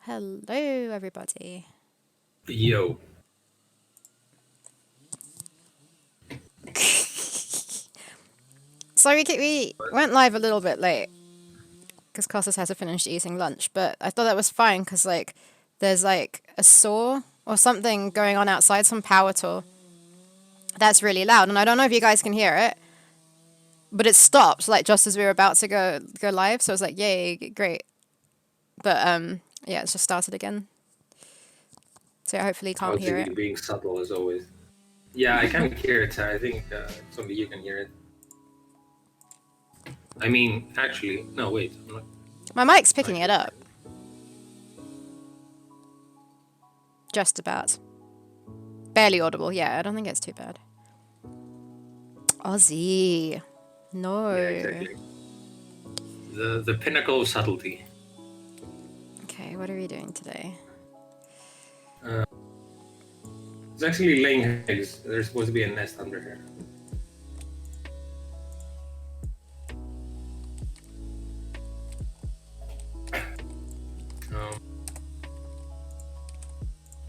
Hello, everybody. Yo. So we went live a little bit late because Costas has to finish eating lunch, but I thought that was fine because there's a saw or something going on outside, some power tool that's really loud, and I don't know if you guys can hear it, but it stopped just as we were about to go live. So I was like, yay, great. But yeah, it's just started again. So hopefully you can't hear it. Being subtle as always. Yeah, I can hear it. I think only you can hear it. I mean, actually, no, wait. My mic's picking it up. Just about. Barely audible. Yeah, I don't think it's too bad. Ozzy. No. Yeah, exactly. The pinnacle of subtlety. Okay, what are we doing today? It's actually laying eggs. There's supposed to be a nest under here.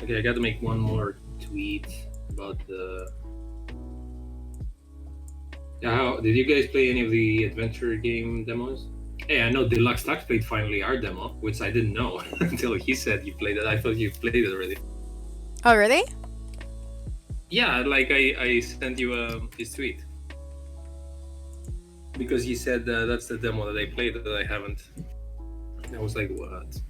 Okay, I got to make one more tweet about the. Yeah, did you guys play any of the adventure game demos? Hey, I know Deluxe Tux played finally our demo, which I didn't know until he said you played it. I thought you played it already. Oh, really? Yeah, like I sent you his tweet. Because he said that's the demo that I played that I haven't. I was like, what?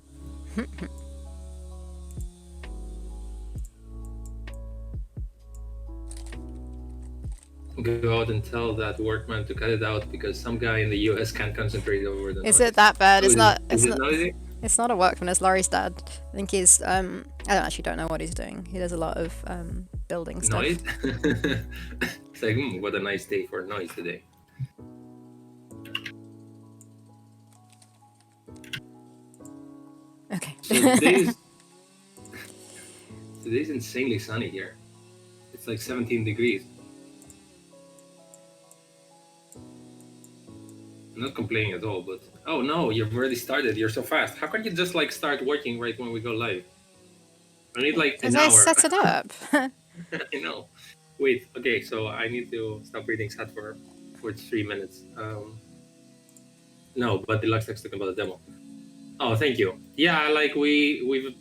Go out and tell that workman to cut it out because some guy in the US can't concentrate over the Is noise. it that bad? Oh, It's not. Is It's it not. noisy? It's not a workman. It's Laurie's dad. I think he's. I don't know what he's doing. He does a lot of building stuff. Noise? It's like, what a nice day for noise today. Okay. So today's insanely sunny here. It's like 17 degrees. I'm not complaining at all, but oh no, you've already started. You're so fast. How can you just start working right when we go live? I need an I hour. set it up. I know. Wait. Okay, so I need to stop reading chat for 3 minutes. No, but Deluxe Text talking about the demo. Oh, thank you. Yeah, we've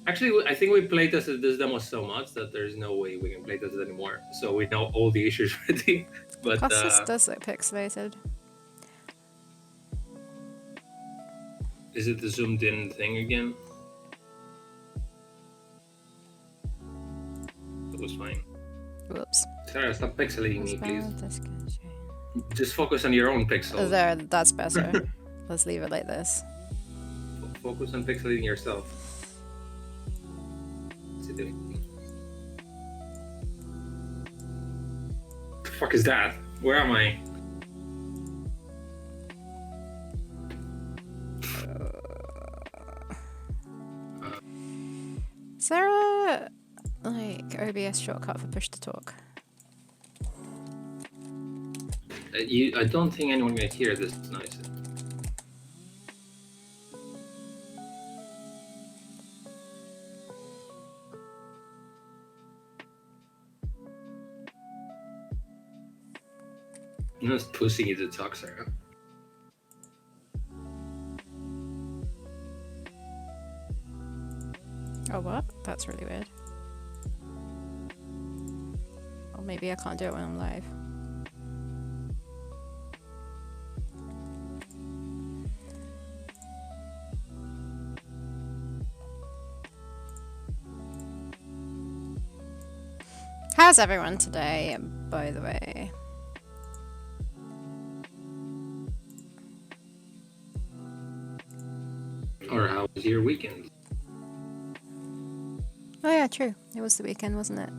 actually I think we playtested this demo so much that there's no way we can playtest it anymore. So we know all the issues already. But Costas does look pixelated. is it the zoomed in thing again? It was fine. Whoops. Sarah, stop pixelating me, please. Just focus on your own pixels. There, that's better. Let's leave it like this. Focus on pixelating yourself. What's he doing? The fuck is that? Where am I? Is there a OBS shortcut for push to talk? I don't think anyone can hear this noise. I'm just pushing you to talk, Sarah. Oh, what? That's really weird. Or maybe I can't do it when I'm live. How's everyone today, by the way? Or how was your weekend? Oh yeah, true. It was the weekend, wasn't it?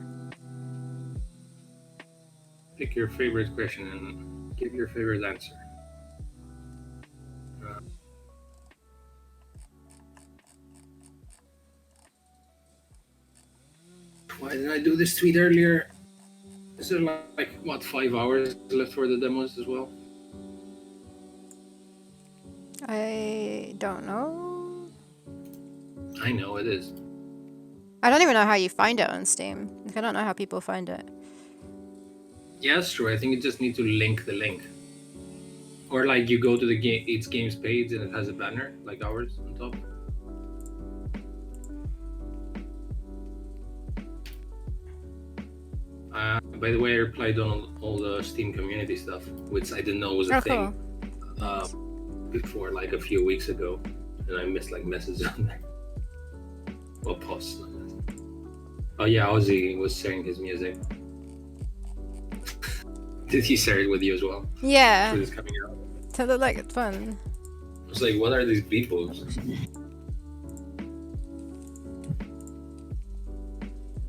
Pick your favorite question and give your favorite answer. Why did I do this tweet earlier? Is there 5 hours left for the demos as well? I don't know. I know it is. I don't even know how you find it on Steam. Like, I don't know how people find it. Yeah, that's true. I think you just need to link the link. Or like you go to the game, its games page and it has a banner like ours on top. By the way, I replied on all the Steam community stuff, which I didn't know was a thing Nice. before, like a few weeks ago, and I missed like messages on there. Well, posts. Oh yeah, Ozzy was sharing his music. Did he share it with you as well? Yeah. It was coming out. They look like fun. I was like, what are these beepos?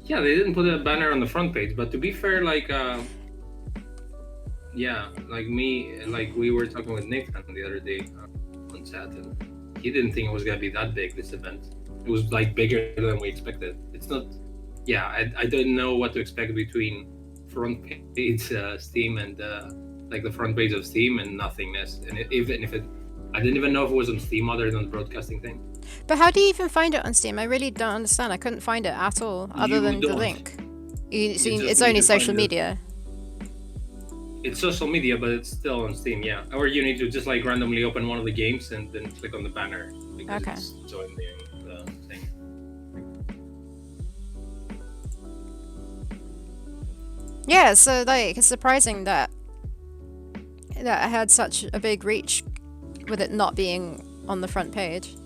Yeah, they didn't put a banner on the front page, but to be fair, like, yeah, like me, like we were talking with Nathan the other day on chat, and he didn't think it was gonna be that big, this event. It was like bigger than we expected. It's not, yeah, I didn't know what to expect between front page Steam and like the front page of Steam and nothingness. And even if it, I didn't even know if it was on Steam other than the broadcasting thing. But how do you even find it on Steam? I really don't understand. I couldn't find it at all, other You than the don't. link. So just it's need only to social find it. media. It's social media, but it's still on Steam, yeah. Or you need to just like randomly open one of the games and then click on the banner because Okay. it's joining the thing. Yeah, so like it's surprising that I had such a big reach with it not being on the front page.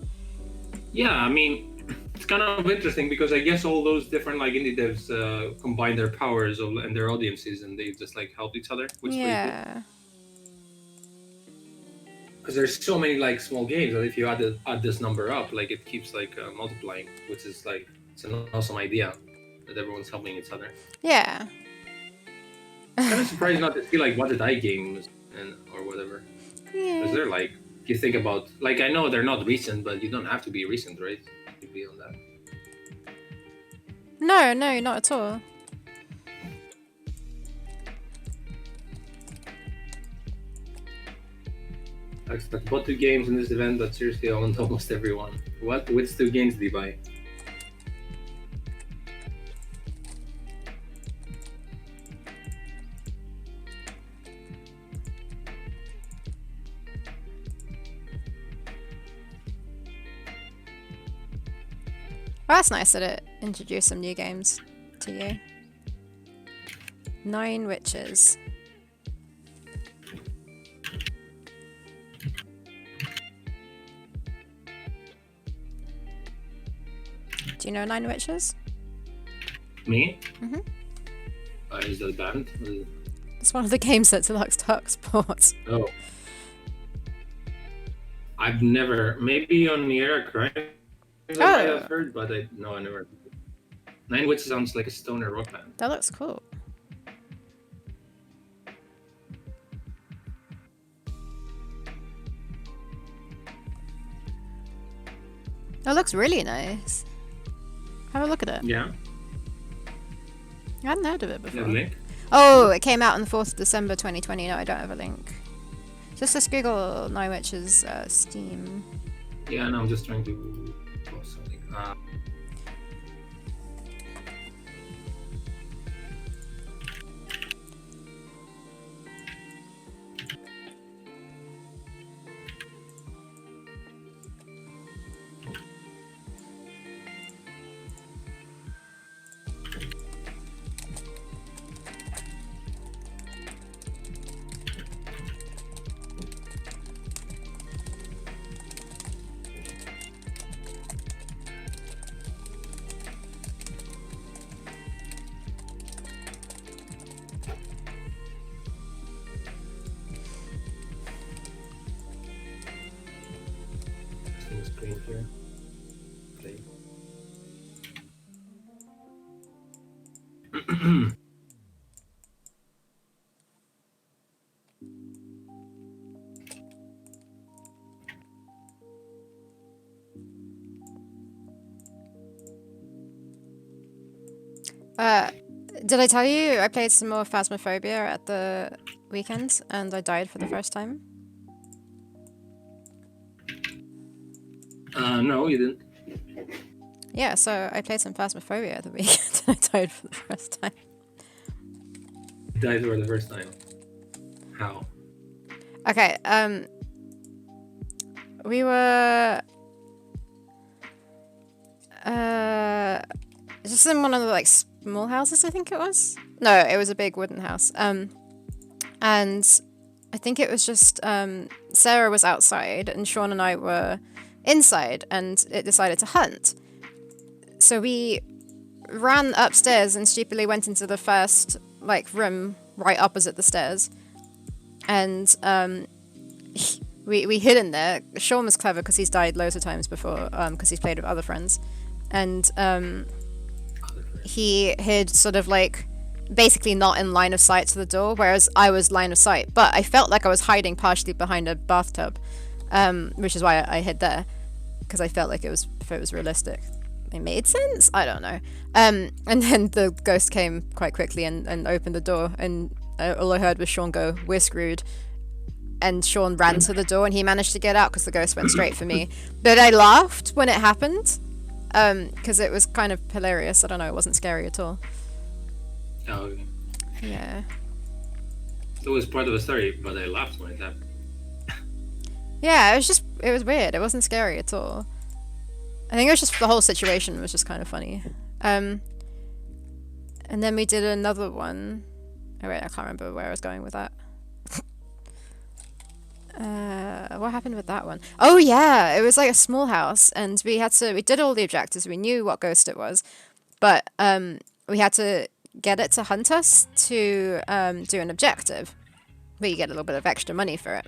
Yeah, I mean, it's kind of interesting because I guess all those different like indie devs combine their powers and their audiences, and they just like help each other, which is pretty cool. Yeah. Because there's so many like small games that if you add this number up, like it keeps like multiplying, which is like it's an awesome idea that everyone's helping each other. Yeah. Kind of surprised not to see like what did I games and or whatever. Because Yeah. they're like, you think about, like, I know they're not recent, but you don't have to be recent, right? To be on that. No, not at all. I bought 2 games in this event, but seriously, I owned almost everyone. What? Which 2 games did you buy? Well, that's nice that it introduced some new games to you. 9 Witches. Do you know 9 Witches? Me? Mhm. Is that a band? It's one of the games that's Deluxe Dark Sports. Oh. I've never, maybe on the Era Crimes I might have heard, but I never. 9 Witches sounds like a stoner rock band. That looks cool. That looks really nice. Have a look at it. Yeah. I hadn't heard of it You before. have a link? Oh, it came out on the 4th of December 2020. No, I don't have a link. Just Google 9 Witches Steam. Yeah, no, I'm just trying to post something. Screen here. Play. Did I tell you I played some more Phasmophobia at the weekend and I died for the first time? No, you didn't. Yeah, so I played some Phasmophobia the weekend and I died for the first time. Died for the first time. How? Okay, we were just in one of the like small houses, I think it was. No, it was a big wooden house. And I think it was just Sarah was outside and Sean and I were inside, and it decided to hunt. So we ran upstairs and stupidly went into the first like room right opposite the stairs, and we hid in there. Sean was clever because he's died loads of times before, because he's played with other friends, and he hid sort of like basically not in line of sight to the door, whereas I was line of sight, but I felt like I was hiding partially behind a bathtub, which is why I hid there, because I felt like if it was realistic, it made sense. I don't know. And then the ghost came quite quickly and opened the door, and all I heard was Sean go, "We're screwed." And Sean ran to the door and he managed to get out because the ghost went straight for me. But I laughed when it happened, because it was kind of hilarious. I don't know, it wasn't scary at all. Oh, okay. Yeah. It was part of the story, but I laughed when it happened. Yeah, it was weird. It wasn't scary at all. I think it was just the whole situation was just kind of funny. And then we did another one. Oh wait, I can't remember where I was going with that. What happened with that one? Oh yeah, it was like a small house, and we did all the objectives. We knew what ghost it was, but we had to get it to hunt us to do an objective, where you get a little bit of extra money for it.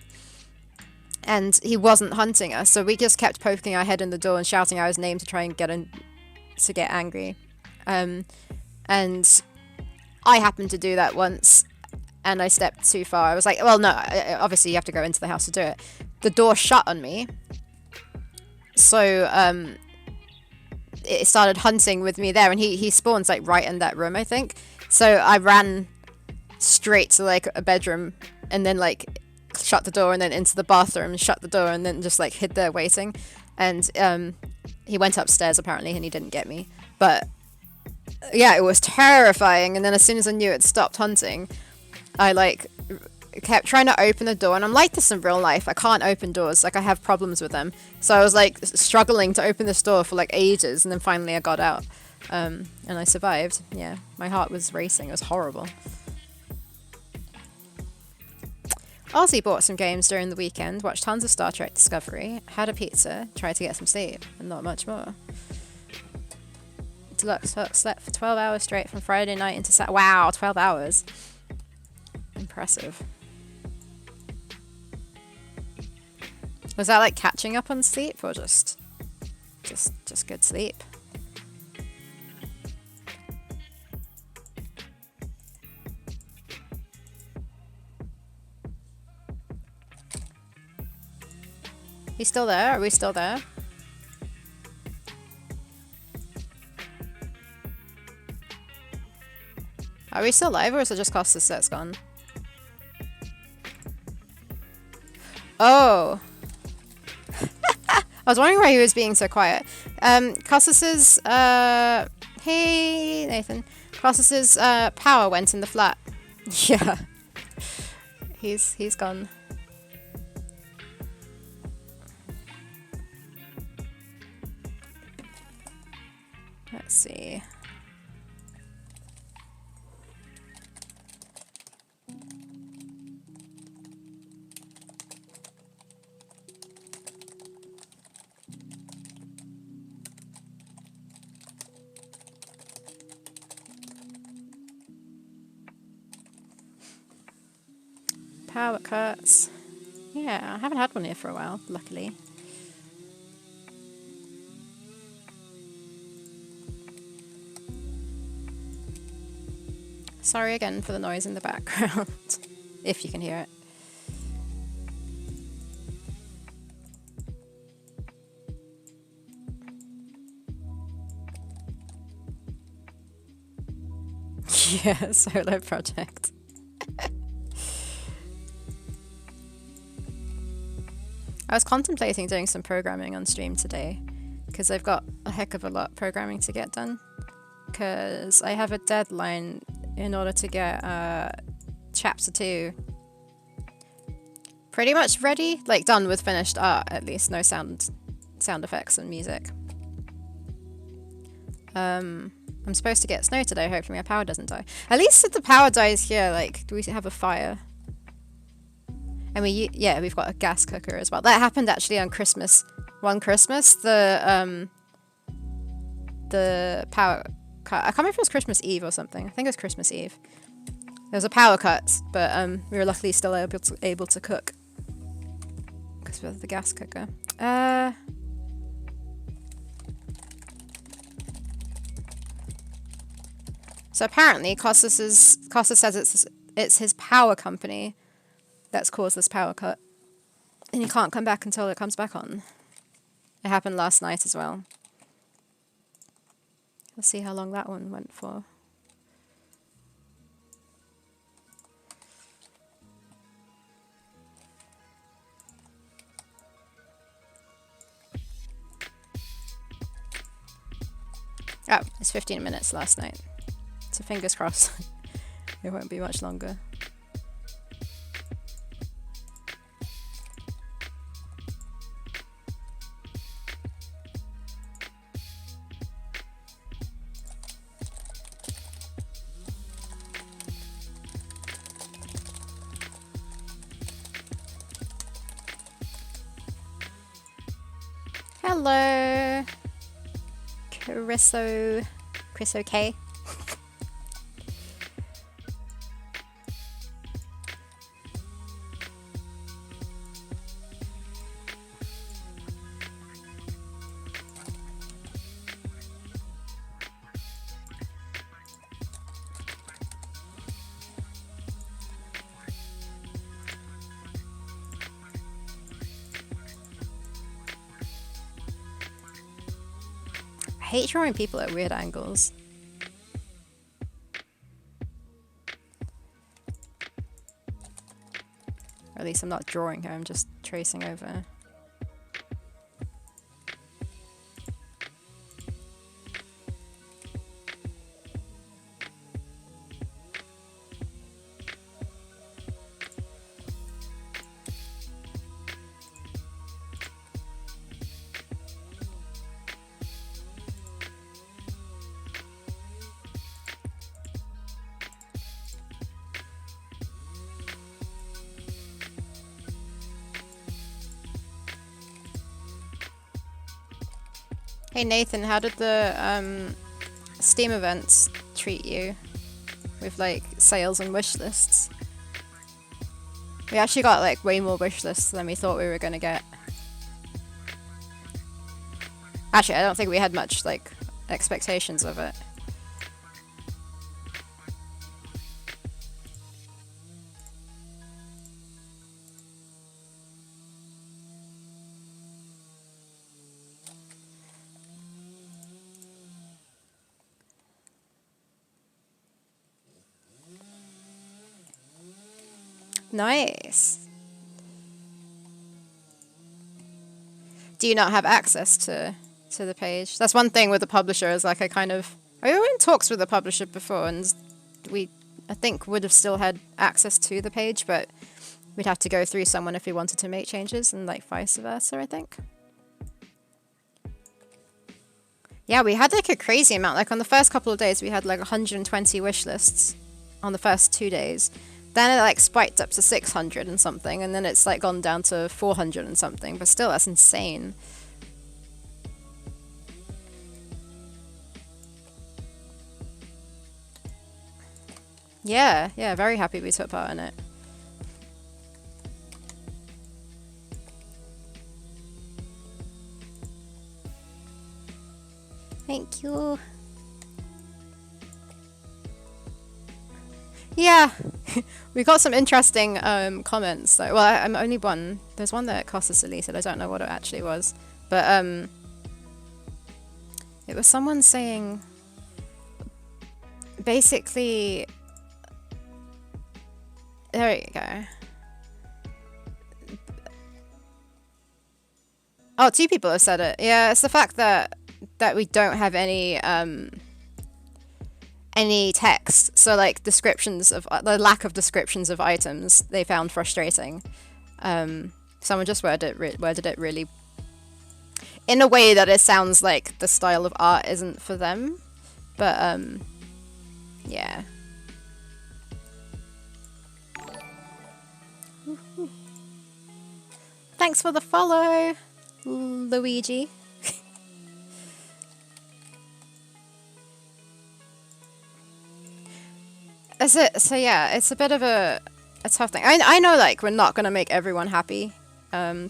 And he wasn't hunting us, so we just kept poking our head in the door and shouting out his name to try and get him to get angry. And I happened to do that once, and I stepped too far. I was like, well, no, obviously you have to go into the house to do it. The door shut on me, so it started hunting with me there, and he spawns like right in that room, I think. So I ran straight to like a bedroom, and then like shut the door, and then into the bathroom, shut the door, and then just like hid there waiting. And he went upstairs apparently, and he didn't get me. But yeah, it was terrifying. And then as soon as I knew it stopped hunting, I like kept trying to open the door, and I'm like this in real life. I can't open doors. Like I have problems with them. So I was like struggling to open this door for like ages, and then finally I got out, and I survived. Yeah, my heart was racing. It was horrible. Ozzy bought some games during the weekend, watched tons of Star Trek Discovery, had a pizza, tried to get some sleep, and not much more. Deluxe Hook slept for 12 hours straight from Friday night into Saturday. Wow, 12 hours. Impressive. Was that like catching up on sleep, or just good sleep? He's still there? Are we still there? Are we still live, or is it just Costas that's gone? Oh. I was wondering why he was being so quiet. Costas's, hey, Nathan. Costas's, power went in the flat. Yeah. He's gone. Let's see. Power cuts. Yeah, I haven't had one here for a while, luckily. Sorry again for the noise in the background, if you can hear it. Yeah, solo project. I was contemplating doing some programming on stream today, because I've got a heck of a lot of programming to get done. Because I have a deadline in order to get chapter 2 pretty much ready, like done with finished art at least, no sound effects and music. I'm supposed to get snow today, hopefully my power doesn't die. At least if the power dies here, like, do we have a fire? And we've got a gas cooker as well. That happened actually on Christmas. One Christmas, the power cut. I can't remember if it was Christmas Eve or something. I think it was Christmas Eve. There was a power cut, but we were luckily still able to cook because of the gas cooker. So apparently, Kostas says it's his power company that's caused this power cut, and he can't come back until it comes back on. It happened last night as well. Let's see how long that one went for. Oh, it's 15 minutes last night. So fingers crossed. It won't be much longer. Hello, Chris okay? I hate drawing people at weird angles. Or at least I'm not drawing her, I'm just tracing over. Hey Nathan, how did the Steam events treat you? With like sales and wish lists? We actually got like way more wish lists than we thought we were gonna get. Actually, I don't think we had much like expectations of it. Nice. Do you not have access to the page? That's one thing with the publisher is like I were in talks with the publisher before and I think would have still had access to the page, but we'd have to go through someone if we wanted to make changes and like vice versa, I think. Yeah, we had like a crazy amount. Like on the first couple of days we had like 120 wish lists on the first 2 days. Then it like spiked up to 600 and something, and then it's like gone down to 400 and something, but still that's insane. Yeah, very happy we took part in it. Thank you. Yeah, we got some interesting comments. Well, I'm only one. There's one that Kostas deleted. I don't know what it actually was, but it was someone saying basically. There you go. Oh, two people have said it. Yeah, it's the fact that we don't have any text. So like descriptions of the lack of descriptions of items they found frustrating. Someone just worded it really in a way that it sounds like the style of art isn't for them. But yeah. Thanks for the follow, Luigi. Is it? So yeah, it's a bit of a tough thing. I know, like, we're not gonna make everyone happy. No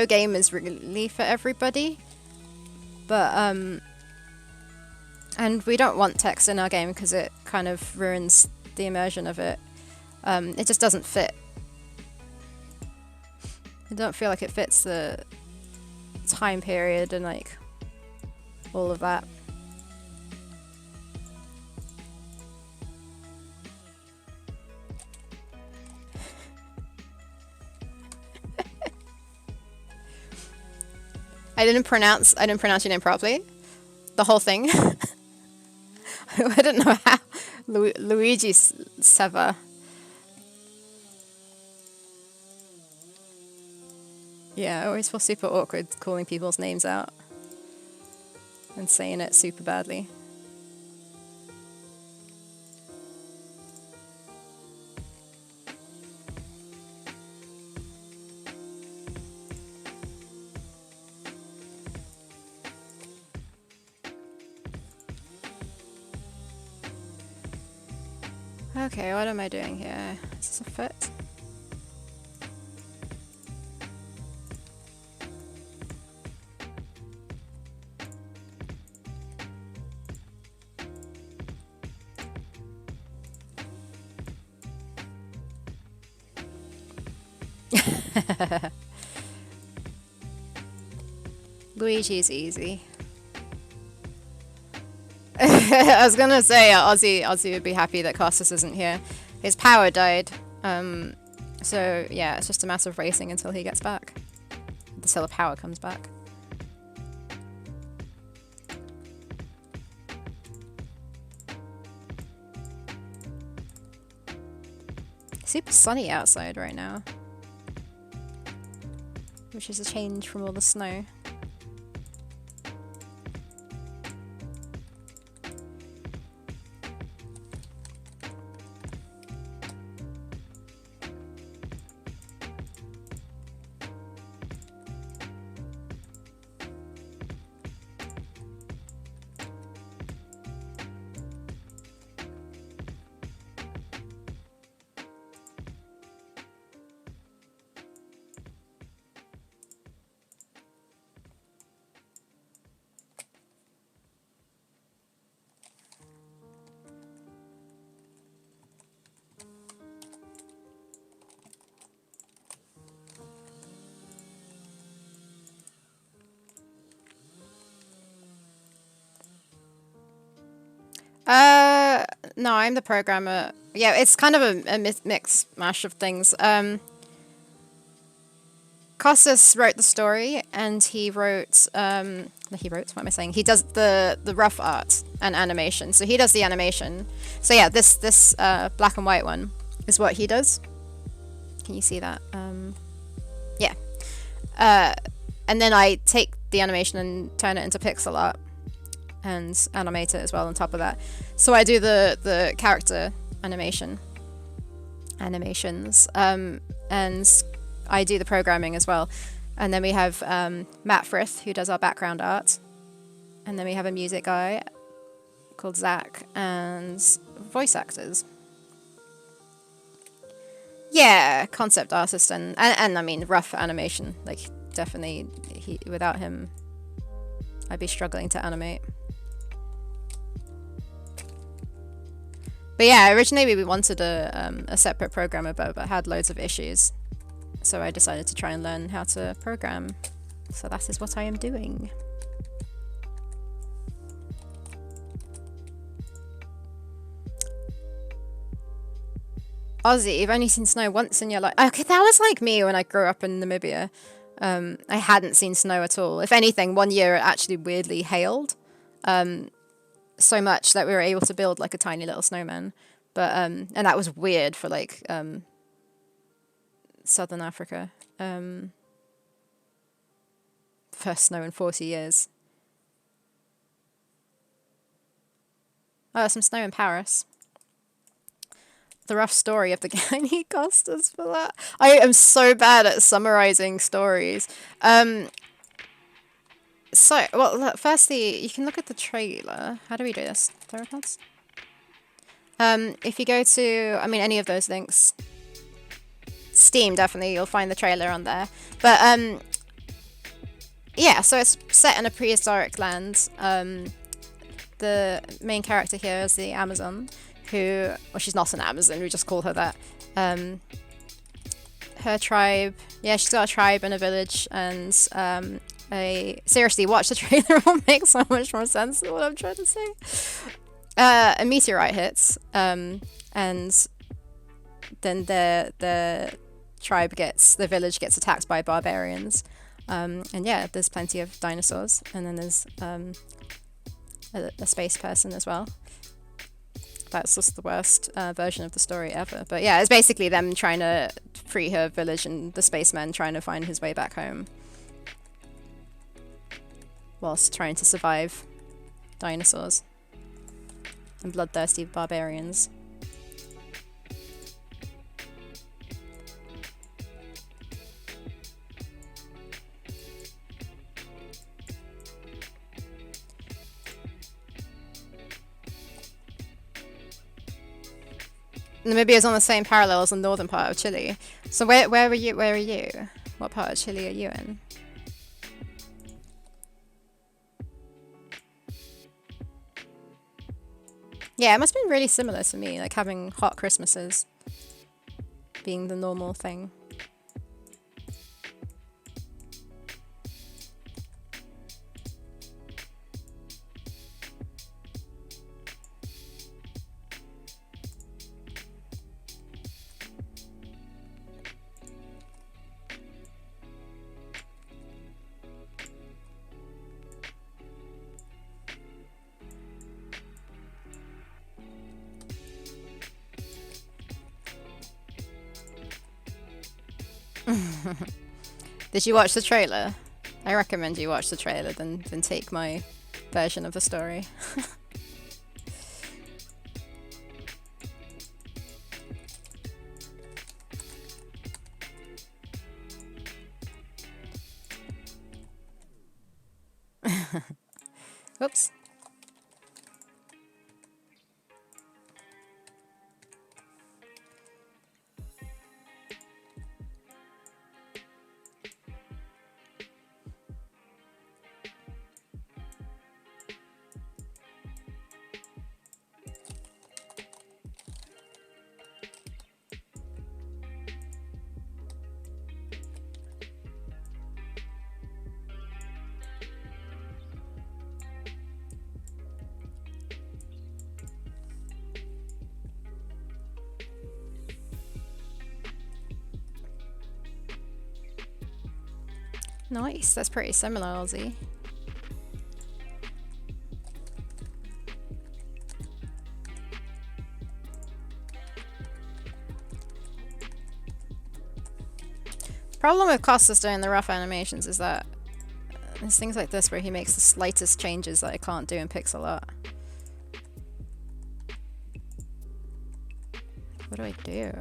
game is really for everybody, but and we don't want text in our game because it kind of ruins the immersion of it. It just doesn't fit. I don't feel like it fits the time period and like all of that. I didn't pronounce your name properly. The whole thing. I don't know how. Luigi Seva. Yeah, I always feel super awkward calling people's names out and saying it super badly. Okay, what am I doing here? Is this a foot? Luigi's easy. I was gonna say Ozzy would be happy that Costas isn't here. His power died, so yeah, it's just a matter of racing until he gets back. Until the power comes back. Super sunny outside right now, which is a change from all the snow. No, I'm the programmer. Yeah, it's kind of a mix mash of things. Costas wrote the story, and he wrote, what am I saying? He does the rough art and animation. So he does the animation. So yeah, this black and white one is what he does. Can you see that? Yeah. And then I take the animation and turn it into pixel art and animate it as well on top of that. So I do the character animations, and I do the programming as well. And then we have Matt Frith, who does our background art. And then we have a music guy called Zach, and voice actors. Yeah, concept artist and I mean rough animation. Like, definitely, without him, I'd be struggling to animate. But yeah, originally we wanted a separate programmer, but had loads of issues. So I decided to try and learn how to program. So that is what I am doing. Ozzy, you've only seen snow once in your life. Okay, that was like me when I grew up in Namibia. I hadn't seen snow at all. If anything, one year it actually weirdly hailed so much that we were able to build like a tiny little snowman. But and that was weird for like Southern Africa. First snow in 40 years. Oh, some snow in Paris. The rough story of the game. I need Costas for that. I am so bad at summarizing stories. So, well, firstly, you can look at the trailer. How do we do this? Theropods? If you go to, I mean, any of those links, Steam, definitely, you'll find the trailer on there. But, yeah, so it's set in a prehistoric land. The main character here is the Amazon, who, well, she's not an Amazon, we just call her that. Her tribe, yeah, she's got a tribe and a village, and seriously, watch the trailer, it will make so much more sense than what I'm trying to say. A meteorite hits, and then the village gets attacked by barbarians. And yeah, there's plenty of dinosaurs, and then there's a space person as well. That's just the worst version of the story ever. But yeah, it's basically them trying to free her village and the spaceman trying to find his way back home, whilst trying to survive dinosaurs and bloodthirsty barbarians. Namibia is on the same parallel as the northern part of Chile. So where are you? Where are you? What part of Chile are you in? Yeah, it must have been really similar to me, like having hot Christmases being the normal thing. Did you watch the trailer? I recommend you watch the trailer than take my version of the story. Whoops. Nice, that's pretty similar, Aussie. Problem with Costas doing the rough animations is that there's things like this where he makes the slightest changes that I can't do in pixel art. What do I do?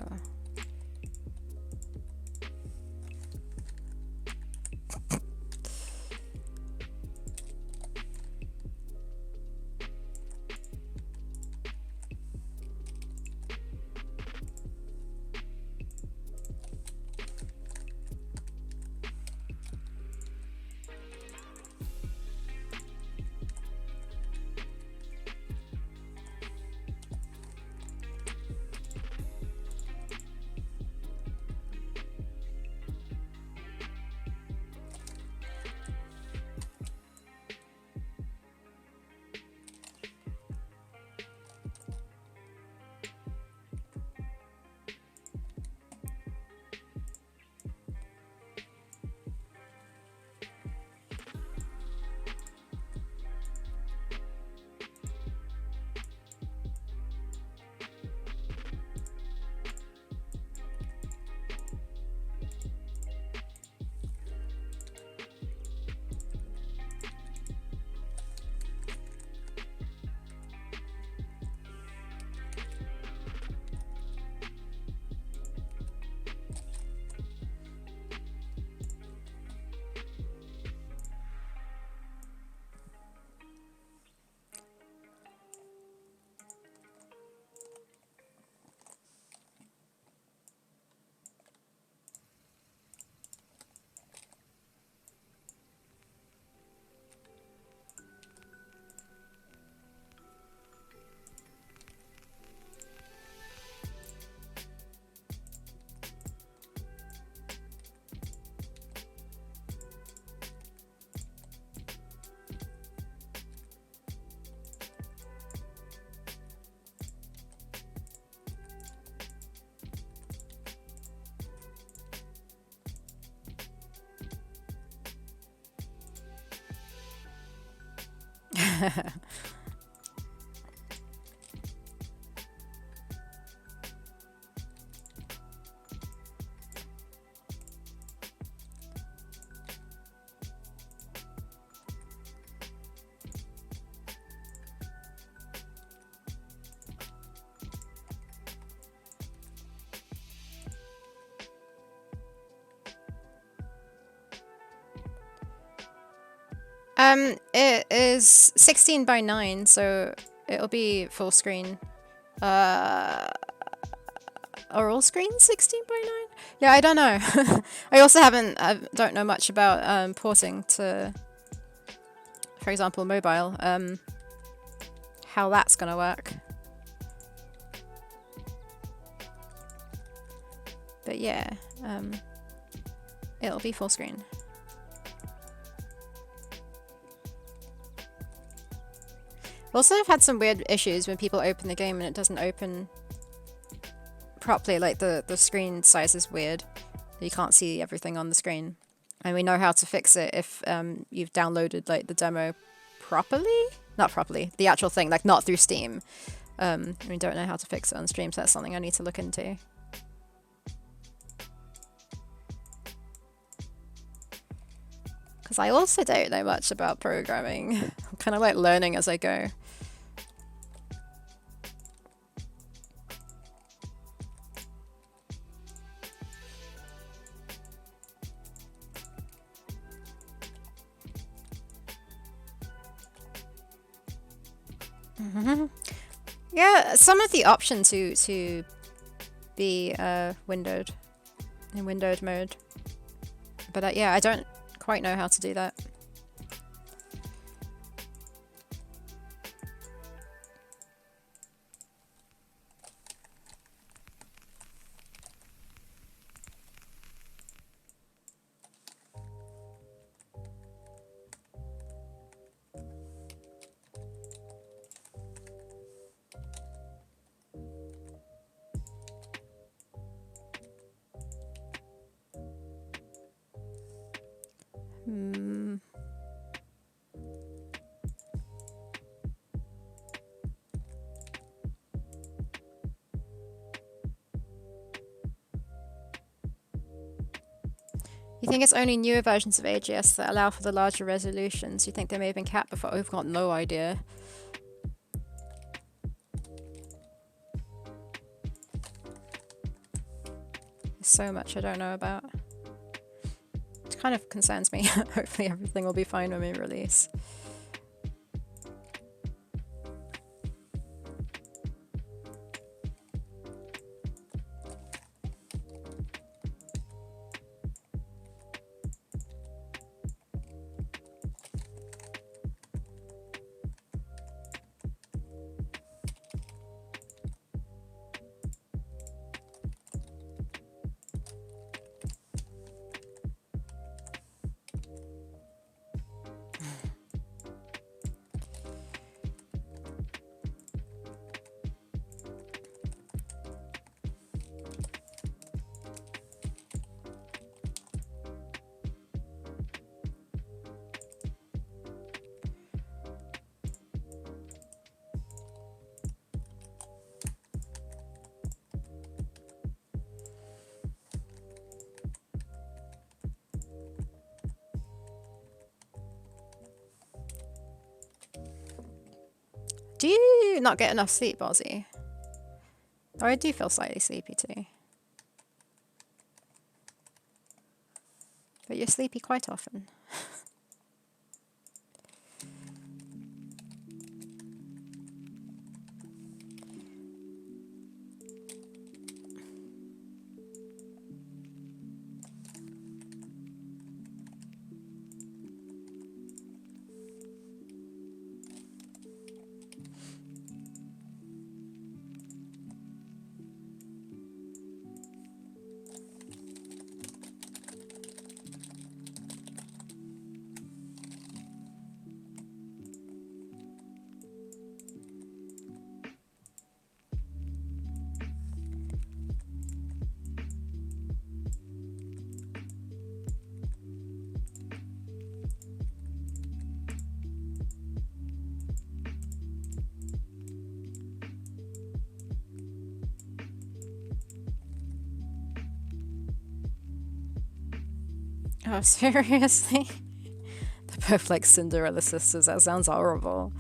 It is 16 by 9, so it'll be full screen. Are all screens 16 by 9? Yeah, I don't know. I also don't know much about porting to, for example, mobile. How that's gonna work. But yeah, it'll be full screen. Also, I've had some weird issues when people open the game and it doesn't open properly. Like the screen size is weird. You can't see everything on the screen. And we know how to fix it if you've downloaded like the demo properly. Not properly, the actual thing, like not through Steam. We don't know how to fix it on stream, so that's something I need to look into. Because I also don't know much about programming. I'm kind of like learning as I go. Yeah, some of the options to be windowed in windowed mode, but yeah, I don't quite know how to do that. You think it's only newer versions of AGS that allow for the larger resolutions? You think they may have been capped before? We've got no idea. There's so much I don't know about. It kind of concerns me. Hopefully everything will be fine when we release. Do you not get enough sleep, Ozzy? Or I do feel slightly sleepy too. But you're sleepy quite often. Oh, seriously? They're both like Cinderella sisters. That sounds horrible.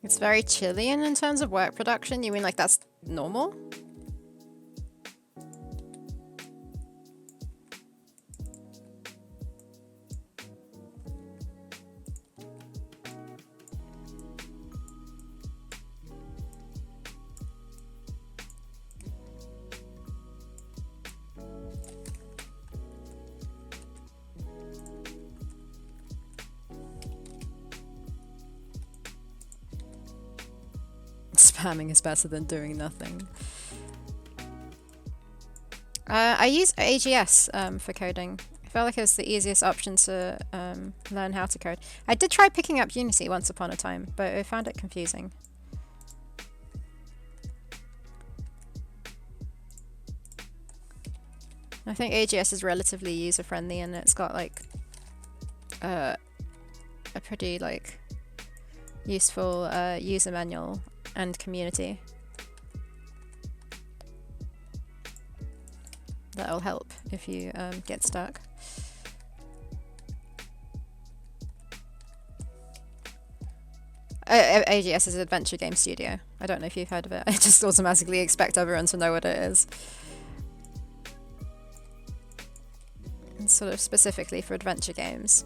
It's very Chilean in terms of work production. You mean like that's normal? Spamming is better than doing nothing. I use AGS for coding. I felt like it was the easiest option to learn how to code. I did try picking up Unity once upon a time, but I found it confusing. I think AGS is relatively user-friendly, and it's got like a pretty like useful user manual and community that'll help if you get stuck. AGS is an adventure game studio. I don't know if you've heard of it. I just automatically expect everyone to know what it is. It's sort of specifically for adventure games.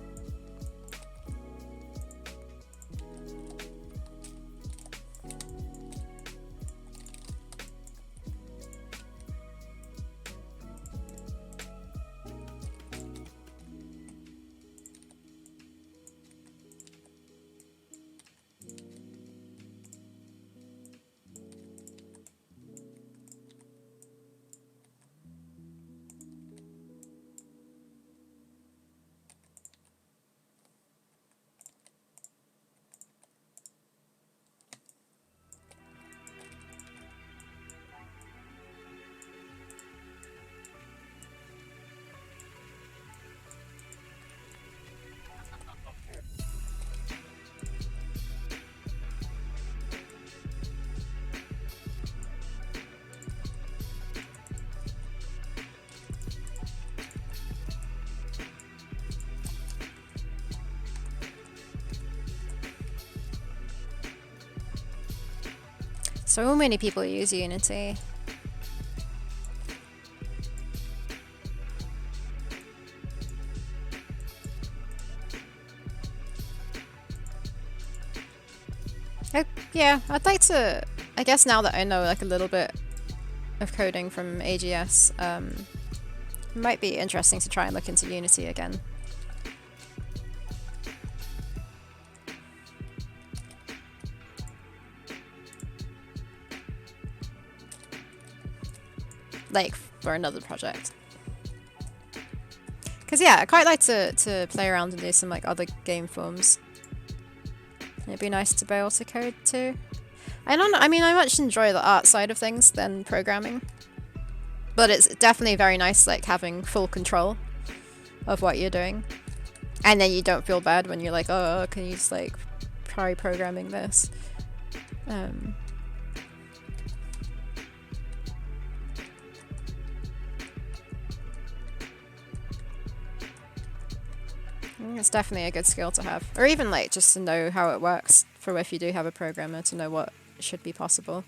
So many people use Unity. Yeah, I'd like to, I guess now that I know like a little bit of coding from AGS, it might be interesting to try and look into Unity again. Like for another project. Because yeah, I quite like to play around and do some like other game forms. It'd be nice to be able to code too. I much enjoy the art side of things than programming. But it's definitely very nice like having full control of what you're doing. And then you don't feel bad when you're like, oh, can you just like try programming this? I think it's definitely a good skill to have. Or even like just to know how it works for if you do have a programmer, to know what should be possible.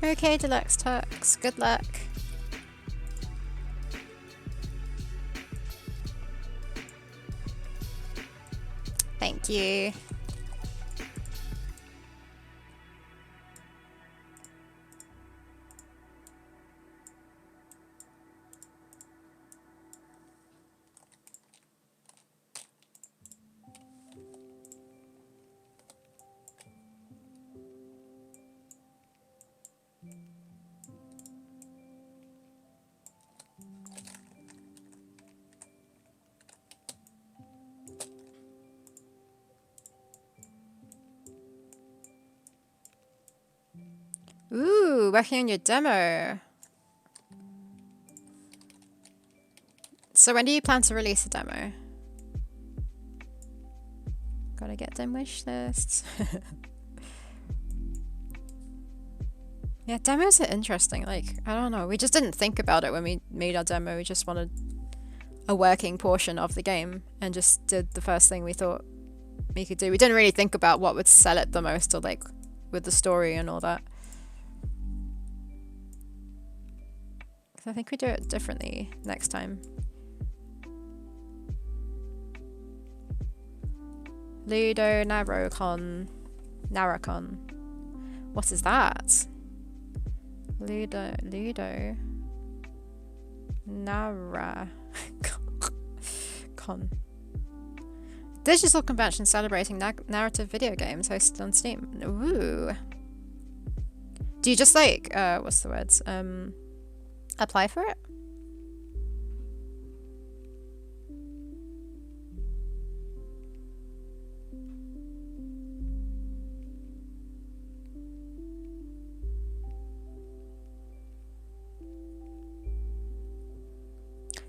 Okay, Deluxe Tux, good luck. Thank you. Ooh, working on your demo. So when do you plan to release a demo? Gotta get them wish lists. Yeah, demos are interesting. Like, I don't know. We just didn't think about it when we made our demo. We just wanted a working portion of the game and just did the first thing we thought we could do. We didn't really think about what would sell it the most, or like with the story and all that. So I think we do it differently next time. Ludo Narracon. What is that? Ludo Narracon. Digital convention celebrating narrative video games hosted on Steam. Ooh. Do you just like, what's the words? Apply for it?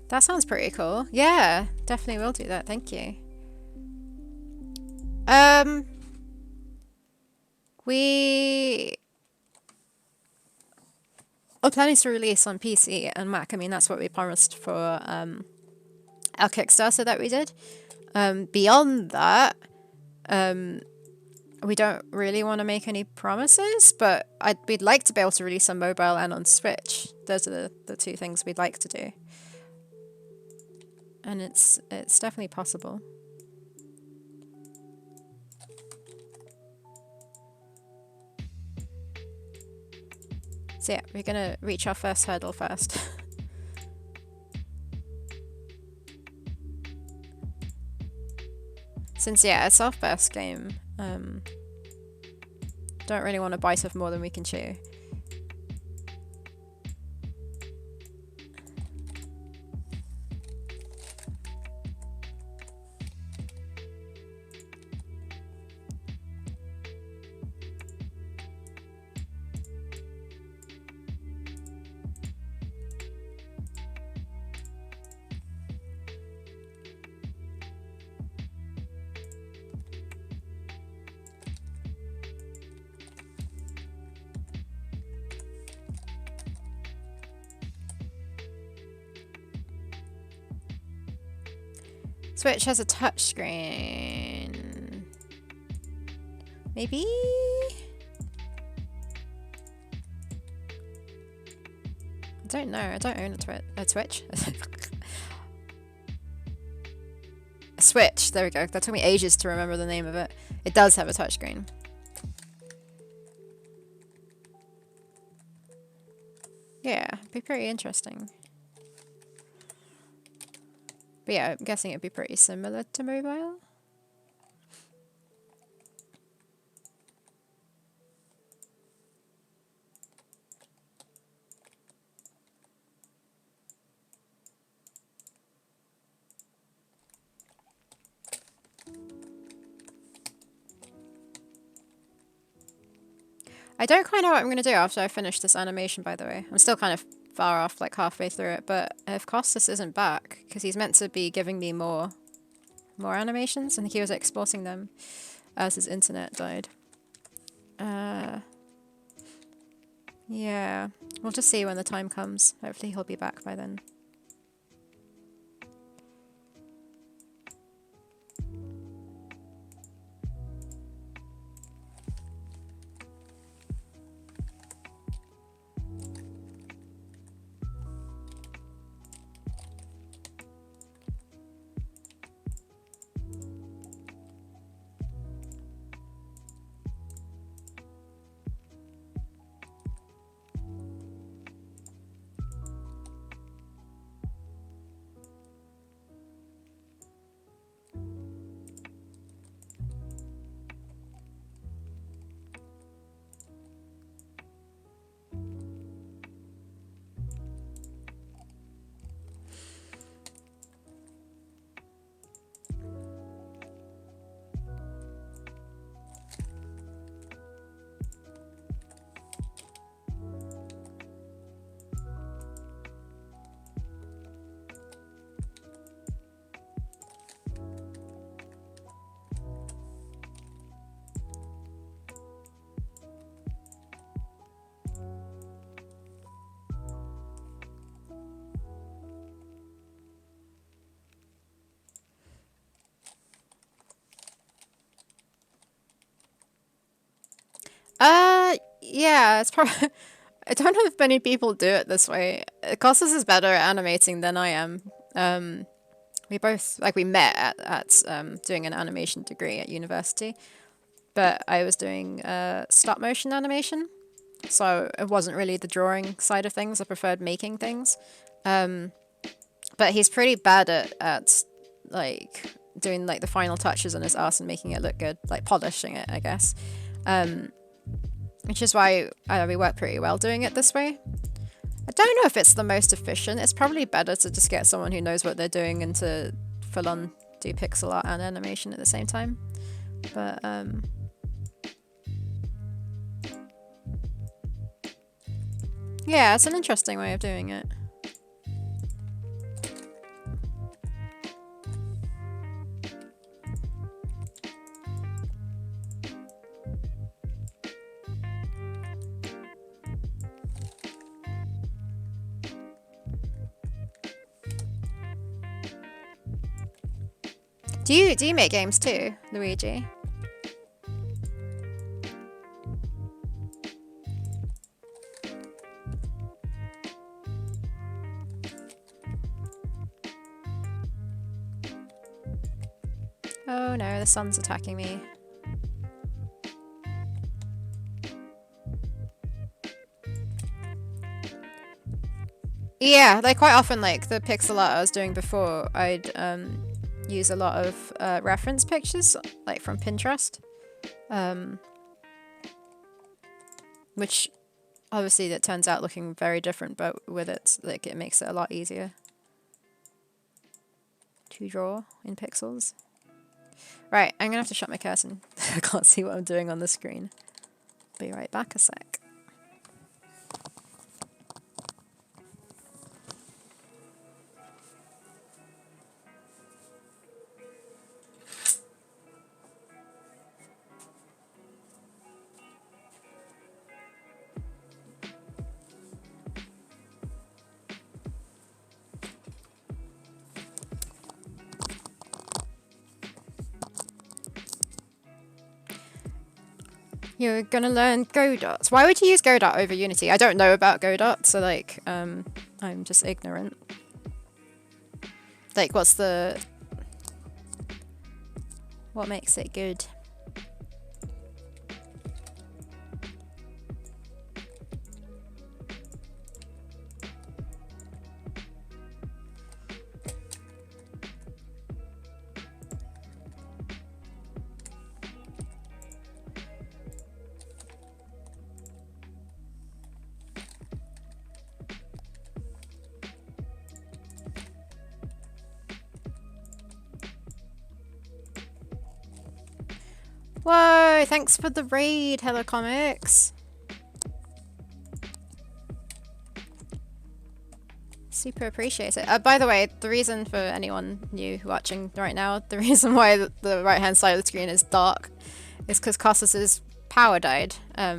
That sounds pretty cool. Yeah, definitely will do that. Thank you. We are planning to release on PC and Mac. I mean, that's what we promised for our Kickstarter that we did. Beyond that, we don't really want to make any promises, but we'd like to be able to release on mobile and on Switch. Those are the two things we'd like to do. And it's definitely possible. So yeah, we're gonna reach our first hurdle first. Since yeah, it's our first game, don't really want to bite off more than we can chew. Switch has a touchscreen. Maybe? don't know. I don't own a Twitch. A Switch. There we go. That took me ages to remember the name of it. It does have a touchscreen. Yeah, it'd be pretty interesting. But yeah, I'm guessing it'd be pretty similar to mobile. I don't quite know what I'm going to do after I finish this animation, by the way. I'm still kind of far off, like halfway through it, but if Costas isn't back, because he's meant to be giving me more animations, and he was exporting them as his internet died. Yeah, we'll just see when the time comes. Hopefully he'll be back by then. Yeah, it's probably... I don't know if many people do it this way. Costas is better at animating than I am. We both, like, we met at doing an animation degree at university, but I was doing stop motion animation, so it wasn't really the drawing side of things. I preferred making things. But he's pretty bad at like doing like the final touches on his ass and making it look good, like polishing it, I guess. Which is why we work pretty well doing it this way. I don't know if it's the most efficient. It's probably better to just get someone who knows what they're doing and to full on do pixel art and animation at the same time. But yeah, it's an interesting way of doing it. Do you make games too, Luigi? Oh no, the sun's attacking me. Yeah, like quite often, like the pixel art I was doing before, I'd use a lot of reference pictures, like from Pinterest, which obviously that turns out looking very different, but with it, like it makes it a lot easier to draw in pixels. Right, I'm gonna have to shut my curtain. I can't see what I'm doing on the screen. Be right back a sec. You're gonna learn Godot. Why would you use Godot over Unity? I don't know about Godot, so like, I'm just ignorant. Like, what makes it good? Whoa, thanks for the raid, Hello Comics. Super appreciate it. By the way, the reason for anyone new watching right now, the reason why the right-hand side of the screen is dark is because Cossus's power died.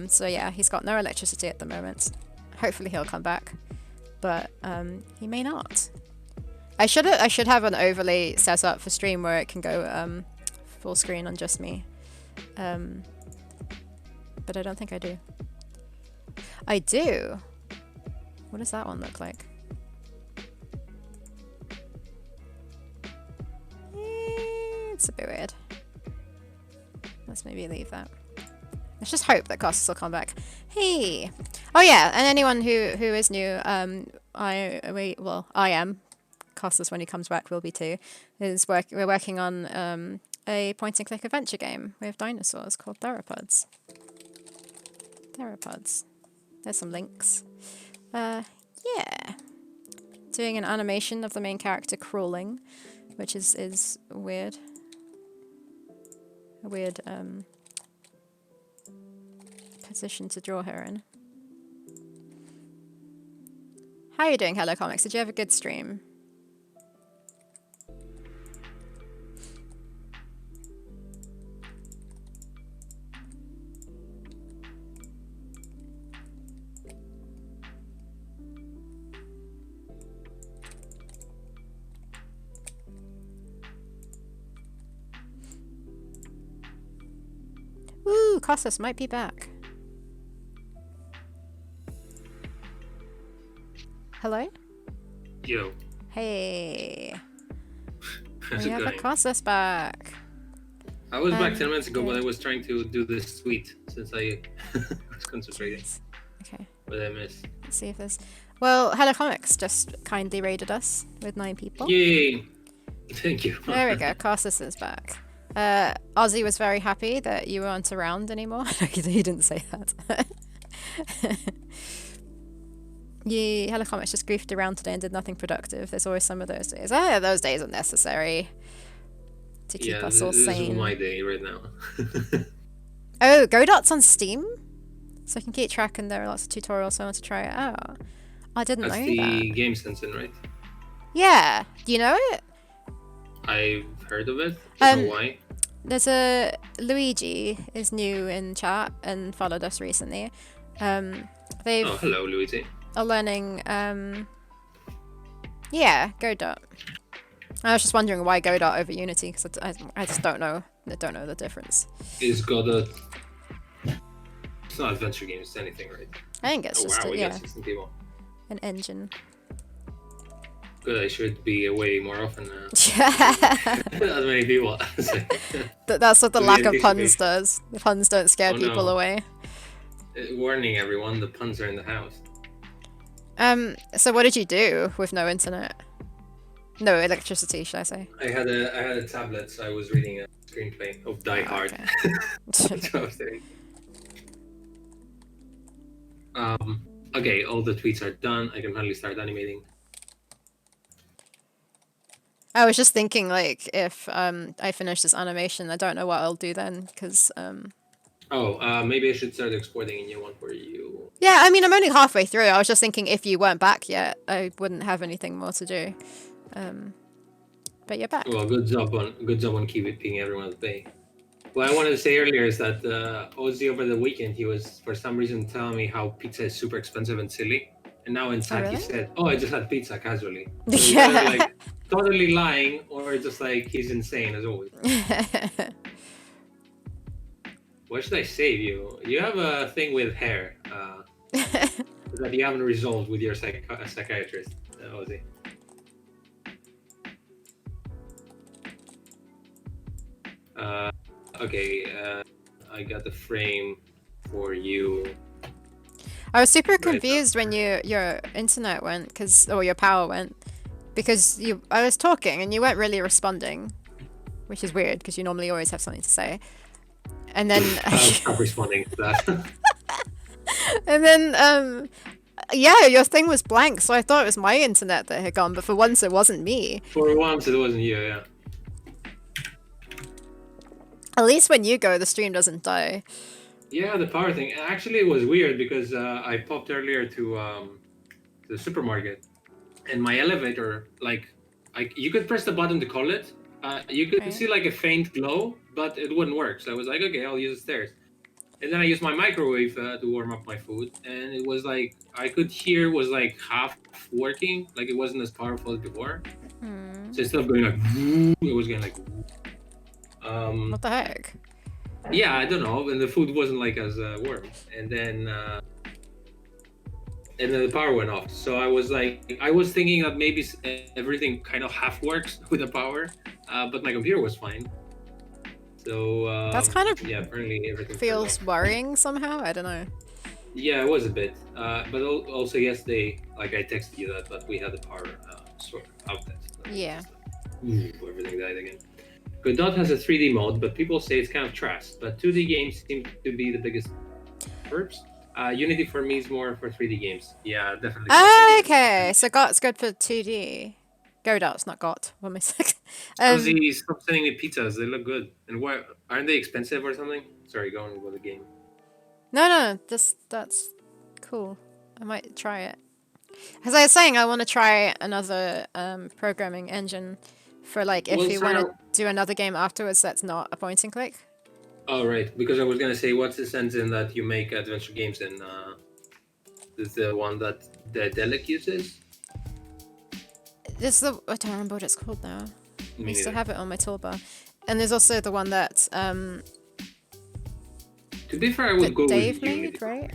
So yeah, he's got no electricity at the moment. Hopefully he'll come back, but he may not. I should have an overlay set up for stream where it can go full screen on just me. But I don't think I do. I do. What does that one look like? It's a bit weird. Let's maybe leave that. Let's just hope that Costas will come back. Hey! Oh yeah, and anyone who is new, I am. Costas, when he comes back, will be too. We're working on a point-and-click adventure game with dinosaurs called Theropods. Theropods. There's some links. Yeah. Doing an animation of the main character crawling, which is weird. A weird position to draw her in. How are you doing, Hello Comics? Did you have a good stream? Woo! Costas might be back. Hello? Yo. Hey. How's We it have a going? Costas back. I was back 10 minutes ago, good. but I was trying to do this tweet since I was concentrating. Okay. What did I miss? Let's see if there's... Well, Hello Comics just kindly raided us with 9 people. Yay! Thank you. There we go. Costas is back. Ozzy was very happy that you weren't around anymore. He didn't say that. Hello Comics just goofed around today and did nothing productive. There's always some of those days. Oh, those days are necessary to keep us all this sane. is my day right now. Oh, Godot's on Steam? So I can keep track, and there are lots of tutorials, so I want to try it out. I didn't That's know the that. game Sensen, right? Yeah. Do you know it? I've heard of it. Don't know why. There's a... Luigi is new in chat and followed us recently. They've... Oh, hello, Luigi. Are learning, yeah, Godot. I was just wondering why Godot over Unity, because I just don't know. I don't know the difference. It's got a... It's not adventure game, it's anything, right? I think it's just, we yeah, got 16 people. an engine. Good, I should be away more often now. Yeah. Not many people. That's what the Do we lack of puns anticipate- does. The puns don't scare Oh, people no. away. Warning everyone, the puns are in the house. So what did you do with no internet? No electricity, should I say? I had a tablet, so I was reading a screenplay of Die Hard. Okay. That's what I was doing. Okay, all the tweets are done. I can finally start animating. I was just thinking, like, if I finish this animation, I don't know what I'll do then, because Maybe I should start exporting a new one for you. yeah, I mean, I'm only halfway through. I was just thinking if you weren't back yet, I wouldn't have anything more to do. But you're back. Well, good job on keeping everyone at bay. What I wanted to say earlier is that Ozzy over the weekend, he was for some reason telling me how pizza is super expensive and silly, and now in chat he really? said, "Oh, I just had pizza casually." So he's Yeah. either, like totally lying, or just like he's insane as always. What should I save you? You have a thing with hair. that you haven't resolved with your psychiatrist, Ozzy? Okay, I got the frame for you. I was super Right. confused when your internet went, or your power went, because I was talking and you weren't really responding, which is weird because you normally always have something to say. And then I'll stop responding to that. and then yeah, your thing was blank, so I thought it was my internet that had gone, but for once it wasn't me. For once, it wasn't you. Yeah. At least when you go, the stream doesn't die. Yeah, the power thing. Actually, it was weird because I popped earlier to the supermarket, and my elevator, like, you could press the button to call it. You could Right. see like a faint glow, but it wouldn't work. So I was like, okay, I'll use the stairs. And then I used my microwave to warm up my food, and it was like I could hear was like half working, like it wasn't as powerful as before. So instead of going like, it was going like. What the heck? Yeah, I don't know, and the food wasn't like as warm, and then the power went off. So I was like, I was thinking that maybe everything kind of half works with the power, but my computer was fine. So That's kind of yeah, apparently everything feels worrying somehow. I don't know. Yeah, it was a bit, but also yesterday, like I texted you that, but we had the power sort of outage. Yeah. Everything died again. Godot has a 3D mode, but people say it's kind of trash. But 2D games seem to be the biggest verbs. Unity for me is more for 3D games. Yeah, definitely. Okay, so GOT's good for 2D. Godot's not GOT. What am I saying? Cozy, stop sending me pizzas. They look good. And why aren't they expensive or something? Sorry, going with the game. No, that's cool. I might try it. As I was saying, I want to try another programming engine for like if you want to do another game afterwards that's not a point and click. Oh right, because I was gonna say, what's this engine that you make adventure games in? Is the one that the Delic uses? This is the I don't remember what it's called now. Me I still neither. have it on my toolbar, and there's also the one that To be fair, I would go Dave with made, Unity. right?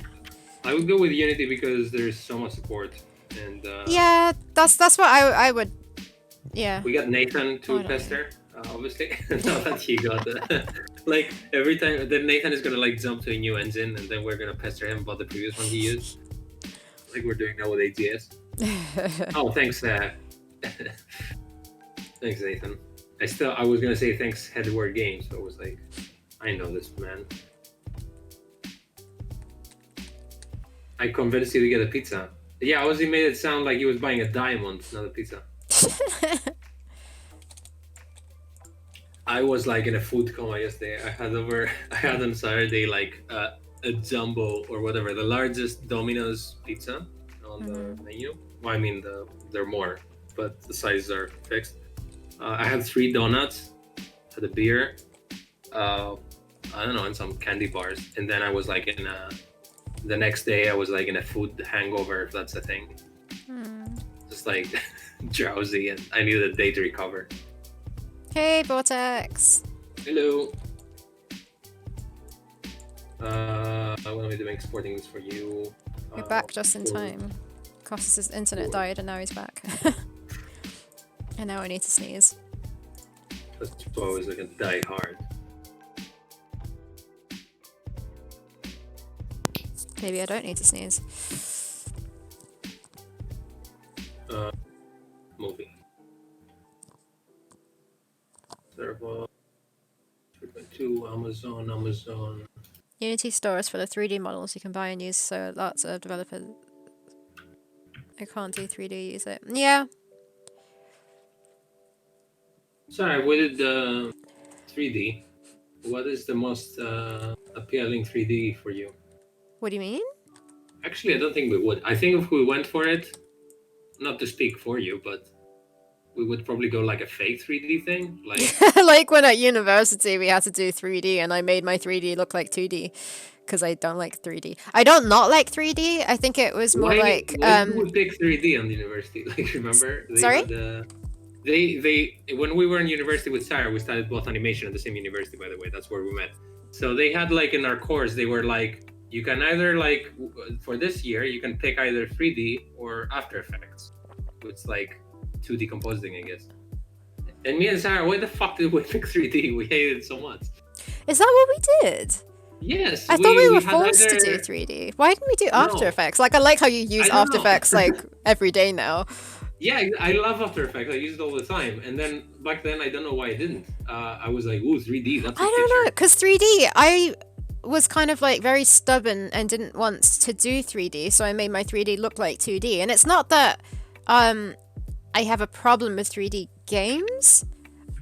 I would go with Unity because there's so much support, and yeah, that's what I would. Yeah. we got Nathan to pester, obviously. Not that he got like every time. Then Nathan is gonna like jump to a new engine, and then we're gonna pester him about the previous one he used, like we're doing now with AGS. Oh, thanks, thanks, Nathan. I was gonna say thanks, Headward Games, but I was like, I know this man. I convinced you to get a pizza. Yeah, Ozzy made it sound like he was buying a diamond, not a pizza. I was like in a food coma yesterday. I had on Saturday like a jumbo or whatever, the largest Domino's pizza on the menu. Well, I mean, there are more, but the sizes are fixed. I had 3 donuts, had a beer, I don't know, and some candy bars. And then I was like the next day I was like in a food hangover, if that's a thing. Just like drowsy, and I needed a day to recover. Hey, Vortex. Hello. I want me to make exporting this for you. You're back just in time. Costas' internet died and now he's back. And now I need to sneeze. That's always like a die hard. Maybe I don't need to sneeze. Movie. Theropods. 3.2, Amazon. Unity stores for the 3D models you can buy and use, so lots of developers. I can't do 3D, use it. Yeah. Sorry, we did 3D. What is the most appealing 3D for you? What do you mean? Actually, I don't think we would. I think if we went for it, not to speak for you, but we would probably go like a fake 3D thing. Like like when at university we had to do 3D and I made my 3D look like 2D because I don't like 3D. I don't not like 3D. I think it was more why like would pick 3D on the university? Like, remember? Sorry? They when we were in university with Sarah, we studied both animation at the same university, by the way. That's where we met. So they had like in our course, they were like you can either like for this year you can pick either 3D or After Effects. It's like 2D compositing, I guess. And me and Sarah, why the fuck did we pick 3D? We hated it so much. Is that what we did? Yes, I thought we were had forced to do either 3D. Why didn't we do After No. Effects? Like, I like how you use I don't After know. Effects like every day now. Yeah, I love After Effects. I use it all the time. And then back then, I don't know why I didn't. I was like, ooh, 3D, that's I the don't know, future. because 3D, I was kind of like very stubborn and didn't want to do 3D, so I made my 3D look like 2D. And it's not that I have a problem with 3D games.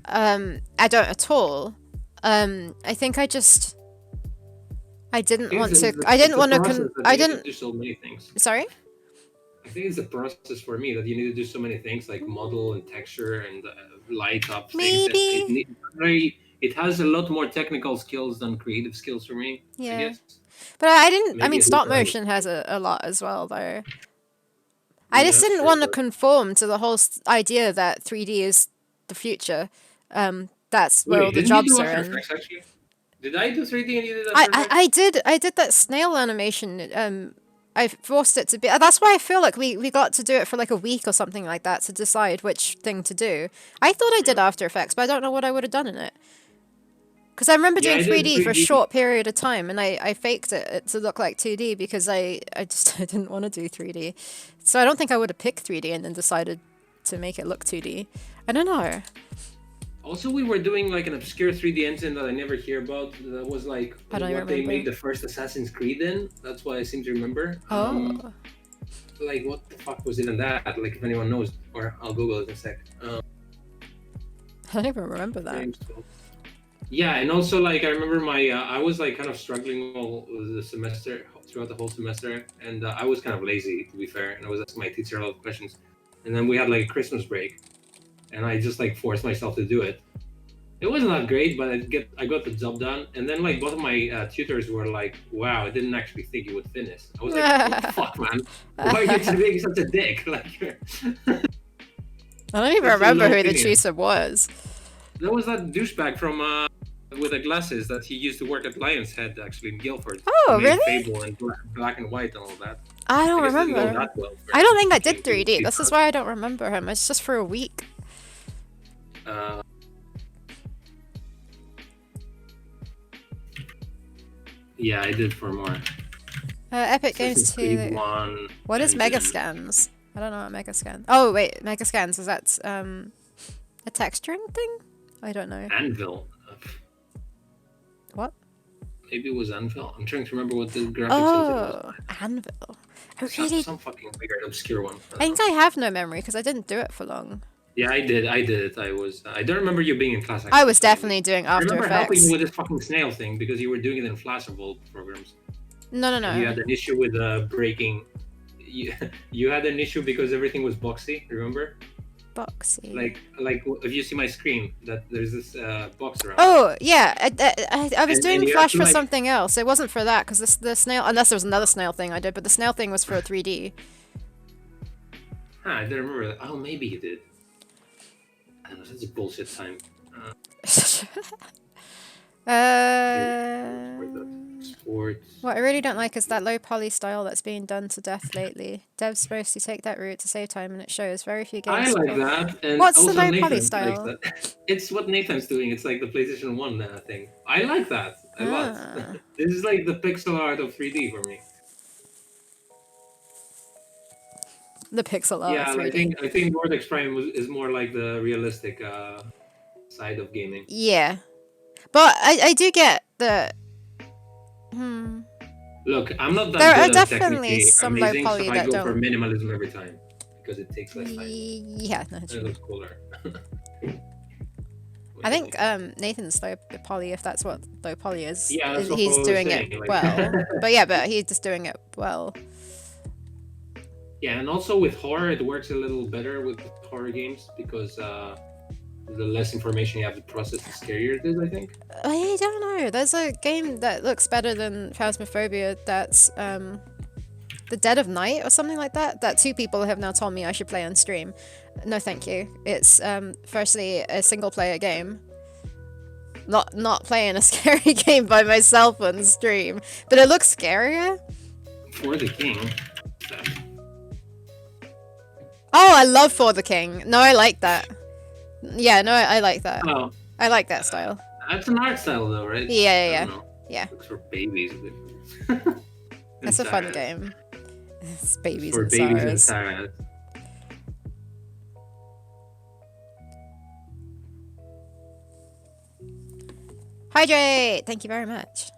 I don't at all. I think I didn't want to. I didn't want to. I didn't. do so many things. Sorry. I think it's a process for me that you need to do so many things like model and texture and light up things. Maybe. It has a lot more technical skills than creative skills for me. Yeah. I guess. But I didn't. I Maybe mean, at stop least I would. motion has a lot as well, though. I just Yeah, didn't sure, want to but- conform to the whole idea that 3D is the future. That's where Wait, all the didn't you jobs do are After in. Effects, actually? Did I do 3D and you did After Effects? I did that snail animation. I forced it to be. That's why I feel like we got to do it for like a week or something like that to decide which thing to do. I thought I did After Effects, but I don't know what I would have done in it. Because I remember Yeah, doing I did 3D for a 3D. short period of time, and I faked it to look like 2D because I just I didn't want to do 3D. So I don't think I would have picked 3D and then decided to make it look 2D. I don't know. Also, we were doing like an obscure 3D engine that I never hear about. That was like I don't what they remember. made the first Assassin's Creed in. That's what I seem to remember. Oh. Like what the fuck was it in that? Like if anyone knows, or I'll Google it in a sec. I don't even remember that. James Bond. Yeah, and also like I remember my I was like kind of struggling all the semester throughout the whole semester, and I was kind of lazy to be fair, and I was asking my teacher a lot of questions, and then we had like a Christmas break, and I just like forced myself to do it. It wasn't that great, but I got the job done, and then like both of my tutors were like, "Wow, I didn't actually think you would finish." I was like, "What the fuck, man? Why are you being such a dick?" Like, I don't even That's a remember low who the opinion. tutor was. there was that douchebag from with the glasses that he used to work at Lion's Head actually in Guildford. Oh, He made really? Fable and black and white and all that. I don't I guess it didn't go remember. that well for I don't think I did him. 3D. This is why I don't remember him. It's just for a week. Uh, yeah, I did for more. Epic Games Assassin's Creed 2. 1. What is and then- Megascans? I don't know what Megascan. Oh wait, Megascans, is that a texturing thing? I don't know. Anvil. What? Maybe it was Anvil. I'm trying to remember what the graphics engine Oh, was. Anvil. I Some, really. some fucking weird, obscure one. I think I have no memory because I didn't do it for long. Yeah, I did it. I don't remember you being in class. Actually. I was definitely doing I After remember helping Effects. you with this fucking snail thing because you were doing it in Flash of all programs. No, You no. had an issue with breaking. You had an issue because everything was boxy. Remember? Boxy. Like if you see my screen, that there's this box around. Oh yeah, I was And doing you Flash have to, for like- something else. It wasn't for that because the snail, unless there was another snail thing I did, but the snail thing was for 3D. Huh, I don't remember that. Oh, maybe you did. I don't know. That's a bullshit time. Sports. What I really don't like is that low poly style that's being done to death lately. Dev's supposed to take that route to save time, and it shows very few games. I like that. And What's the also low Nathan poly likes style? that. It's what Nathan's doing. It's like the PlayStation 1 thing. I like that a Ah. lot. This is like the pixel art of 3D for me. The pixel art. Yeah, 3D. I think Vortex Prime is more like the realistic side of gaming. Yeah, but I do get the. Look, I'm not that There good are at definitely technically some low amazing, poly so I that go for don't. minimalism every time because it takes less time. Yeah, no, It true. looks cooler. I think Nathan's low poly, if that's what low poly is. Yeah, that's what he's I was doing saying, it like- well. but he's just doing it well. Yeah, and also with horror, it works a little better with horror games because the less information you have to process, the scarier it is, I think. I don't know. There's a game that looks better than Phasmophobia that's The Dead of Night or something like that. That 2 people have now told me I should play on stream. No, thank you. It's firstly a single player game. not playing a scary game by myself on stream, but it looks scarier. For the king. Oh, I love For the King. No, I like that. Yeah, no, I like that. Oh, I like that style. that's an art style though, right? Yeah. I don't know. Yeah. Looks for babies. It's a fun game. It's babies for and babies and Sarahs. Sarahs. Hydrate! Thank you very much.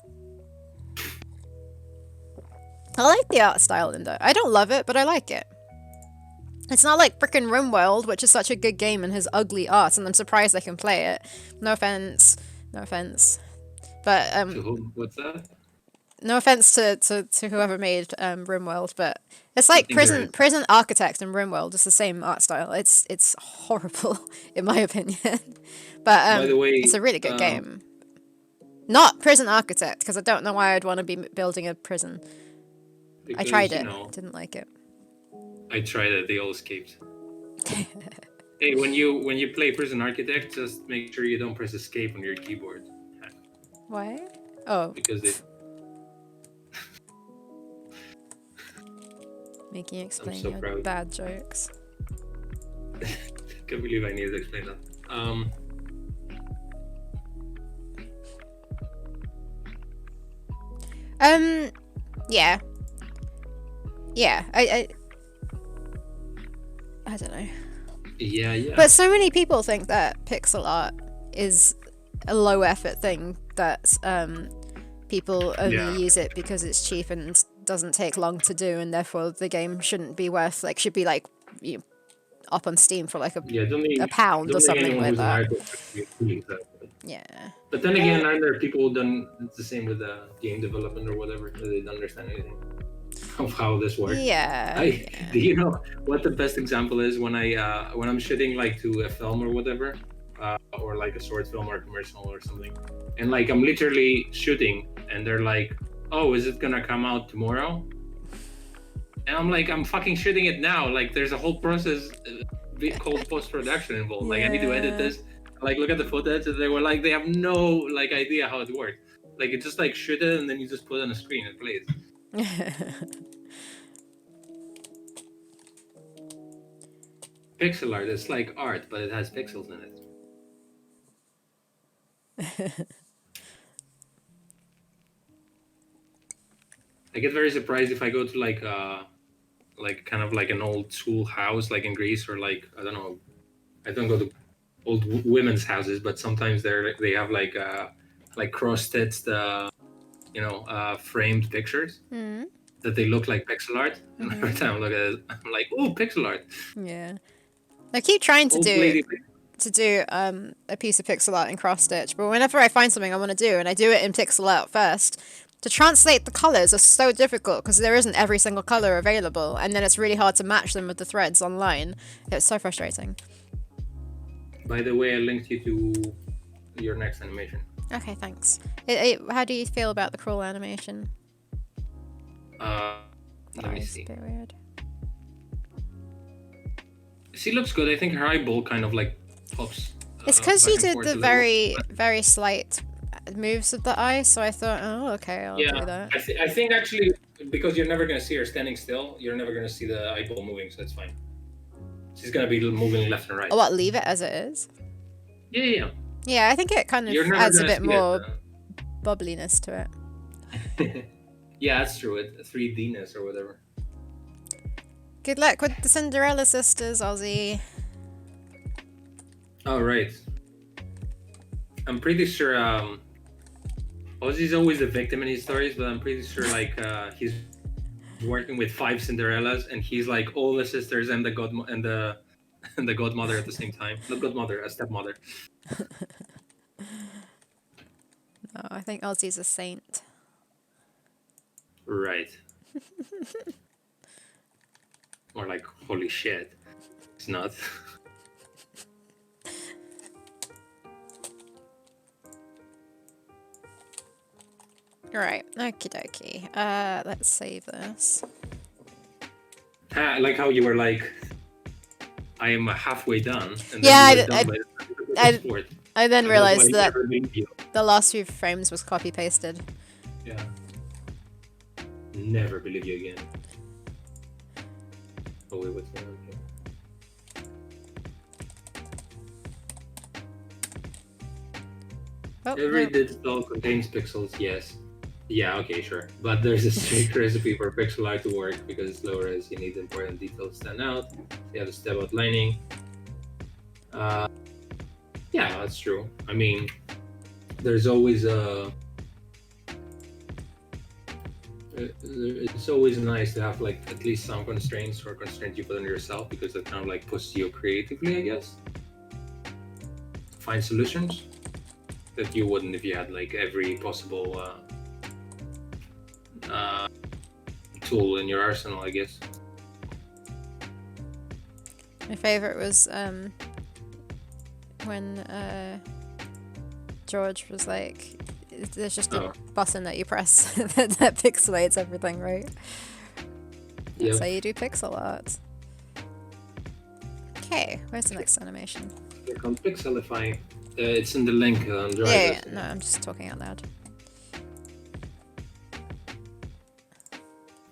I like the art style in there. I don't love it, but I like it. It's not like frickin' RimWorld, which is such a good game and has ugly art, and I'm surprised I can play it. No offense. No offense. But, To whom? What's that? no offense to whoever made RimWorld, but it's like think there Prison Architect and RimWorld. It's the same art style. It's horrible, in my opinion. But By the way, it's a really good game. Not Prison Architect, because I don't know why I'd want to be building a prison. because, I tried you it. know, Didn't like it. I tried it. They all escaped. Hey, when you play Prison Architect, just make sure you don't press escape on your keyboard. Why? Oh. Because it. Making you explain so your proud. bad jokes. Can't believe I needed to explain that. Yeah. Yeah, I don't know. Yeah. But so many people think that pixel art is a low effort thing that people only use it because it's cheap and doesn't take long to do, and therefore the game shouldn't be worth should be up on Steam for a pound or something like that. Yeah. But then again, aren't there people who done it's the same with game development or whatever? They don't understand anything of how this works. Yeah. Do you know what the best example is when I'm shooting to a film or whatever, or a short film or a commercial or something, and I'm literally shooting, and they're like, "Oh, is it gonna come out tomorrow?" And I'm like, "I'm fucking shooting it now. There's a whole process called post-production involved. I need to edit this. Look at the footage, and they were they have no idea how it works. It's just shoot it, and then you just put it on a screen and play it." Pixel art, it's like art, but it has pixels in it. I get very surprised if I go to kind of an old school house in Greece, or I don't know, I don't go to old women's houses, but sometimes they have cross-stitched framed pictures that they look like pixel art, and every time I look at it, I'm like, oh, pixel art. Yeah. I keep trying to do a piece of pixel art in cross stitch, but whenever I find something I want to do, and I do it in pixel art first, to translate the colors is so difficult because there isn't every single color available, and then it's really hard to match them with the threads online. It's so frustrating. By the way, I linked you to your next animation. Okay, thanks. How do you feel about the crawl animation? Let me see. It's a bit weird. She looks good. I think her eyeball kind of pops. It's because you did the very slight moves of the eye, so I thought, oh, okay, I'll do that. I think actually, because you're never going to see her standing still, you're never going to see the eyeball moving, so that's fine. She's going to be moving left and right. Oh, what, leave it as it is? Yeah. Yeah, I think it kind of adds a bit more bubbliness to it. Yeah, that's true. 3D-ness or whatever. Good luck with the Cinderella sisters, Ozzy. Oh, right. I'm pretty sure Ozzy's always the victim in his stories, but I'm pretty sure he's working with 5 Cinderellas, and he's all the sisters and the godmother at the same time. Not godmother, a stepmother. No, I think Ozzy's a saint. Right. Or holy shit. It's not. Right, okie dokie. Let's save this. I like how you were I am halfway done. And yeah, I then realized that the last few frames was copy pasted. Yeah. Never believe you again. Oh wait, what's that? Okay. Oh, Every no. digital contains pixels, yes. Yeah, okay, sure. But there's a strict recipe for pixel art to work because it's low res. You need important details to stand out. You have to step outlining. Yeah, that's true. I mean, there's always a. It's always nice to have like at least some constraints or constraints you put on yourself because that kind of like pushes you creatively, I guess. To find solutions that you wouldn't if you had like every possible tool in your arsenal, I guess. My favorite was when George was like, there's just a button that you press that pixelates everything, right? That's how you do pixel art. Okay, where's the next animation? Click on Pixelify. It's in the link on Drive. Yeah, no, I'm just talking out loud.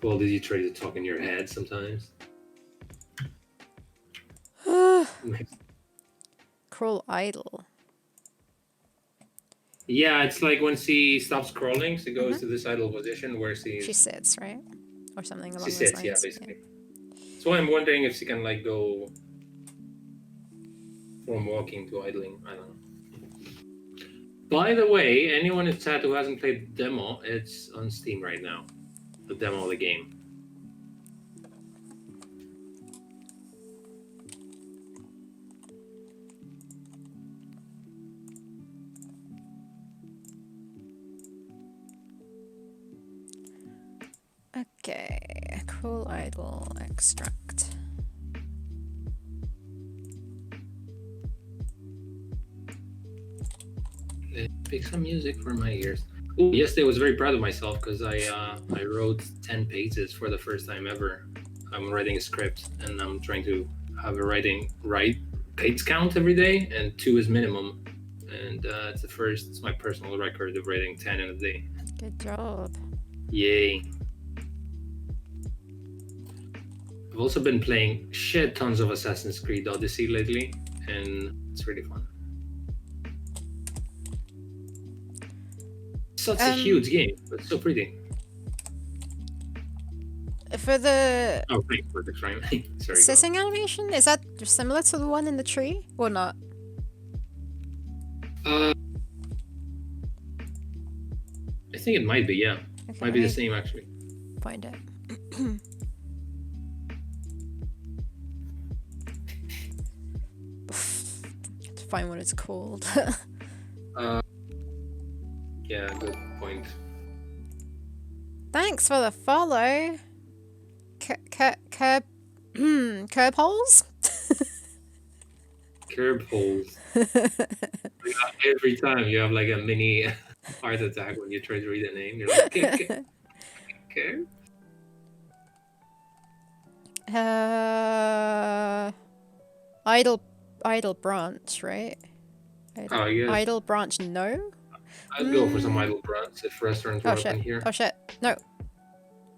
Well, did you try to talk in your head sometimes? Cruel idol. Yeah, it's like when she stops scrolling, she goes to this idle position where she sits, right? Or something along those lines. Yeah, basically. Yeah. So I'm wondering if she can like go from walking to idling. I don't know. By the way, anyone in chat who hasn't played the demo, it's on Steam right now. The demo of the game. Okay, cool idol extract. Pick some music for my ears. Ooh, yesterday I was very proud of myself because I wrote 10 pages for the first time ever. I'm writing a script and I'm trying to have a right page count every day, and 2 is minimum. And it's my personal record of writing 10 in a day. Good job. Yay. I've also been playing shit tons of Assassin's Creed Odyssey lately, and it's really fun. Such a huge game, but so pretty. For the thanks for the frame. Sorry. sitting animation, is that similar to the one in the tree or not? I think it might be, yeah. Okay, might be the same actually. Find it. To find what it's called. Yeah, good point. Thanks for the follow. Curb holes? Curb holes. Every time you have like a mini heart attack when you try to read a name. You're like, curb? Idle branch, right? Yes. Idle branch, no? I'd go for some idle branch if restaurants were open here. Oh shit, no.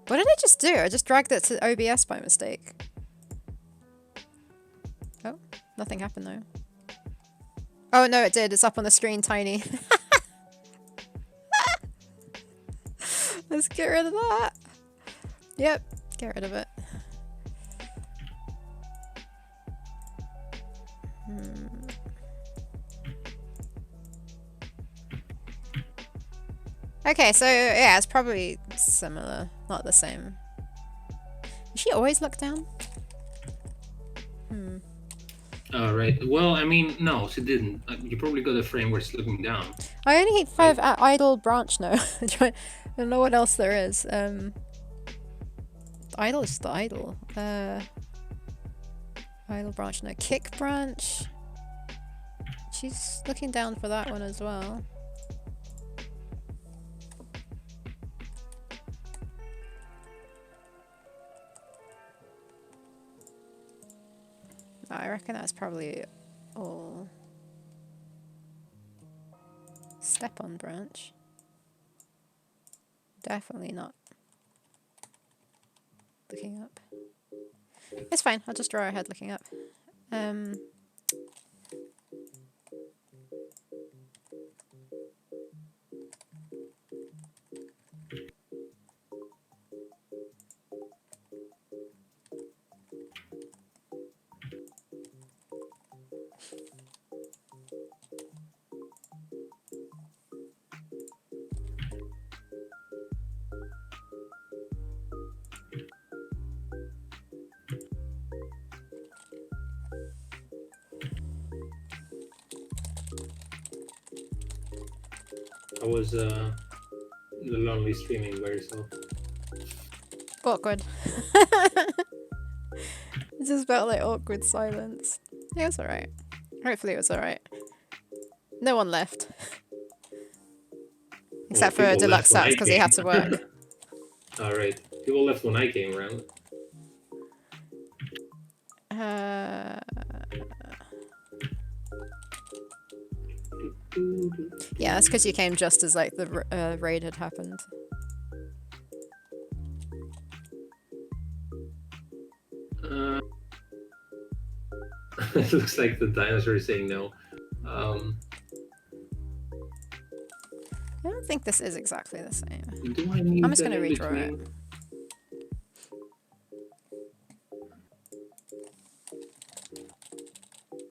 What did I just do? I just dragged it to OBS by mistake. Oh, nothing happened though. Oh no, it did. It's up on the screen, tiny. Let's get rid of that. Yep, get rid of it. Okay, so yeah, it's probably similar, not the same. Does she always look down? Right. Well, I mean, no, she didn't. You probably got a frame where she's looking down. I only hit 5 idle branch now. I don't know what else there is. Idle is the idle. Idle branch, no. Kick branch. She's looking down for that one as well. I reckon that's probably all Step on branch. Definitely not. Looking up. It's fine. I'll just draw ahead looking up. I was lonely streaming by yourself. Awkward. It just felt like awkward silence. It was alright. Hopefully it was alright. No one left. Except for people Deluxe left when Sats I because he had to came. work. Alright. People left when I came around. Yeah, that's because you came just as like the raid had happened. It looks like the dinosaur is saying no. I don't think this is exactly the same. Do I need I'm just that gonna in redraw it. between?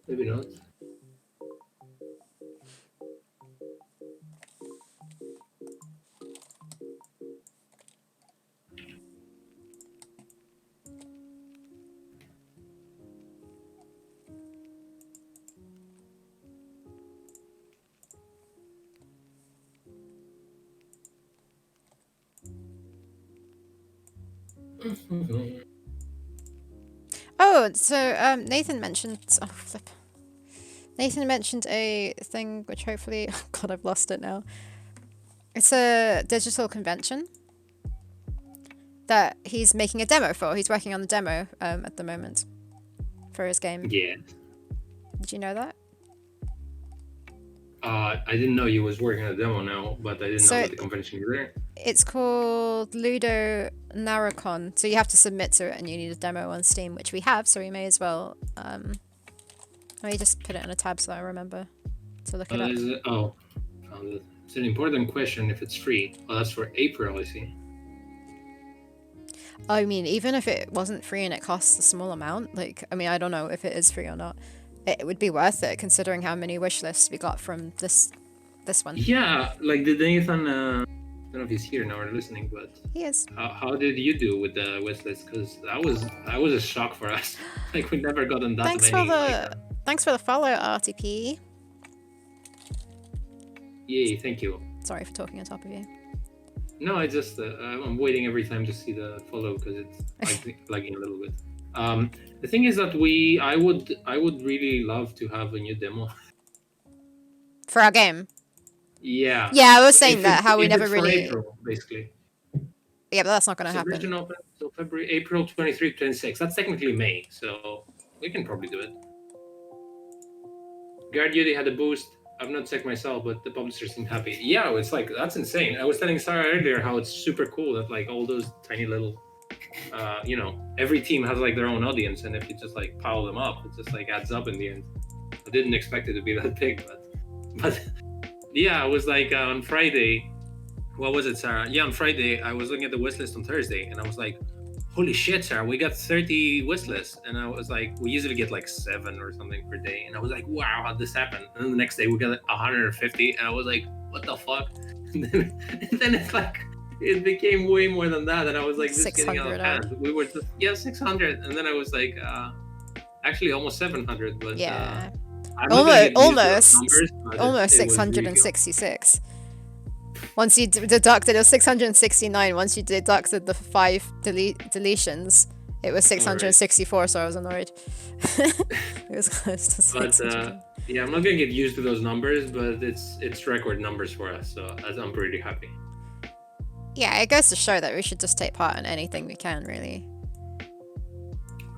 Maybe not. Oh, so Nathan mentioned. Oh, flip. Nathan mentioned a thing which hopefully. Oh God, I've lost it now. It's a digital convention that he's making a demo for. He's working on the demo at the moment for his game. Yeah. Did you know that? I didn't know you was working on a demo now, but I didn't know that the convention was there. It's called Ludo Narracon. So you have to submit to it and you need a demo on Steam, which we have, so we may as well let me just put it in a tab so I remember to look it up. It's an important question if it's free. Well, that's for April, I see. I mean, even if it wasn't free and it costs a small amount, like, I mean, I don't know if it is free or not. It would be worth it considering how many wish lists we got from this one. Yeah, like did Nathan, I don't know if he's here now or listening, but he is. How did you do with the wish list? Because that was a shock for us. Like we never gotten that many. Thanks for the follow, RTP. Yay, thank you. Sorry for talking on top of you. No, I just I'm waiting every time to see the follow because it's lagging a little bit. The thing is that I would really love to have a new demo for our game. Yeah. Yeah, I was saying that how we never really. April, basically. Yeah, but that's not going to happen. Open, so April 23, 26. That's technically May, so we can probably do it. Guard Duty had a boost. I've not checked myself, but the publishers seem happy. Yeah, it's like that's insane. I was telling Sarah earlier how it's super cool that like all those tiny little, every team has like their own audience, and if you just like pile them up, it just like adds up in the end. I didn't expect it to be that big, but yeah, it was like on Friday. What was it, Sarah? Yeah, on Friday I was looking at the wish list on Thursday, and I was like, holy shit, Sarah, we got 30 wish lists. And I was like, we usually get like 7 or something per day. And I was like, wow, how'd this happen? And then the next day we got 150. And I was like, what the fuck? And then it's like, it became way more than that. And I was like, this is getting out of hand. We were just, 600. And then I was like, actually almost 700. But yeah, almost 666. Once you deducted, it was 669. Once you deducted the 5 deletions, it was 664. Right. So I was annoyed. It was close to 600. Yeah, I'm not gonna get used to those numbers, but it's record numbers for us, so I'm pretty happy. Yeah, it goes to show that we should just take part in anything we can, really.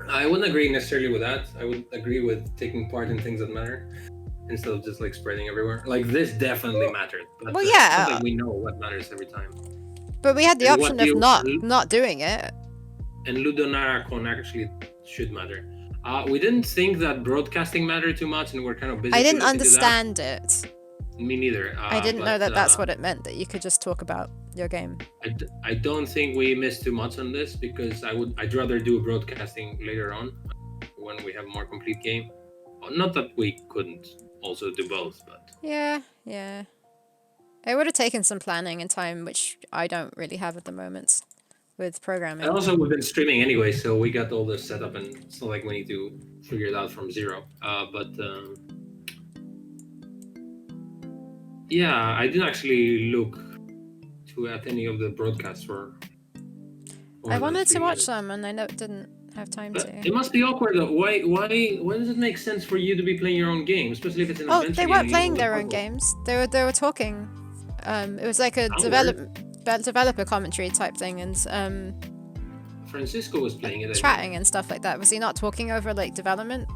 I wouldn't agree necessarily with that. I would agree with taking part in things that matter. instead of just like spreading everywhere. Like this definitely mattered, but Well, it's not yeah, like we know what matters every time. but we had the And what option of you not doing it. and Ludonaracon actually should matter. We didn't think that broadcasting mattered too much, and we're kind of busy. I to didn't look into that. understand it. Me neither. I didn't know but, that that's what it meant, that you could just talk about your game. I don't think we missed too much on this because I'd rather do broadcasting later on when we have a more complete game. Not that we couldn't also do both, but Yeah. It would have taken some planning and time, which I don't really have at the moment with programming. and also we've been streaming anyway, so we got all this set up, and it's not like we need to figure it out from zero. Yeah, I didn't actually look at any of the broadcasts for. I wanted to watch them, and I didn't have time to. It must be awkward though. Why does it make sense for you to be playing your own game, especially if it's an adventure? They weren't playing their own games. They were talking. It was like a developer commentary type thing, and Francisco was playing it. Chatting and stuff like that. Was he not talking over like development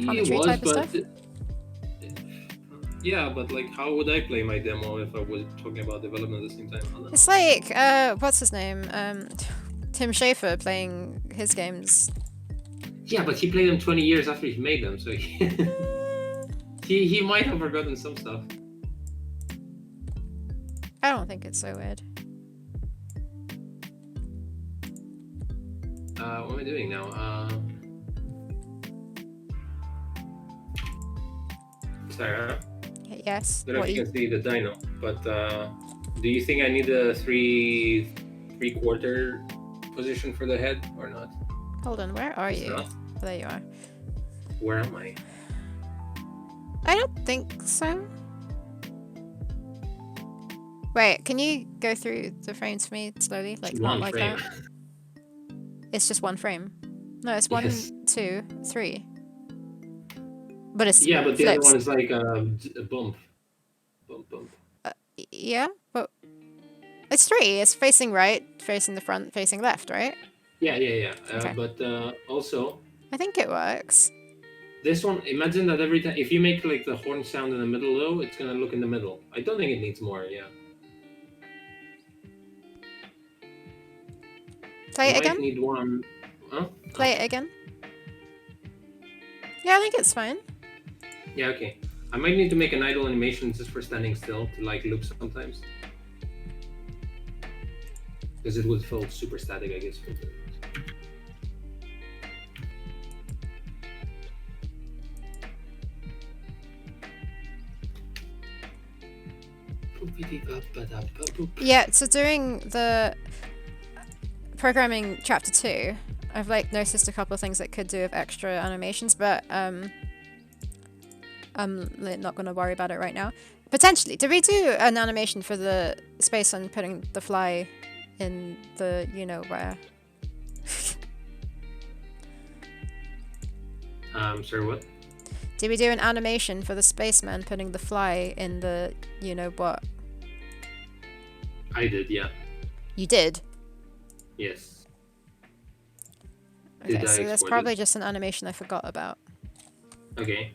commentary type of stuff? Yeah, but like, how would I play my demo if I was talking about development at the same time? It's like, what's his name? Tim Schafer playing his games. Yeah, but he played them 20 years after he made them, so he might have forgotten some stuff. I don't think it's so weird. What am I doing now? Sarah? Yes. I don't know if you can see the dino, but do you think I need a three-quarter position for the head or not? Hold on, where are you? Not? There you are. Where am I? I don't think so. Wait, can you go through the frames for me slowly? Like, not like that. It's just one frame. No, it's 1, 2, 3. But it's but the flips. other one is like a bump. Bump. Yeah, but it's 3. It's facing right, facing the front, facing left, right? Yeah. Okay. But also, I think it works. This one, imagine that every time, if you make like the horn sound in the middle though, it's gonna look in the middle. I don't think it needs more, yeah. Play it again? Need one. Huh? Play it again? Yeah, I think it's fine. Yeah, okay. I might need to make an idle animation just for standing still to like loop sometimes. Because it would feel super static, I guess. Yeah, so doing the programming chapter 2, I've like noticed a couple of things that could do with extra animations, but I'm not going to worry about it right now. Potentially, did we do an animation for the space on putting the fly in the where? Sorry, what? Did we do an animation for the spaceman putting the fly in the what? I did, yeah. You did? Yes. Okay, so that's probably just an animation I forgot about. Okay.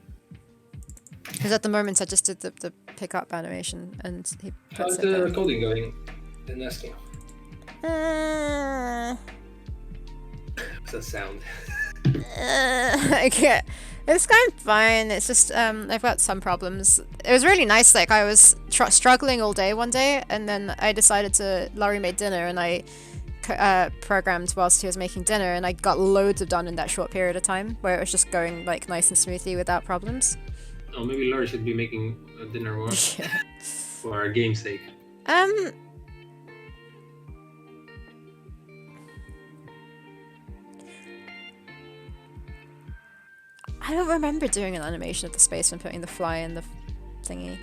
Because at the moment I just did the pickup animation and he puts How's the coding going? Didn't ask you. What's that sound? Okay. It's going fine. It's just I've got some problems. It was really nice. Like I was struggling all day one day, and then I decided to. Laurie made dinner, and I programmed whilst he was making dinner, and I got loads of done in that short period of time, where it was just going like nice and smoothly without problems. Oh, maybe Laurie should be making dinner more for our game's sake. I don't remember doing an animation of the spaceman putting the fly in the thingy.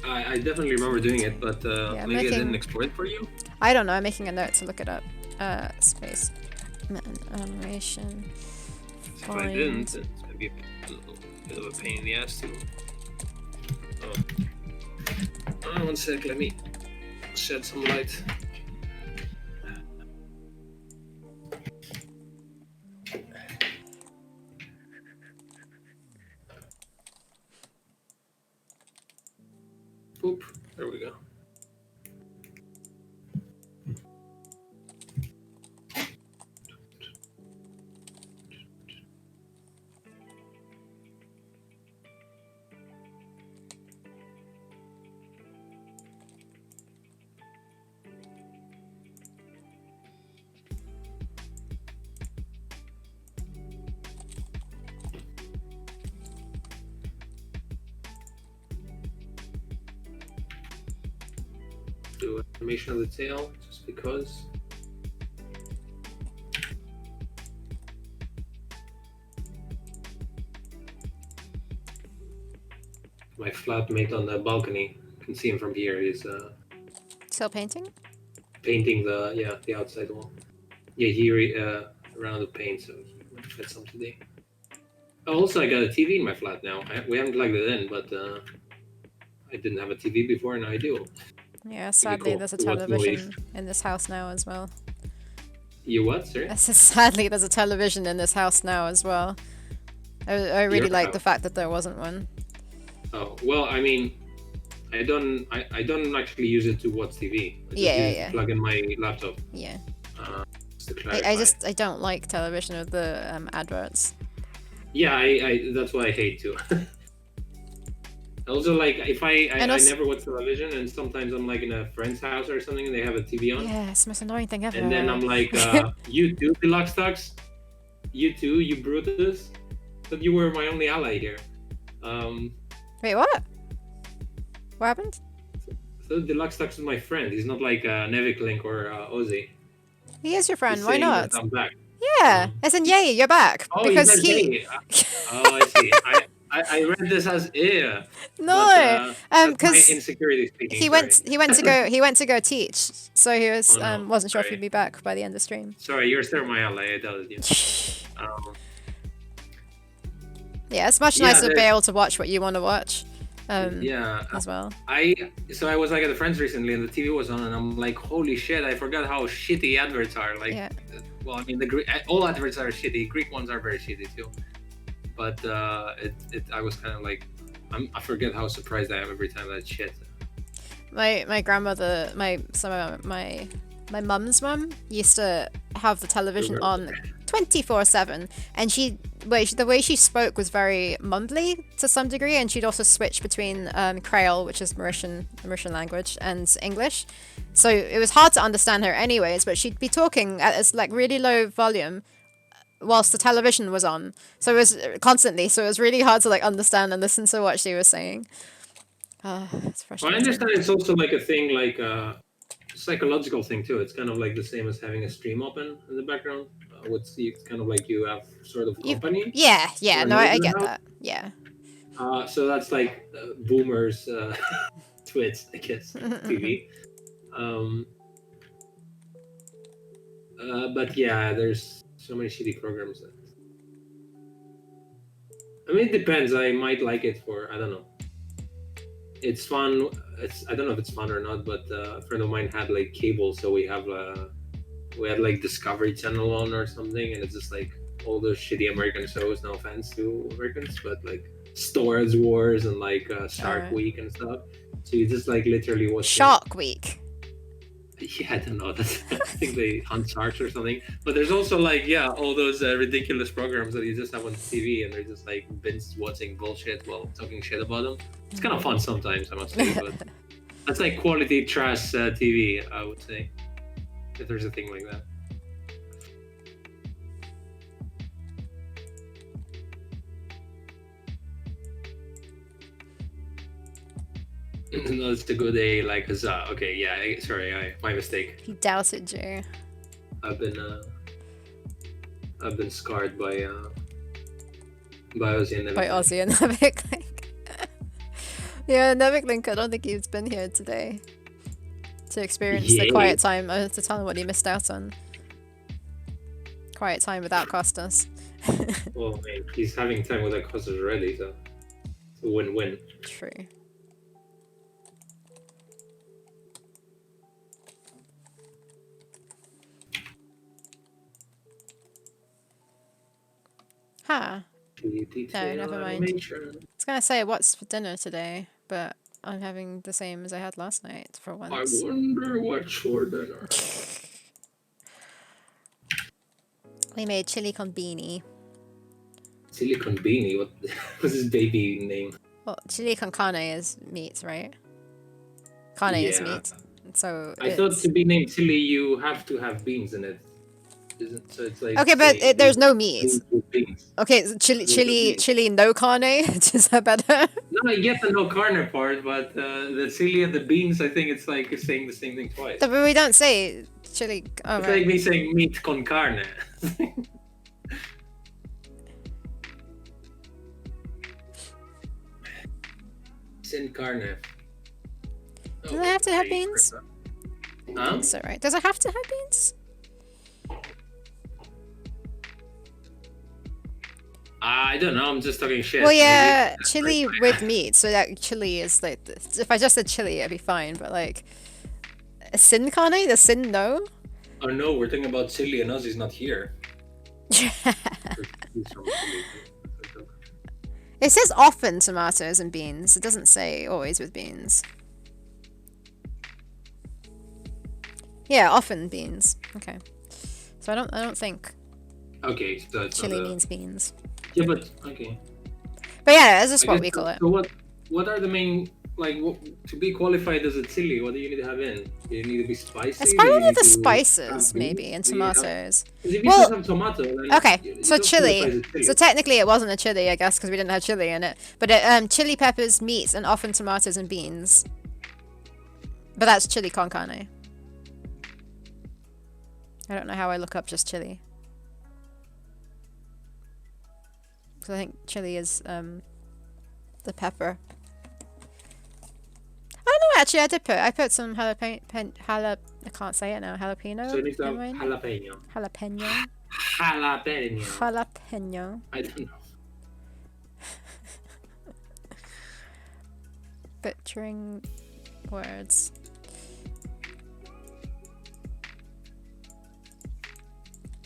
I definitely remember doing it, but maybe I didn't explore it for you? I don't know, I'm making a note to look it up. Space animation. If I didn't, it's going to be a bit of a pain in the ass too. Oh, 1 sec, let me shed some light. Oop, there we go. Do animation of the tail, just because. My flatmate on the balcony, you can see him from here. He's Still painting? painting the outside wall. Yeah, he ran out of paint, so he went to get some today. Oh, also, I got a TV in my flat now. We haven't plugged it in, but I didn't have a TV before, and I do. Yeah, sadly, cool. there's a To watch television movies. in this house now as well. You what, sir? I said, sadly, there's a television in this house now as well. I really Your like the house. fact that there wasn't one. Oh well, I mean, I don't actually use it to watch TV. I just Yeah, use it yeah. to plug in my laptop. Yeah. Just to clarify. I don't like television with the adverts. Yeah, I that's why I hate to. Also, like if I never watch television, and sometimes I'm like in a friend's house or something, and they have a TV on, Yeah, it's the most annoying thing ever. and then I'm like, you too, Deluxe Tux, you too, you Brutus, but you were my only ally here. Wait, what? What happened? So Deluxe Tux is my friend. He's not like Nevik Link or Ozzy. He is your friend. He's Why saying not? that I'm back. Yeah, as in yay, you're back. Oh, because he says he. hey. Oh, I see. I read this as ear. No, That's my because insecurity speaking. he went to go teach, so he was Oh, no. wasn't sure if Sorry. he'd be back by the end of stream. Sorry, you're still my ally. I told you. Yeah, it's much Yeah, nicer to be there's- able to watch what you want to watch. Yeah, As well. I was like at a friend's recently, and the TV was on, and I'm like, holy shit! I forgot how shitty adverts are. Like, Yeah. well, I mean, all adverts are shitty. Greek ones are very shitty too. But I was kind of like, I forget how surprised I am every time that shit. My grandmother, my mum's mum used to have the television on 24/7, and the way she spoke was very mumbly to some degree, and she'd also switch between Creole, which is Mauritian language, and English. So it was hard to understand her anyways, but she'd be talking at this like really low volume whilst the television was on. So it was constantly, so it was really hard to like understand and listen to what she was saying. It's Well, frustrating. I understand it's also like a thing, like a psychological thing too. It's kind of like the same as having a stream open in the background. It's kind of like you have sort of company. Yeah, or no, I noise get out. that. Yeah. So that's like boomers twits, I guess, TV. But yeah, there's so many shitty programs. I mean, it depends. I might like it for, I don't know. It's fun. I don't know if it's fun or not, but a friend of mine had like cable, so we had like Discovery Channel on or something, and it's just like all those shitty American shows. No offense to Americans, but like Storage Wars and like Shark Week and stuff. So you just like literally watch Shark Week. Yeah, I don't know. I think they hunt sharks or something. But there's also like all those ridiculous programs that you just have on TV, and they're just like binge watching bullshit while talking shit about them. It's kind of fun sometimes, I must say. But that's like quality trash TV, I would say, if there's a thing like that. No, it's a good day, like huzzah. Okay, yeah, sorry, my mistake. He doubted you. I've been scarred by Ozzy and Nevik. By Ozzy and Nevik Link. Yeah, Nevik Link, I don't think he's been here today to experience the quiet time, to tell him what he missed out on. Quiet time without Costas. Well, man, he's having time without Costas already, so it's a win-win. True. Huh. No, never mind. I was gonna say what's for dinner today, but I'm having the same as I had last night for I once. wonder what Jordan are. We made chili con beanie. Silicon Beanie? What was his baby name? Well, chili con carne is meat, right? Carne is Yeah. meat. So I thought it's... to be named chili, you have to have beans in it. Isn't so? It's like Okay, but saying there's no meat. beans with beans. Okay, so Beans. chili no carne. Is that better? No, I get the no carne part, but the chili and the beans, I think it's like saying the same thing twice. But we don't say chili. Oh, It's right. like me saying meat con carne. Sin carne. Does it have to have beans? Huh? So right. Does it have to have beans? I don't know. I'm just talking shit. Well, yeah, Maybe. chili with meat. So that chili is like, if I just said chili, it'd be fine. But like, a sin carne, the sin no. Oh no, we're talking about chili and Ozzy's not here. It says often tomatoes and beans. It doesn't say always with beans. Yeah, often beans. Okay. So I don't think Okay, so it's chili not means beans. Yeah, but okay. But yeah, that's just I what guess we call it. So what are the main like to be qualified as a chili? What do you need to have in? Do you need to be spicy? It's Do you probably need the to spices, have maybe, beans? and Do you have- tomatoes. 'cause if Well, you just have tomato, then Okay, you so don't qualify chili. as a chili. So technically it wasn't a chili, I guess, because we didn't have chili in it. But it, chili peppers, meat, and often tomatoes and beans. But that's chili con carne. I don't know how I look up just chili. Because I think chili is the pepper. Oh no, actually I put some jalapeno. I can't say it now. Jalapeno. So it needs to have in mine. jalapeno. Jalapeno. Jalapeno. Jalapeno. I don't know. Butchering words.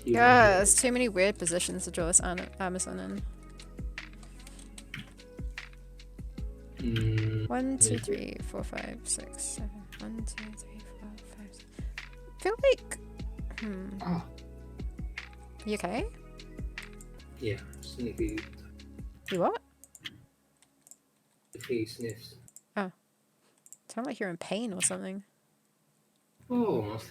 Yeah, there's too many weird positions to draw this Amazon in. 1, 2, 3, 4, 5, 6, 7. 1, 2, 3, 4, 5, 6. I feel like. Ah. You okay? Yeah, sniffy. You what? If he sniffs. Sound like you're in pain or something. Oh, almost.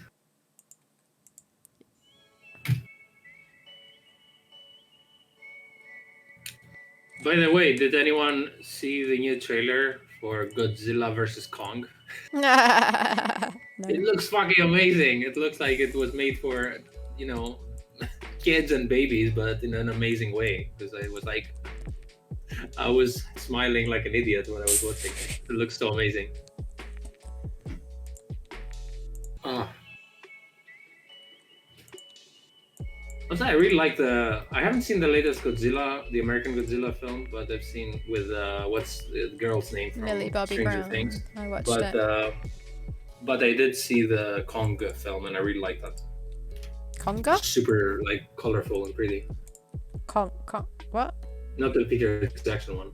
By the way, did anyone see the new trailer for Godzilla vs. Kong? No. It looks fucking amazing. It looks like it was made for, kids and babies, but in an amazing way. Because I was smiling like an idiot when I was watching it. It looks so amazing. Ah. Also, I really like I haven't seen the latest Godzilla, the American Godzilla film, but I've seen with what's the girl's name from Millie Bobby Stranger Brown. Things. I watched But it. but I did see the Kong film, and I really like that. Conga? Super colorful and pretty. What? Not the Peter Jackson one.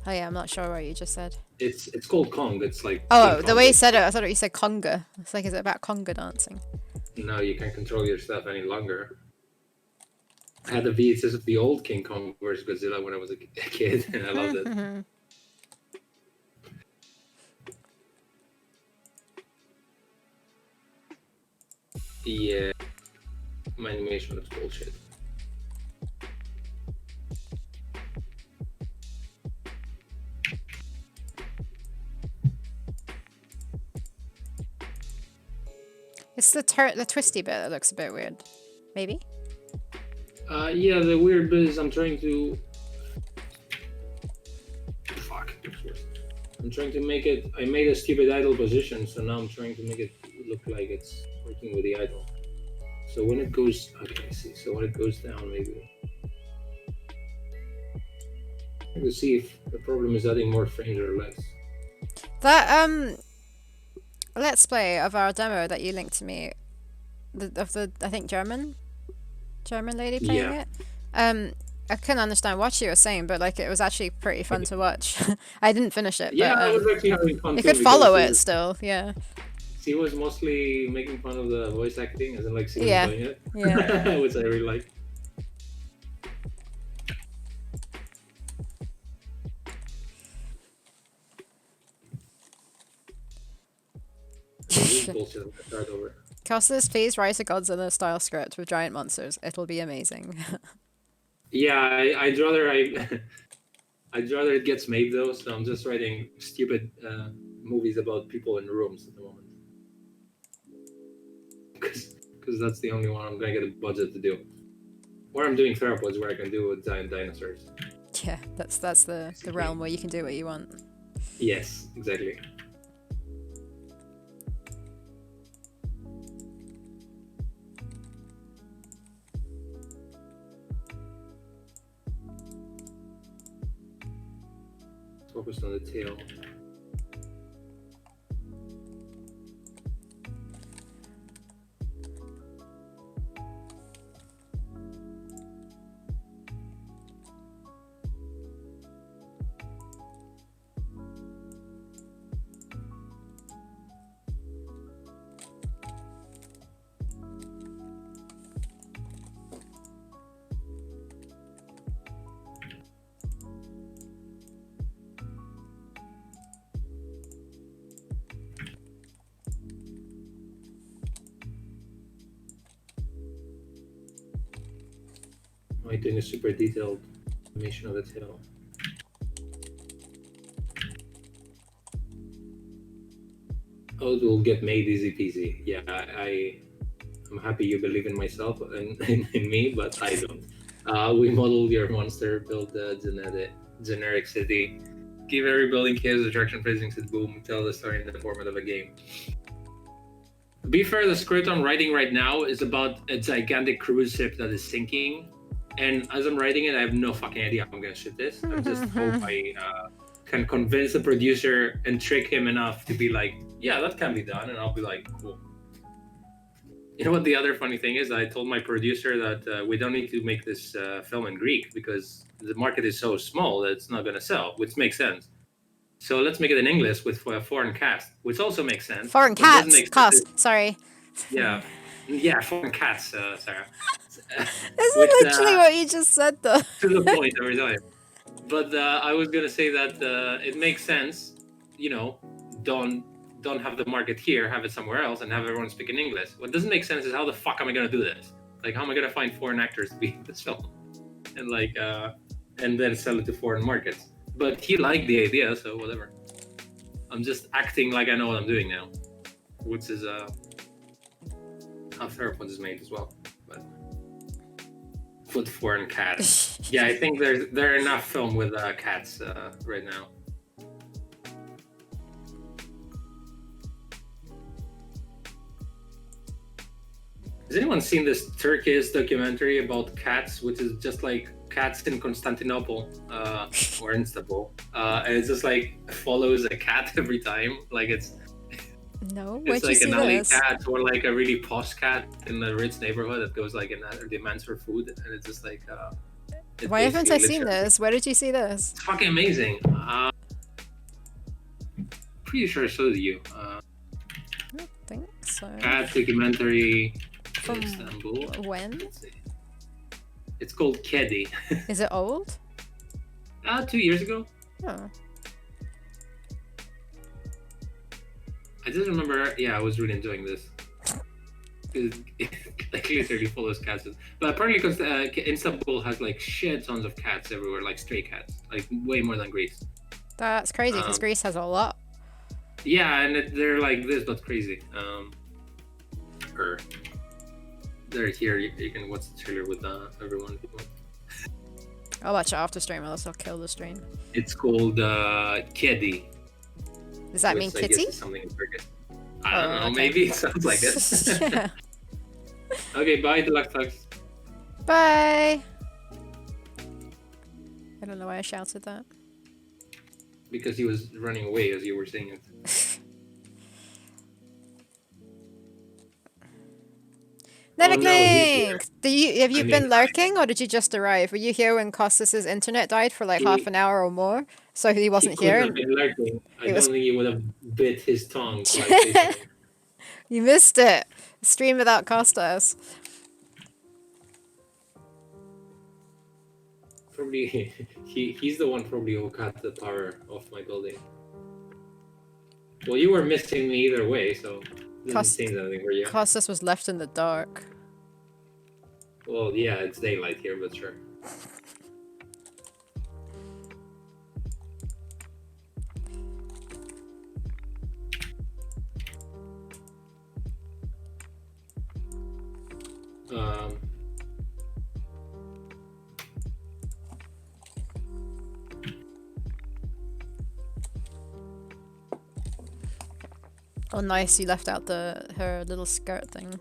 Oh yeah, I'm not sure what you just said. It's called Kong. It's like Oh, King the way you Kong. said it, I thought you said conga. It's like, is it about conga dancing? No, you can't control your stuff any longer. I had the VHS of the old King Kong vs. Godzilla when I was a kid, and I loved it. Yeah, my animation looks bullshit. It's the twisty bit that looks a bit weird. Maybe? Yeah, the weird bit is I'm trying to... Fuck. I'm trying to make it... I made a stupid idle position, so now I'm trying to make it look like it's working with the idle. So when it goes... Okay, I see. So when it goes down, maybe... Let's see if the problem is adding more frames or less. That, let's play of our demo that you linked to me, I think German lady playing Yeah. it. I couldn't understand what you were saying, but like it was actually pretty fun to watch. I didn't finish it, Yeah, but I was actually having fun you too could because follow it still. Yeah, she was mostly making fun of the voice acting, as in like she was yeah, enjoying it, yeah. which I really like. Okay, this is bullshit. I'm gonna start over. Costas, please write a Godzilla style script with giant monsters. It'll be amazing. Yeah, I'd rather I'd rather it gets made though. So I'm just writing stupid movies about people in rooms at the moment, because that's the only one I'm gonna get a budget to do. Or I'm doing Theropods where I can do with giant dinosaurs. Yeah, that's the Basically. realm where you can do what you want. Yes, exactly. Focused on the tail. I'm doing a super detailed animation of the tail. Oh, it will get made easy peasy. Yeah, I'm happy you believe in myself and in me, but I don't. We modeled your monster, build the generic city, give every building chaos attraction physics and boom, tell the story in the format of a game. To be fair, the script I'm writing right now is about a gigantic cruise ship that is sinking. And as I'm writing it, I have no fucking idea how I'm gonna shoot this. I just hope I can convince the producer and trick him enough to be like, yeah, that can be done. And I'll be like, cool. You know what the other funny thing is? I told my producer that we don't need to make this film in Greek because the market is so small that it's not going to sell, which makes sense. So let's make it in English with a foreign cast, which also makes sense. Foreign What doesn't cats, make sense is, cost. Sorry. yeah, yeah, foreign cats, Sarah. This With is literally what you just said, though. to the point every time. But I was gonna say that it makes sense. You know, don't don't have the market here, have it somewhere else, and have everyone speak in English. What doesn't make sense is how the fuck am I gonna do this? Like, how am I gonna find foreign actors to be in this film, and like, and then sell it to foreign markets? But he liked the idea, so whatever. I'm just acting like I know what I'm doing now, which is how Theropods is made as well. But with foreign cats, yeah, I think there are enough film with cats right now. Has anyone seen this Turkish documentary about cats, which is just like cats in Constantinople or Istanbul? And it's just like follows a cat every time. Like No, it's where'd you like see an alley this? cat or like a really posh cat in a rich neighborhood that goes like and demands for food, and it's just like. Why haven't I seen literally- this? Where did you see this? It's fucking amazing. Pretty sure I showed you. I don't think so. Cat documentary From in Istanbul. when? Let's see. It's called Kedi. Is it old? 2 years ago. Oh. I just remember, yeah, I was really enjoying this. Like literally full of cats. But apparently, because Istanbul has like shit tons of cats everywhere, like stray cats, like way more than Greece. That's crazy because Greece has a lot. Yeah, and they're like this, but crazy. Or they're here. You can watch the trailer with everyone if you want. I'll watch it after stream, or else I'll kill the stream. It's called Kedi. Does that mean which I guess kitty? is something in Turkish. I don't know. okay. Maybe it sounds like this. Yeah. Okay, bye, Deluxe Talks. Bye. I don't know why I shouted that. Because he was running away as you were saying it. Mimic no, he's here. Link! Have I you mean, been lurking or did you just arrive? Were you here when Costas's internet died for like half he an hour or more? So he he wasn't here couldn't have and been lurking. I it was. don't think he would have bit his tongue by say something. You missed it! Stream without Costas. Probably he's the one probably who cut the power off my building. Well, you were missing me either way, so it doesn't Cost- change anything for you. Costas was left in the dark. Well, yeah, it's daylight here, but sure. Um, Oh, nice! You left out her little skirt thing.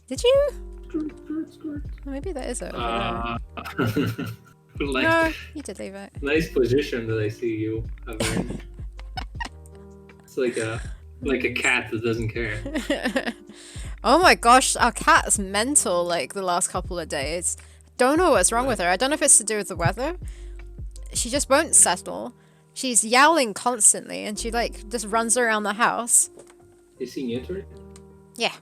Did you? skirt. Maybe that is it. Over Like, no, you did leave it. nice position that I see you having. It's like a cat that doesn't care. Oh my gosh, our cat's mental like the last couple of days. Don't know what's wrong with her. I don't know if it's to do with the weather. She just won't settle. She's yowling constantly and she like just runs around the house. Is he neutered? Yeah.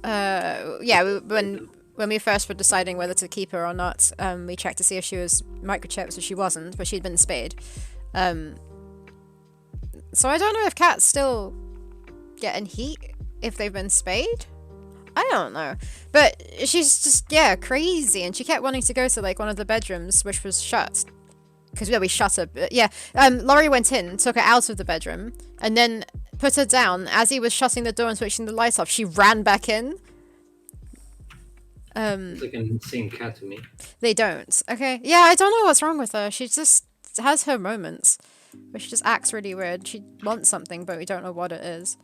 Yeah, when we first were deciding whether to keep her or not, we checked to see if she was microchipped, so she wasn't, but she'd been spayed. So I don't know if cats still get in heat if they've been spayed. I don't know. But she's just, yeah, crazy, and she kept wanting to go to, like, one of the bedrooms, which was shut. Because, yeah, we shut her. Yeah, Laurie went in, took her out of the bedroom, and then put her down. As he was shutting the door and switching the lights off, she ran back in. It's like an insane cat to me. They don't. Okay. Yeah, I don't know what's wrong with her. She just has her moments where she just acts really weird. She wants something, but we don't know what it is.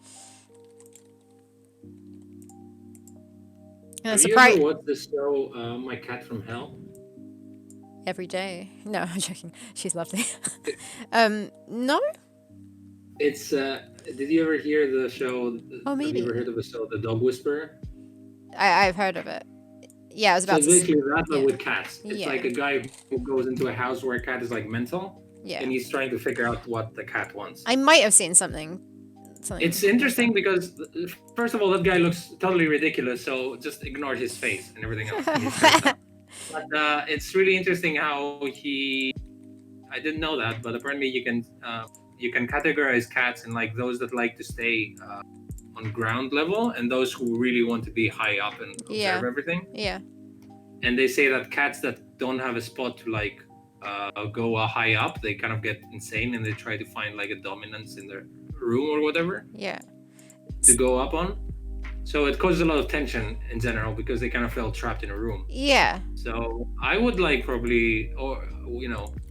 Have you ever watched the show My Cat from Hell? Every day. No, I'm joking. She's lovely. No? It's did you ever hear the show? Oh, maybe. Have you ever heard of the show The Dog Whisperer? I've heard of it. Yeah, I was about so to basically that, but yeah. with cats. It's Yeah. like a guy who goes into a house where a cat is like mental, Yeah. and he's trying to figure out what the cat wants. I might have seen something. It's interesting because, first of all, that guy looks totally ridiculous, so just ignore his face and everything else. But it's really interesting how he... I didn't know that, but apparently you can categorize cats in like those that like to stay on ground level and those who really want to be high up and observe everything. Yeah. And they say that cats that don't have a spot to like go high up, they kind of get insane and they try to find like a dominance in their room or whatever. Yeah. To go up on. So it causes a lot of tension in general because they kind of feel trapped in a room. Yeah. So I would like probably, or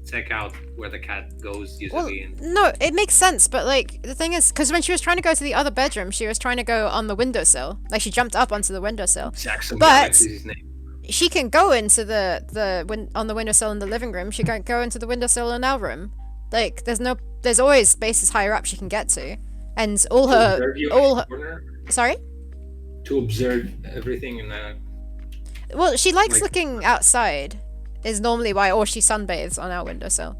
check out where the cat goes usually. Well, no, it makes sense, but like the thing is, because when she was trying to go to the other bedroom, she was trying to go on the windowsill. Like she jumped up onto the windowsill. Jackson but is his name. She can go into on the windowsill in the living room. She can't go into the windowsill in our room. Like there's always spaces higher up she can get to, and sorry. To observe everything in that. Well, she likes looking outside. Is normally why, or she sunbathes on our windowsill.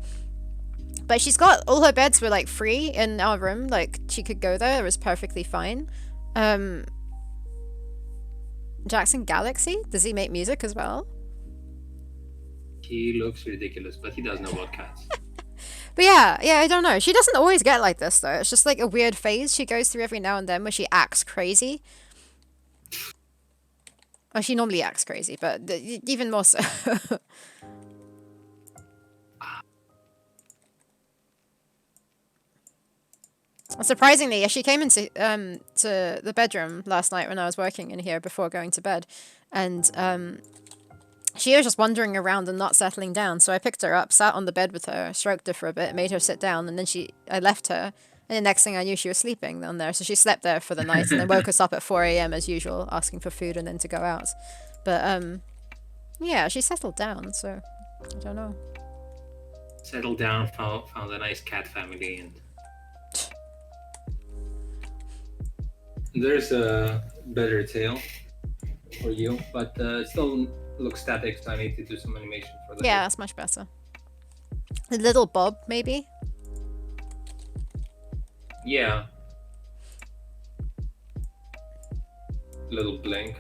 But she's got all her beds were like free in our room. Like she could go there. It was perfectly fine. Jackson Galaxy, does he make music as well? He looks ridiculous, but he does know about cats. But yeah, I don't know. She doesn't always get like this though. It's just like a weird phase she goes through every now and then where she acts crazy. Well, she normally acts crazy, but even more so. Surprisingly, she came into to the bedroom last night when I was working in here before going to bed, and she was just wandering around and not settling down. So I picked her up, sat on the bed with her, stroked her for a bit, made her sit down, and then I left her. And the next thing I knew, she was sleeping down there. So she slept there for the night and then woke us up at 4 a.m. as usual, asking for food and then to go out. But, yeah, she settled down, so I don't know. Settled down, found a nice cat family. And There's a better tail for you, but it still looks static, so I need to do some animation for the Yeah, head. that's much better. A little bob, maybe? Yeah. Little blink.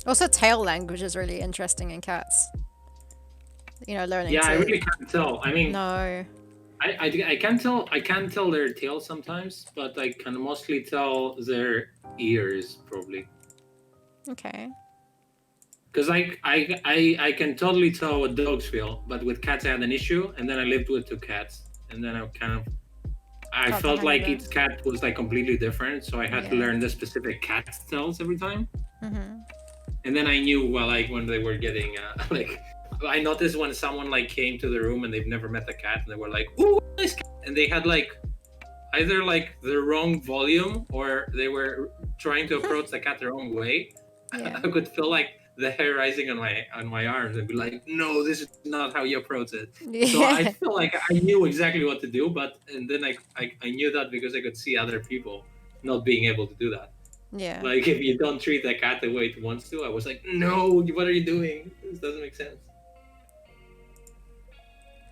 Also, tail language is really interesting in cats. You know, learning Yeah, to... I really can't tell. I mean, No. I can't tell their tail sometimes, but I can mostly tell their ears probably. Okay. Because I can totally tell what dogs feel, but with cats I had an issue, and then I lived with 2 cats, and then I Got the felt hang of like it. each cat was like completely different, so I had to Yeah. learn the specific cat tells every time. Mm-hmm. And then I knew, well, like when they were getting like, I noticed when someone like came to the room and they've never met a cat, and they were like, "Ooh, nice cat," and they had like either like the wrong volume or they were trying to approach the cat the wrong way. Yeah. I could feel like the hair rising on my arms and be like, "No, this is not how you approach it." So I Yeah. feel like I knew exactly what to do, and then I knew that because I could see other people not being able to do that. Yeah. Like if you don't treat the cat the way it wants to, I was like, "No, what are you doing? This doesn't make sense."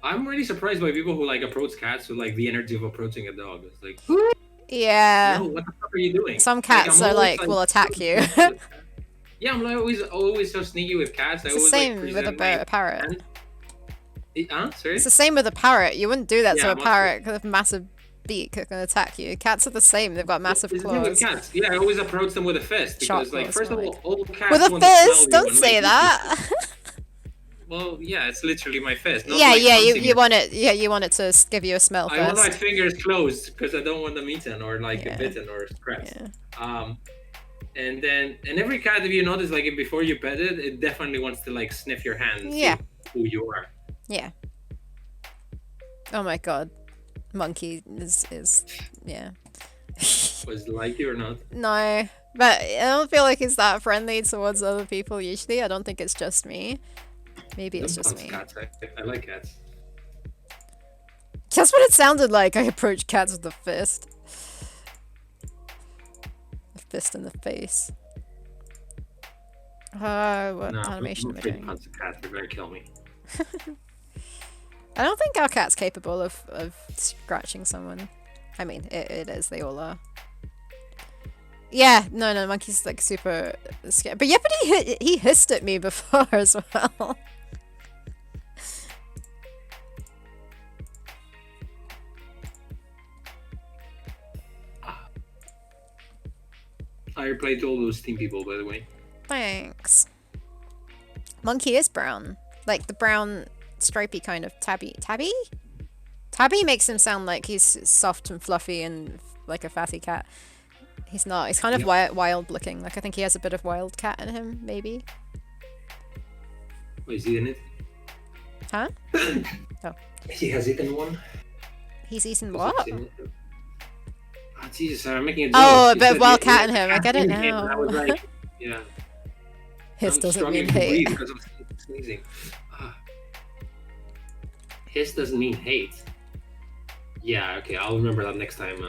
I'm really surprised by people who like approach cats with like the energy of approaching a dog. It's like, Yeah. no, what the fuck are you doing? Some Like, cats I'm are always like, will attack you. yeah, I'm like always so sneaky with cats. I It's the always like same with present my a parrot. hand. Sorry. It's the same with a parrot. You wouldn't do that to Yeah, a parrot with a massive beak that can attack you. Cats are the same. They've got massive It's the same with claws. cats. Yeah, I always approach them with a fist Sharp because, like, claws, first of more all like. cats With a want to smell fist? you Don't and say like eat you. that. Well, yeah, it's literally my fist. Not Yeah, like yeah. hunting You it. want it. Yeah, you want it to give you a smell I want my first. fingers closed because I don't want them eaten or like Yeah. bitten or scratched. Yeah. And every cat, if you notice, like before you pet it, it definitely wants to like sniff your hand and Yeah. see who you are. Yeah. Oh my god. Monkey is yeah. Was it like you or not? No. But I don't feel like he's that friendly towards other people usually. I don't think it's just me. Maybe it's just me. Cats. I like cats. That's what it sounded like. I approached cats with a fist. A fist in the face. What animation am I doing? Punch a cat, they're gonna kill me. I don't think our cat's capable of scratching someone. I mean, it is. They all are. Yeah, no, monkey's like super scared. But yeah, but he hissed at me before as well. I replayed all those Steam people, by the way. Thanks. Monkey is brown. Like the brown, stripy kind of tabby. Tabby? Tabby makes him sound like he's soft and fluffy and like a fatty cat. He's not. He's kind of wild looking. Like I think he has a bit of wild cat in him, maybe. Oh, is he in it? Huh? Oh. He has eaten one. He's eaten what? Oh, Jesus, I'm making a joke. Oh, a You bit said of wild you- cat in him. I get it in him, and I was now. like, yeah. Hiss I'm doesn't struggling mean to hate. breathe because I'm sneezing. Hiss doesn't mean hate. Yeah, okay, I'll remember that next time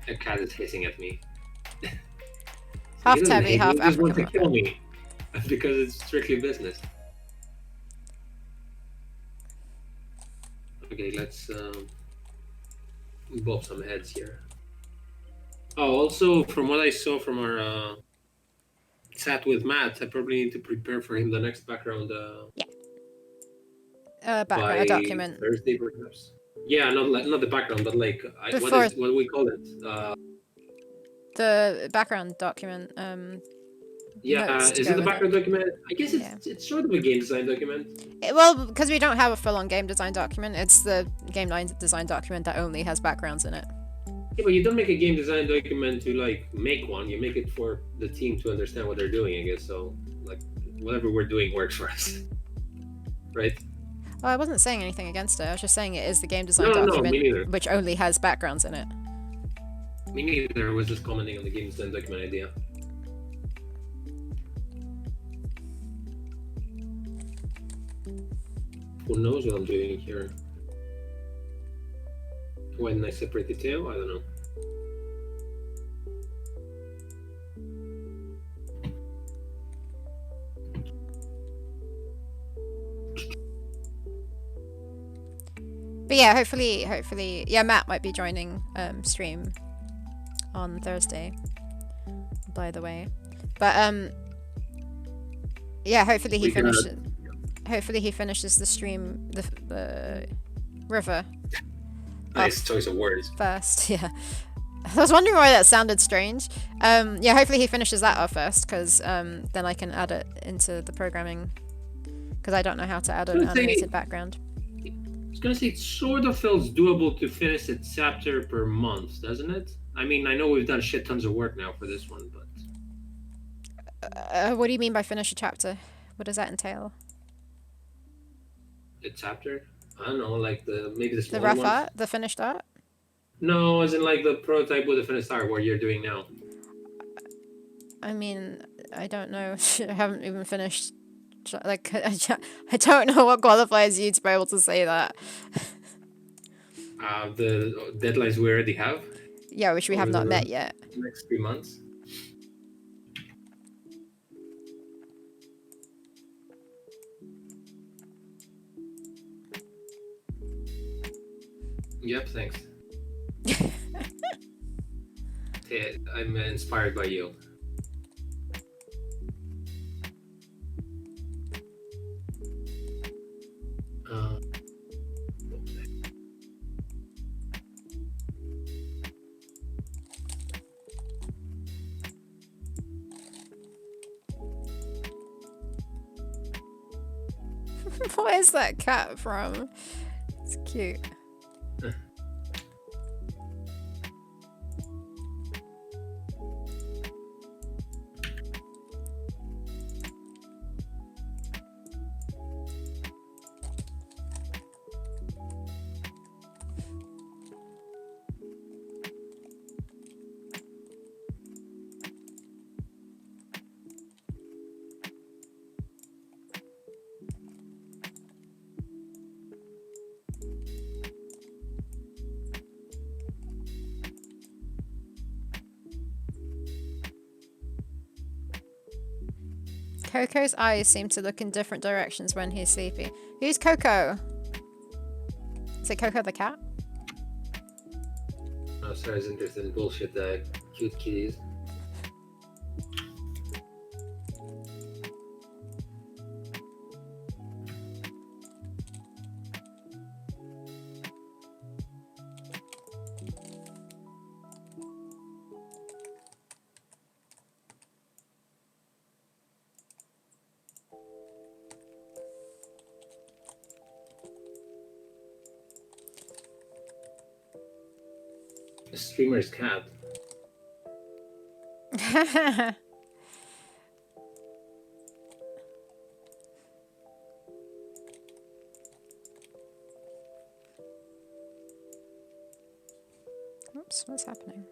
a cat is hissing at me. Half He doesn't tabby, hate me, half he just wants to African kill me because it's strictly business. Okay, let's bob some heads here. Oh, also, from what I saw from our chat with Matt, I probably need to prepare for him the next background Background, by a document. Thursday, perhaps. Yeah, not the background, but like Before- what do we call it? The background document. Yeah, notes to is go it the with background document? I guess Yeah. it's sort of a game design document. Well, because we don't have a full-on game design document, it's the game design document that only has backgrounds in it. Yeah, but you don't make a game design document to like make one. You make it for the team to understand what they're doing, I guess. So like whatever we're doing works for us, right? Oh, I wasn't saying anything against it. I was just saying it is the game design No, document, me neither. which only has backgrounds in it. Me neither. I was just commenting on the game design document idea. Who knows what I'm doing here? Why didn't I separate the tail? I don't know. But yeah, hopefully, yeah, Matt might be joining stream on Thursday. By the way, but yeah, hopefully he finishes. Hopefully he finishes the stream, the river. Nice choice of words. First, yeah. I was wondering why that sounded strange. Yeah, hopefully he finishes that off first, because then I can add it into the programming. Because I don't know how to add an animated background. I was gonna say, it sort of feels doable to finish a chapter per month, doesn't it? I mean, I know we've done shit tons of work now for this one, but... What do you mean by finish a chapter? What does that entail? A chapter? I don't know, like maybe the The rough art? The finished art? No, as in like the prototype with the finished art, what you're doing now. I mean, I don't know. I haven't even finished. Like, I don't know what qualifies you to be able to say that. The deadlines we already have? Yeah, which we have not met yet. Next 3 months. Yep, thanks. Yeah, I'm inspired by you. What is that cat from? It's cute. Coco's eyes seem to look in different directions when he's sleepy. Who's Coco? Is it Coco the cat? Oh, sorry, I was interested in bullshit, cute kitties. The streamer's cat. Oops, what's happening?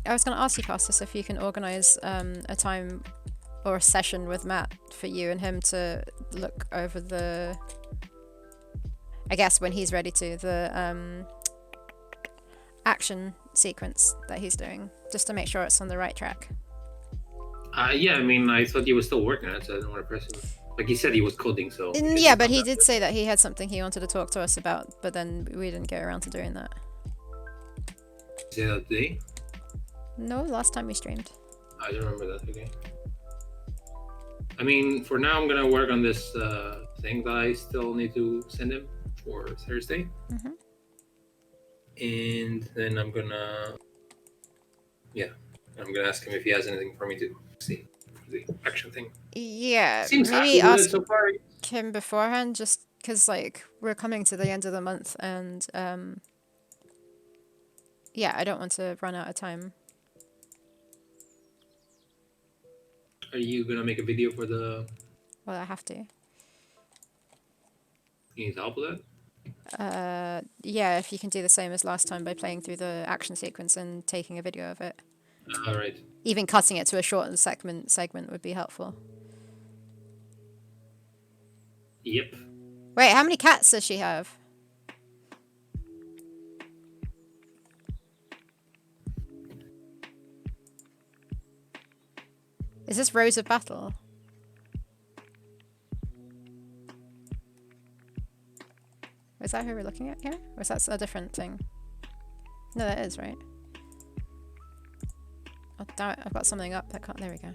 I was going to ask you, Castus, if you can organise a time or a session with Matt for you and him to look over the, I guess when he's ready to, the action sequence that he's doing, just to make sure it's on the right track. Yeah, I mean, I thought he was still working on it, so I didn't want to press him. Like he said, he was coding, so... Yeah, but he did say that he had something he wanted to talk to us about, but then we didn't get around to doing that. Say that today? No, last time we streamed. I don't remember that, okay. I mean, for now, I'm gonna work on this thing that I still need to send him for Thursday. Mm-hmm. And then I'm gonna... Yeah, I'm gonna ask him if he has anything for me to see for the action thing. Yeah, Seems maybe ask so far. him beforehand, just because, like, we're coming to the end of the month, and, yeah, I don't want to run out of time. Are you gonna make a video for the... Well, I have to. You need help with Yeah, if you can do the same as last time by playing through the action sequence and taking a video of it. that? All right. Even cutting it to a shortened segment would be helpful. Yep. Wait, how many cats does she have? Is this Rose of Battle? Is that who we're looking at here? Or is that a different thing? No, that is, right? Oh, damn it, I've got something up. I can't. There we go.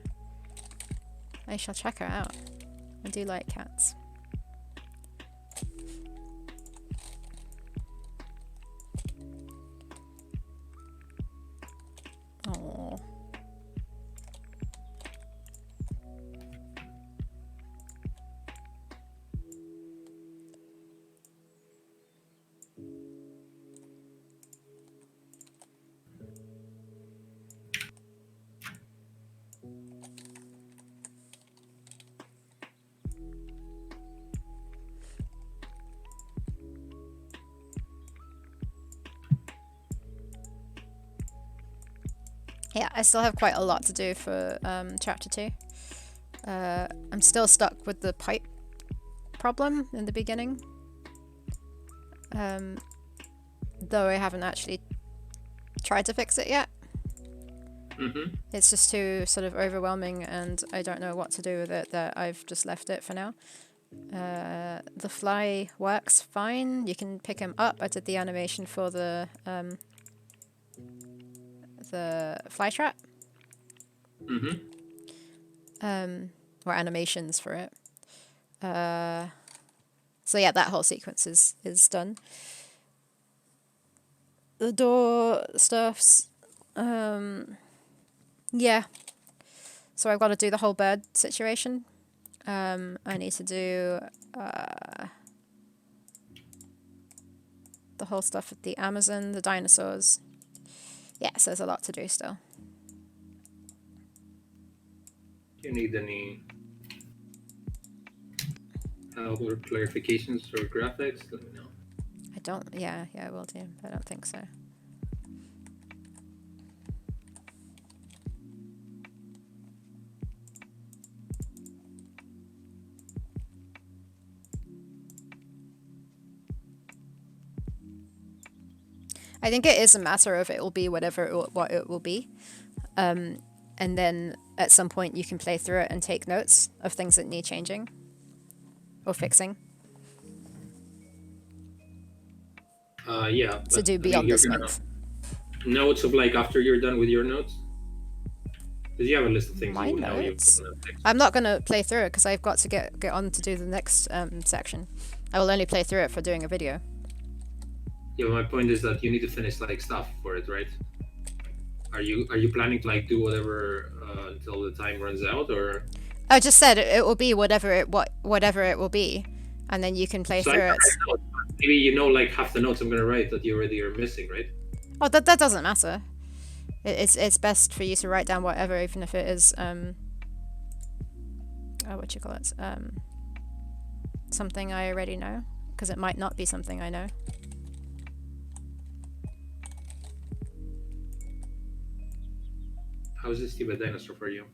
I shall check her out. I do like cats. Oh. Yeah, I still have quite a lot to do for chapter 2. I'm still stuck with the pipe problem in the beginning. Though I haven't actually tried to fix it yet. It's just too sort of overwhelming and I don't know what to do with it, that I've just left it for now. The fly works fine. You can pick him up. I did the animation for the fly trap. Or animations for it. So yeah, that whole sequence is done. The door stuff's yeah. So I've got to do the whole bird situation. I need to do the whole stuff with the Amazon, the dinosaurs. Yeah, so there's a lot to do still. Do you need any help or clarifications or graphics? Let me know. I don't. Yeah, I will do. I don't think so. I think it is a matter of it will be whatever what it will be. And then at some point you can play through it and take notes of things that need changing or fixing. Yeah. To do beyond this month. Notes of like after you're done with your notes? Because you have a list of things My you know notes? you're gonna fix. I'm not going to play through it because I've got to get on to do the next section. I will only play through it for doing a video. Yeah, my point is that you need to finish like stuff for it, right? Are you planning to like do whatever until the time runs out, or? I just said it will be whatever it will be, and then you can play So through it. Maybe you know like half the notes I'm gonna write that you already are missing, right? Oh, that doesn't matter. It's best for you to write down whatever, even if it is what you call it, something I already know, because it might not be something I know. How is this stupid dinosaur for you?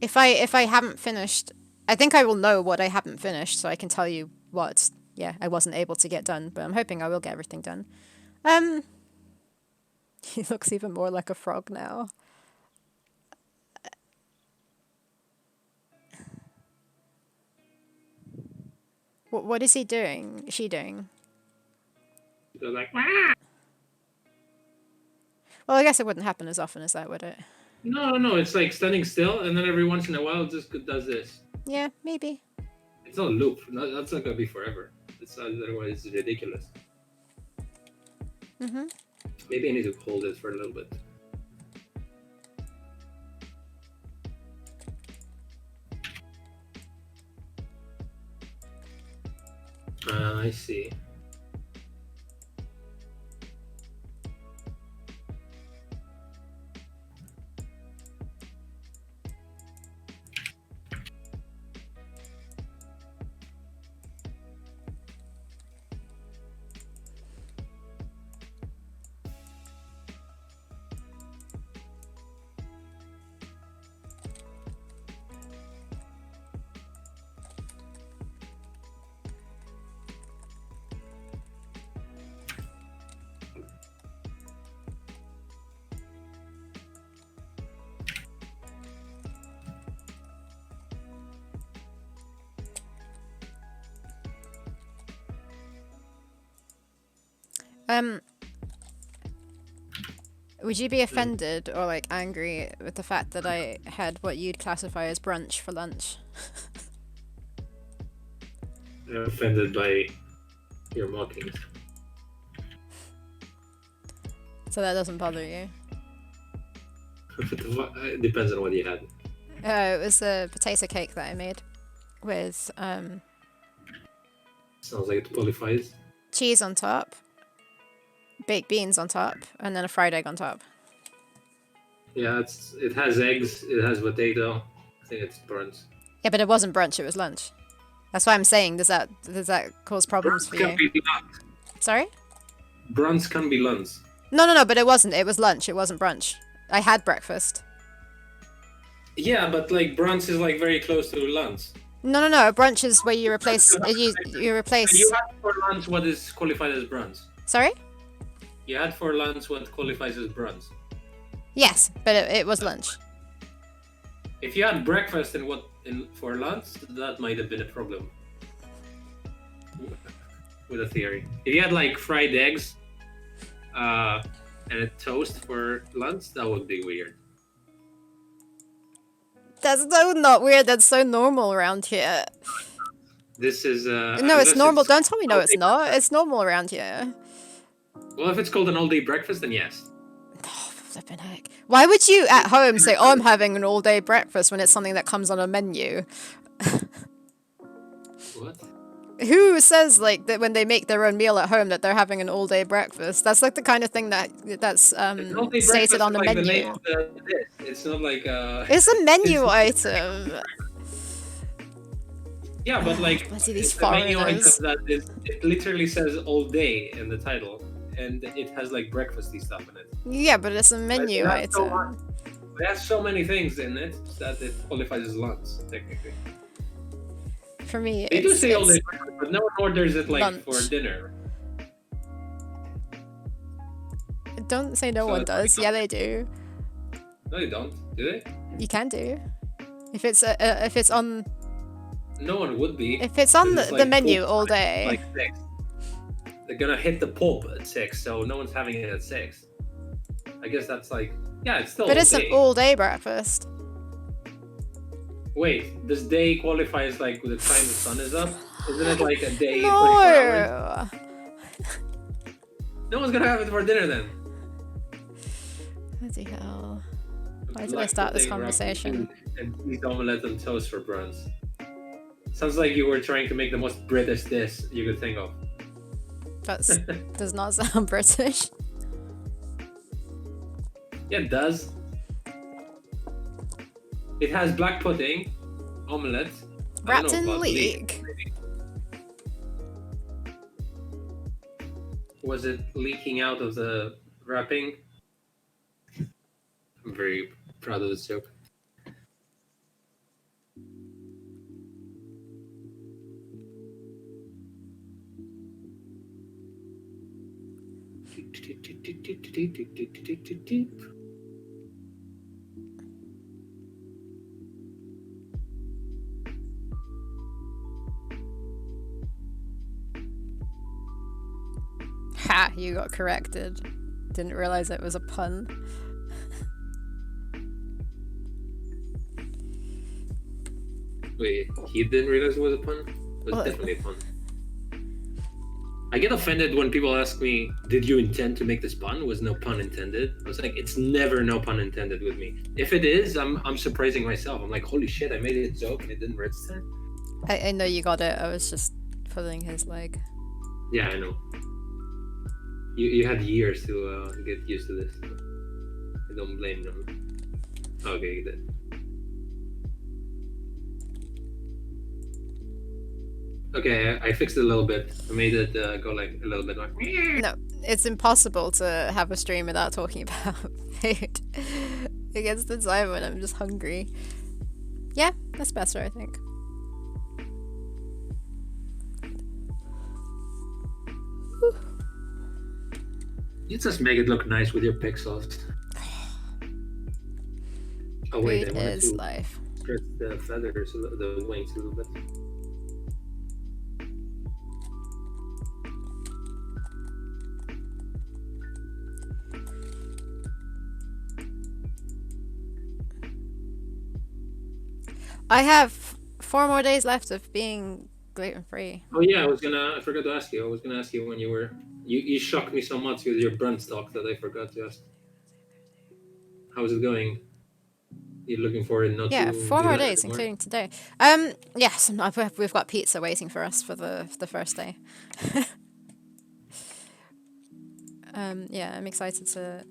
If I haven't finished, I think I will know what I haven't finished, so I can tell you what, yeah, I wasn't able to get done, but I'm hoping I will get everything done. He looks even more like a frog now. What is he doing? Is she doing? They're like, ah! Well, I guess it wouldn't happen as often as that, would it? No, it's like standing still, and then every once in a while it just does this. Yeah, maybe. It's not a loop. That's not gonna be forever. It's otherwise it's ridiculous. Maybe I need to hold it for a little bit. I see. Would you be offended or like angry with the fact that I had what you'd classify as brunch for lunch? I'm offended by your mockings. So that doesn't bother you? It depends on what you had. It was a potato cake that I made with Sounds like it qualifies. cheese on top, baked beans on top, and then a fried egg on top. Yeah, it has eggs, it has potato. I think it's brunch. Yeah, but it wasn't brunch, it was lunch. That's why I'm saying, does that cause problems Brunch for can you? be lunch. Sorry? Brunch can be lunch. No, but it wasn't. It was lunch. It wasn't brunch. I had breakfast. Yeah, but like brunch is like very close to lunch. No. Brunch is where you replace you replace. You had for lunch what is qualified as brunch. Sorry? You had for lunch what qualifies as brunch. Yes, but it was lunch. If you had breakfast and for lunch, that might have been a problem with a theory. If you had like fried eggs and a toast for lunch, that would be weird. That's so not weird. That's so normal around here. This is No, it's normal. Don't tell me no, it's not. It's normal around here. Well, if it's called an all-day breakfast, then yes. Oh, flippin' heck. Why would you at home say, "Oh, I'm having an all-day breakfast" when it's something that comes on a menu? What? Who says like that when they make their own meal at home that they're having an all-day breakfast? That's like the kind of thing that's stated on the like menu. The name of the dish. It's not like It's a menu item. Yeah, but like Bloody these the menu item foreigners. that it literally says all day in the title, and it has like breakfasty stuff in it. Yeah, but it's a menu item. It has so many things in it that it qualifies as lunch, technically. For me, They do say all day breakfast, but no one orders it like lunch. for dinner. Don't say no So one it's does. like- Yeah, they do. No, they don't. Do they? You can do. If it's on No one would be. if it's on Because it's the like menu pulp all time, day. Like 6. They're gonna hit the pulp at 6, so no one's having it at 6. I guess that's like, yeah, it's still. But all it's day. an all-day breakfast. Wait, does day qualify as like the time the sun is up? Isn't it like a day? 24 hours? No. No one's gonna have it for dinner then. Bloody hell. Why did I Black start this potato, conversation? And cheese omelette and toast for brunch. Sounds like you were trying to make the most British dish you could think of. That does not sound British. Yeah, it does. It has black pudding, omelette. I don't Wrapped know in about leek. maybe. Was it leaking out of the wrapping? I'm very proud of this joke. Ha! You got corrected. Didn't realize it was a pun. Wait, he didn't realize it was a pun? It was Well, definitely a pun. I get offended when people ask me, did you intend to make this pun? Was no pun intended. I was like, it's never no pun intended with me. If it is, I'm surprising myself. I'm like, holy shit, I made a joke and it didn't register. I know you got it. I was just pulling his leg. Yeah, I know. You had years to get used to this. I don't blame them. Okay, you did. Okay, I fixed it a little bit. I made it go like a little bit like. No, it's impossible to have a stream without talking about food. It gets the time when I'm just hungry. Yeah, that's better, I think. You just make it look nice with your pixels. Oh wait, Food I wanted is to life. stretch the feathers, the wings a little bit. I have 4 more days left of being gluten free. Oh yeah, I forgot to ask you. I was gonna ask you when you shocked me so much with your brunch talk that I forgot to ask. How's it going? You're looking forward not Yeah, to 4 do more that days, anymore? including today. Yes, we've got pizza waiting for us for the first day. Yeah, I'm excited to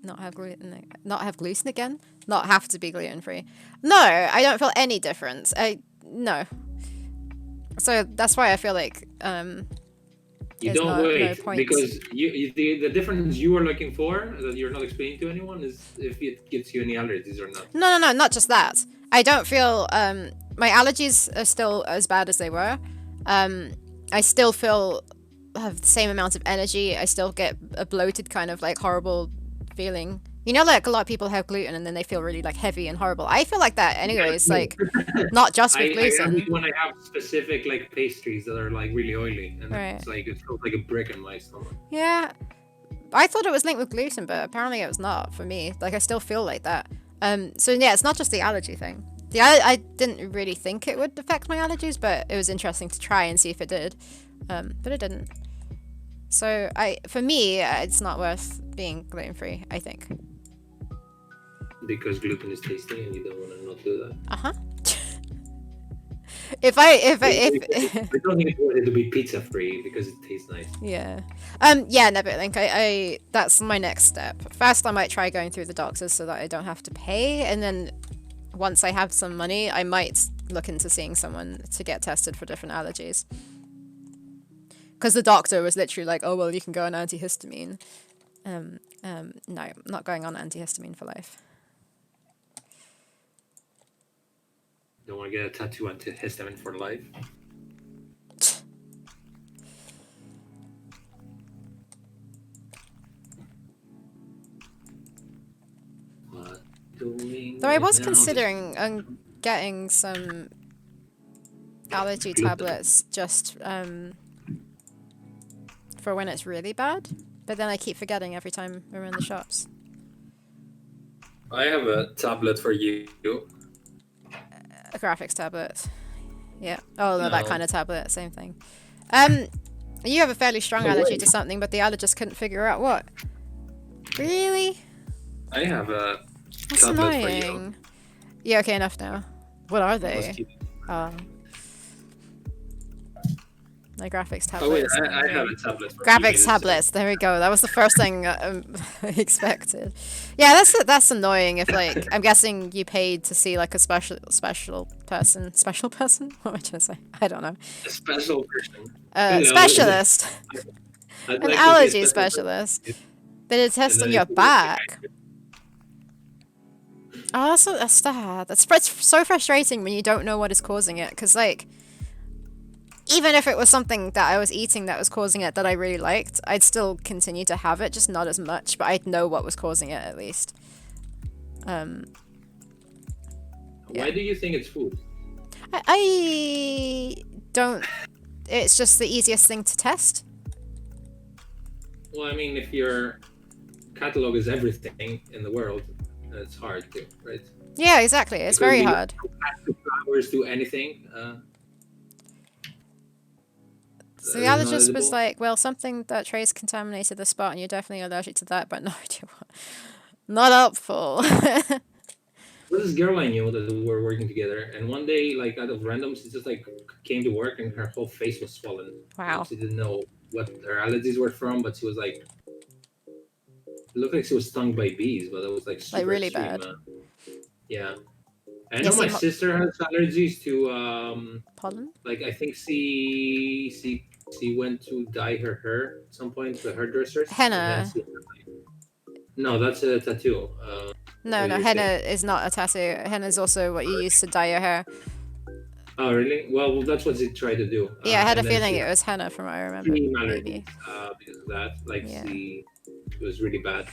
not have gluten again, not have to be gluten free. No, I don't feel any difference. No. So that's why I feel like You there's don't no wait point. because the difference you are looking for that you're not explaining to anyone is if it gives you any allergies or not. No, not just that. I don't feel my allergies are still as bad as they were. I still feel have the same amount of energy. I still get a bloated kind of like horrible feeling. You know, like a lot of people have gluten and then they feel really like heavy and horrible. I feel like that Yeah, anyways. no. Like not just with I have it gluten, when I have specific like pastries that are like really oily, and right? it's like it feels like a brick in my stomach. Yeah, I thought it was linked with gluten, but apparently it was not for me. Like I still feel like that. So yeah, it's not just the allergy thing. I didn't really think it would affect my allergies, but it was interesting to try and see if it did. But it didn't. So for me, it's not worth being gluten free. I think. Because gluten is tasty and you don't want to not do that. Uh huh. If I don't think it's worth it to be pizza free because it tastes nice. yeah. Yeah, no, but like I that's my next step. First I might try going through the doctors so that I don't have to pay, and then once I have some money, I might look into seeing someone to get tested for different allergies. Because the doctor was literally like, "Oh well, you can go on antihistamine." No, I'm not going on antihistamine for life. Don't want to get a tattoo antihistamine for life. What doing Though I right was now? considering getting some allergy Gluten. tablets just for when it's really bad, but then I keep forgetting every time we're in the shops. I have a tablet for you. A graphics tablet. Yeah. Oh no, that kind No. of tablet. Same thing. Um, you have a fairly strong No allergy way. to something, but the allergist couldn't figure out what. Really? I have a That's tablet for you. annoying. Yeah. Okay. Enough now. What are Let's they? keep. Oh, my graphics Oh wait, tablets. I have a tablet for you. Graphics tablets. There we go. That was the first thing I expected. Yeah, that's annoying. If like, I'm guessing you paid to see like a special person. Special person? What am I trying to say? I don't know. A special person. Hello. Specialist. I'd An like to see a allergy special specialist. person. They did a And test on then your if you get back. Oh, that's sad. That's so frustrating when you don't know what is causing it. Because like, even if it was something that I was eating that was causing it that I really liked, I'd still continue to have it, just not as much. But I'd know what was causing it at least. Why Yeah. do you think it's food? I don't. It's just the easiest thing to test. Well, I mean, if your catalog is everything in the world, it's hard to, right? Yeah, exactly. It's Because very you hard. do flowers do anything. So the That is not allergist was edible. like, "Well, something that trace contaminated the spot, and you're definitely allergic to that, but no idea what." Not helpful. There's this girl I knew that we were working together, and one day, like out of random, she just like came to work and her whole face was swollen, and Wow. she didn't know what her allergies were from, but she was like, it looked like she was stung by bees, but it was like Like super really extreme. bad. Yeah, I Yeah, know see, my sister has allergies to pollen? like I think she went to dye her hair at some point, the hairdressers, and then Henna. she no, that's a tattoo. No, What no, you're henna saying. is not a tattoo. Henna is also what you use to dye your hair. Oh, really? Well, that's what she tried to do. Yeah, I had a And then feeling she it had was henna from what I remember. extreme Maybe. allergies because of that. Like Yeah. it was really bad,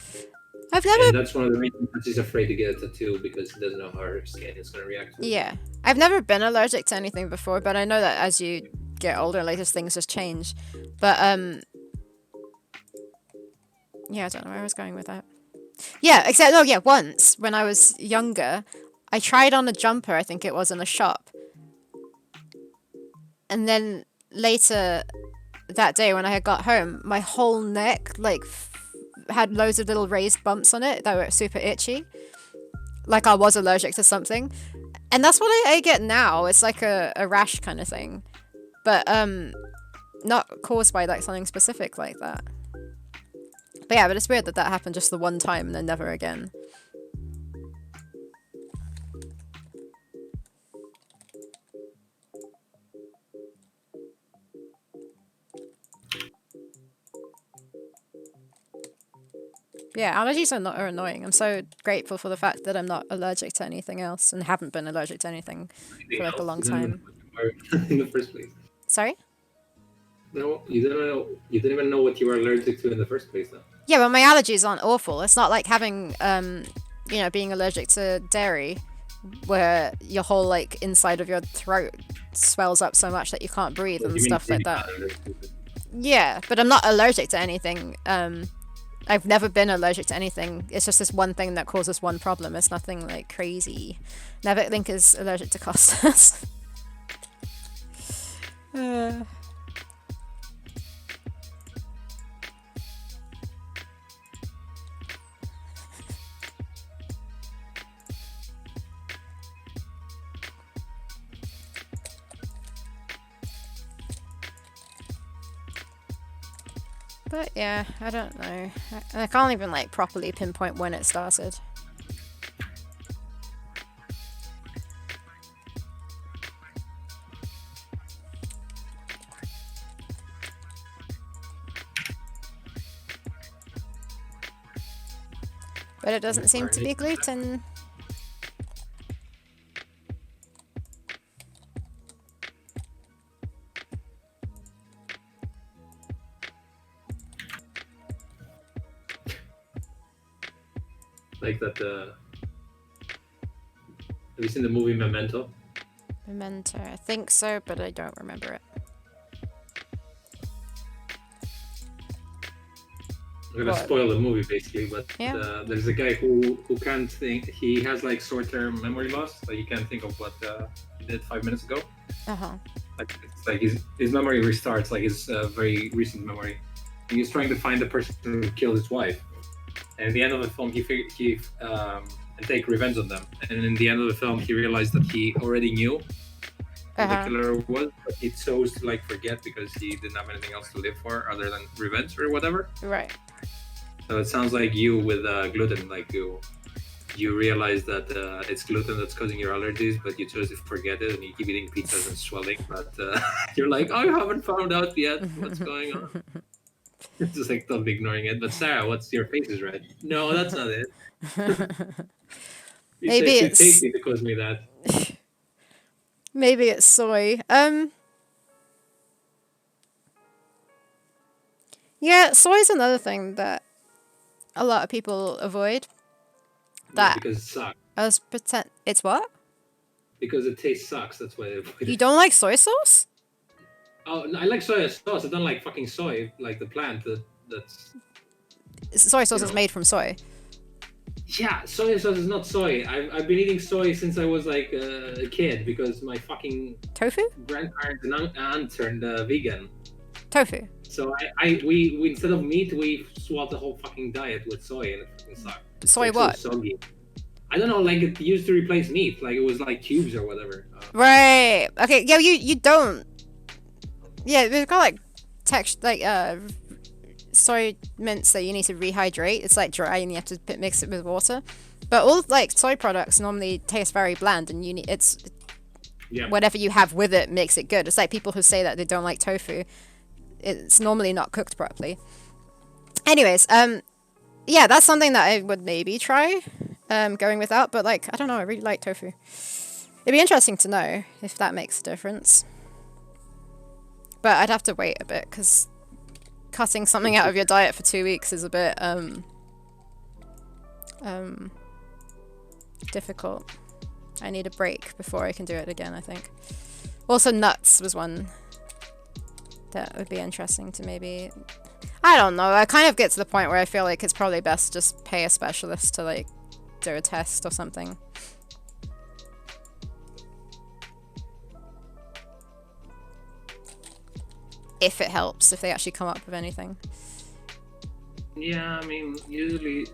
I've and never. that's one of the reasons that she's afraid to get a tattoo because she doesn't know how her skin is going to react to it. Yeah. I've never been allergic to anything before, but I know that as you get older, like those things just change. But yeah, I don't know where I was going with that. Yeah, except no, yeah, once when I was younger, I tried on a jumper, I think it was in a shop. And then later that day when I had got home, my whole neck like had loads of little raised bumps on it that were super itchy. Like I was allergic to something. And that's what I get now. It's like a rash kind of thing. But not caused by like something specific like that. But yeah, but it's weird that that happened just the one time and then never again. Yeah, allergies are annoying. I'm so grateful for the fact that I'm not allergic to anything else and haven't been allergic to anything for like a long time. In the first place. Sorry? No, you didn't even know what you were allergic to in the first place, though. Yeah, but my allergies aren't awful. It's not like having, being allergic to dairy, where your whole like inside of your throat swells up so much that you can't breathe and stuff like that. Yeah, but I'm not allergic to anything. I've never been allergic to anything. It's just this one thing that causes one problem. It's nothing like crazy. Never think is allergic to custards. But yeah, I don't know. I can't even like properly pinpoint when it started. But it doesn't seem to be gluten. Like that. Have you seen the movie Memento? Memento, I think so, but I don't remember it. I'm gonna spoil the movie basically, but there's a guy who can't think. He has like short-term memory loss, like he can't think of what he did 5 minutes ago. Like it's like his memory restarts, like his very recent memory. And he's trying to find the person who killed his wife. And at the end of the film, he take revenge on them. And in the end of the film, he realized that he already knew who the killer was, but he chose to like forget because he didn't have anything else to live for other than revenge or whatever. Right. So it sounds like you with gluten, like you realize that it's gluten that's causing your allergies, but you chose to forget it and you keep eating pizzas and swelling. But you're like, I haven't found out yet what's going on. It's just like totally ignoring it. But Sarah, what's your face is red? No, that's not it. Maybe it's tasty to cause me that. Maybe it's soy. Yeah, soy's another thing that a lot of people avoid. That because it sucks. It's what? Because it tastes sucks. That's why they avoid it. You don't like soy sauce? Oh, no, I like soy sauce. I don't like fucking soy, like the plant that's. Soy sauce is made from soy. Yeah, soy sauce is not soy. I've been eating soy since I was like a kid because my fucking tofu grandparents and aunt turned vegan. Tofu. So we instead of meat we swapped the whole fucking diet with soy and it fucking sucked. Soy like, what? So soggy. I don't know, like it used to replace meat, like it was like cubes or whatever. Right. Okay. Yeah. You don't. Yeah, they've got like text like soy mints that you need to rehydrate. It's like dry and you have to mix it with water. But all like soy products normally taste very bland, and whatever you have with it makes it good. It's like people who say that they don't like tofu. It's normally not cooked properly. Anyways, yeah, that's something that I would maybe try going without. But like, I don't know, I really like tofu. It'd be interesting to know if that makes a difference. But I'd have to wait a bit because cutting something out of your diet for 2 weeks is a bit difficult. I need a break before I can do it again, I think. Also, nuts was one that would be interesting to maybe... I don't know. I kind of get to the point where I feel like it's probably best just pay a specialist to like do a test or something. if it helps, if they actually come up with anything. Yeah, I mean, usually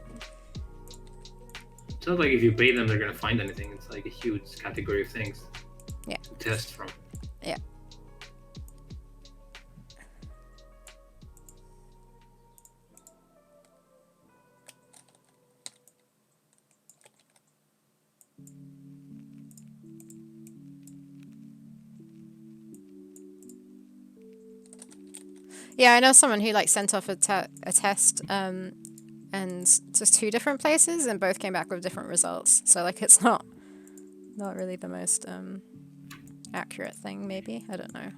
it's not like if you pay them, they're gonna find anything. It's like a huge category of things Yeah. to test from. Yeah. Yeah, I know someone who like sent off a test and just 2 different places and both came back with different results. So like it's not really the most accurate thing, maybe. I don't know.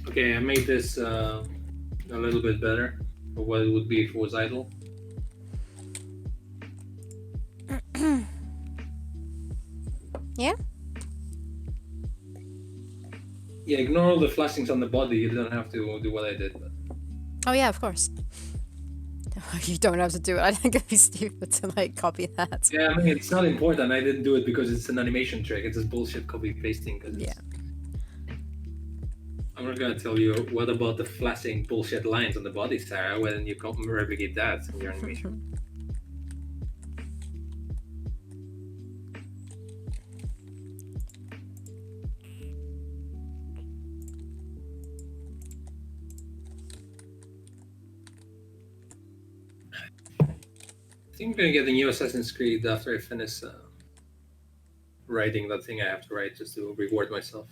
Okay, I made this a little bit better for what it would be if it was idle. Yeah? Yeah, ignore all the flashings on the body. You don't have to do what I did. But... Oh yeah, of course. You don't have to do it. I think it'd be stupid to like copy that. Yeah, I mean, it's not important. I didn't do it because it's an animation trick. It's just bullshit copy pasting. Yeah. I'm not gonna tell you what about the flashing bullshit lines on the body, Sarah, when you can't replicate that in your animation. I think I'm gonna get the new Assassin's Creed after I finish writing that thing I have to write just to reward myself.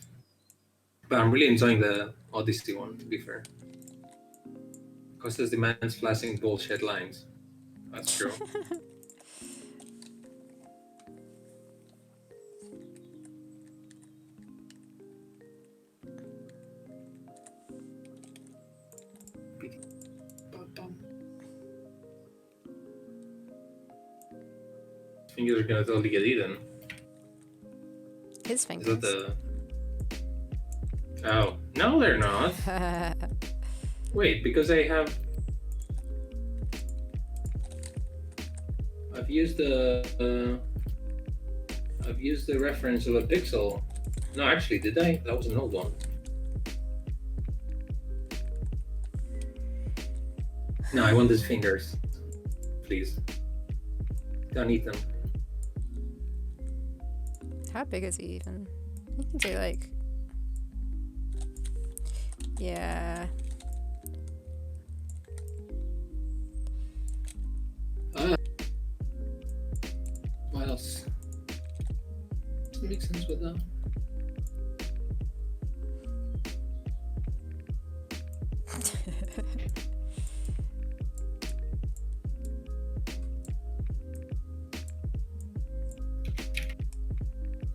But I'm really enjoying the Odyssey one, to be fair. Because this demands flashing bullshit lines. That's true. Fingers are gonna totally get eaten. His Is fingers. that the... Oh, no they're not. Wait, because I've used the reference of a pixel. No, actually, did I? That was an old one. No, I want his fingers. Please. Don't eat them. How big is he even? You can do like... Yeah. What else? Doesn't make sense with that.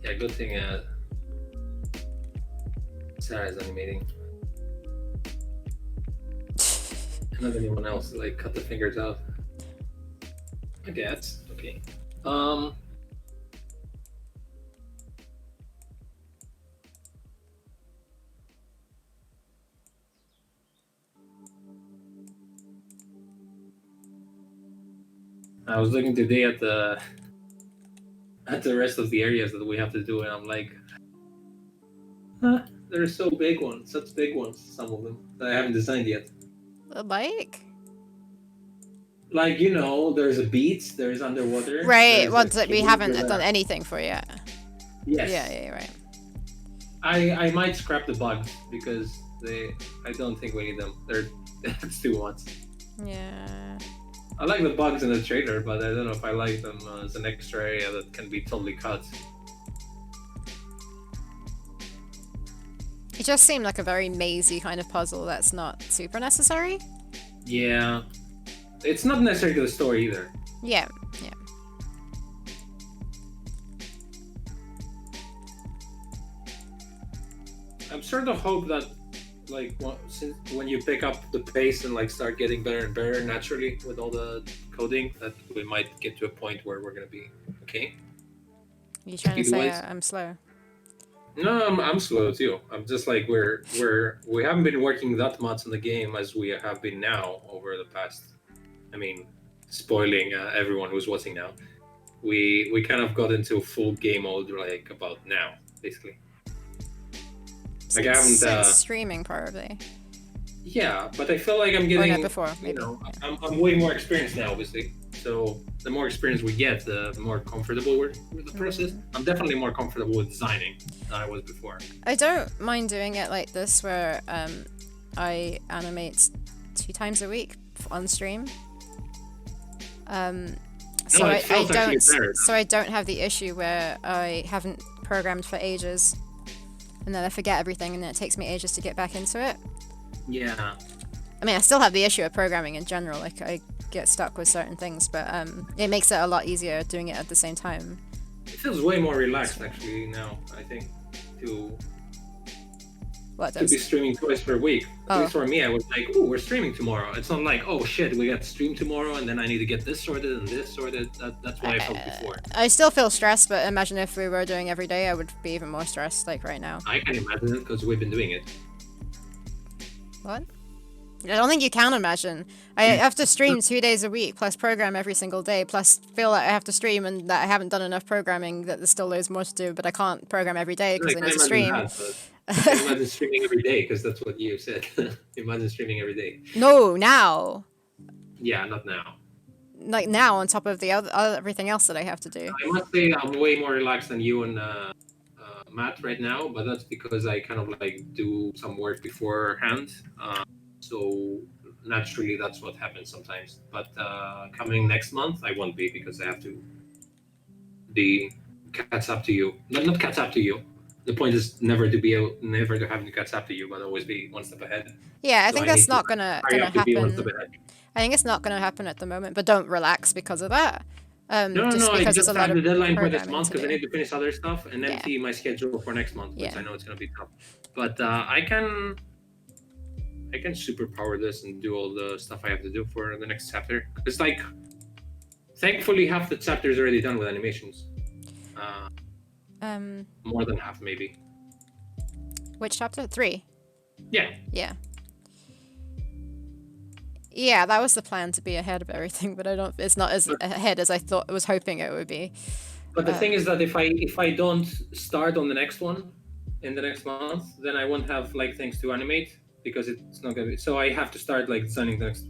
Yeah, good thing Sarah's animating. Not anyone else like cut the fingers out. I guess. Okay. I was looking today at the rest of the areas that we have to do, and I'm like, huh, they're so big ones, such big ones, some of them that I haven't designed yet. Like? Like, you know, there's a beach, there's underwater. Right, there's ones that we haven't there's done anything for yet. Yes. Yeah, right. I might scrap the bugs because I don't think we need them. That's too much. Yeah. I like the bugs in the trailer, but I don't know if I like them as an extra area that can be totally cut. It just seemed like a very mazy kind of puzzle that's not super necessary. Yeah. It's not necessarily the story either. Yeah, yeah. I'm sort of hope that like since when you pick up the pace and like start getting better and better naturally with all the coding, that we might get to a point where we're gonna be okay. You trying to say Speed-wise. I'm slow? No, I'm slow too. I'm just like we haven't been working that much on the game as we have been now over the past. I mean, spoiling everyone who's watching now. We kind of got into full game mode like about now, basically. Like I haven't. Since streaming probably. Yeah, but I feel like I'm Or getting. no, before maybe. You know, I'm way more experienced now, obviously. So the more experience we get, the more comfortable we're with the process. I'm definitely more comfortable with designing than I was before. I don't mind doing it like this, where I animate 2 times a week on stream. So No, it I feels actually don't. better. So I don't have the issue where I haven't programmed for ages, and then I forget everything, and then it takes me ages to get back into it. Yeah. I mean, I still have the issue of programming in general. Like I get stuck with certain things, but it makes it a lot easier doing it at the same time. It feels way more relaxed actually now, I think, to What be does? streaming twice per week. At Oh. least for me, I was like, "Oh, we're streaming tomorrow." It's not like, "Oh shit, we got to stream tomorrow, and then I need to get this sorted and this sorted." That's what I felt before. I still feel stressed, but imagine if we were doing every day, I would be even more stressed. Like right now. I can imagine it because we've been doing it. What? I don't think you can imagine. I have to stream 2 days a week, plus program every single day, plus feel like I have to stream and that I haven't done enough programming, that there's still loads more to do, but I can't program every day because I need to stream. I can imagine streaming every day because that's what you said. Imagine streaming every day. No, now. Yeah, not now. Like now, on top of the other everything else that I have to do. I must say I'm way more relaxed than you and Matt right now, but that's because I kind of like do some work beforehand. So naturally, that's what happens sometimes. But coming next month, I won't be because I have to be catch up to you. Not catch up to you. The point is never to have to catch up to you, but always be one step ahead. Yeah, I So think I that's need not to gonna hurry up to be one step happen. ahead. I think it's not gonna happen at the moment, but don't relax because of that. No, just I because just there's a lot have the of deadline for this programming month to because I do. need to finish other stuff and Yeah. empty my schedule for next month, which Yeah. I know it's gonna be tough. But I can superpower this and do all the stuff I have to do for the next chapter. It's like, thankfully, half the chapter is already done with animations. More than half, maybe. Which chapter? 3. Yeah. Yeah. Yeah, that was the plan, to be ahead of everything, but it's not as ahead as I was hoping it would be. But the thing is that if I don't start on the next one in the next month, then I won't have like things to animate because it's not gonna be. So I have to start like designing the next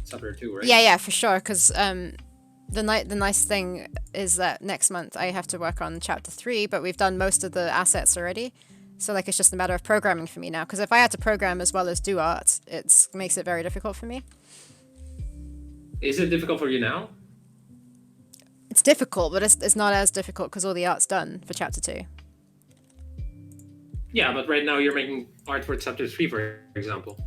chapter too, right? Yeah, for sure. Because the nice thing is that next month I have to work on chapter 3, but we've done most of the assets already. So like it's just a matter of programming for me now. Because if I had to program as well as do art, it makes it very difficult for me. Is it difficult for you now? It's difficult, but it's not as difficult because all the art's done for chapter 2. Yeah, but right now you're making art for chapter 3, for example,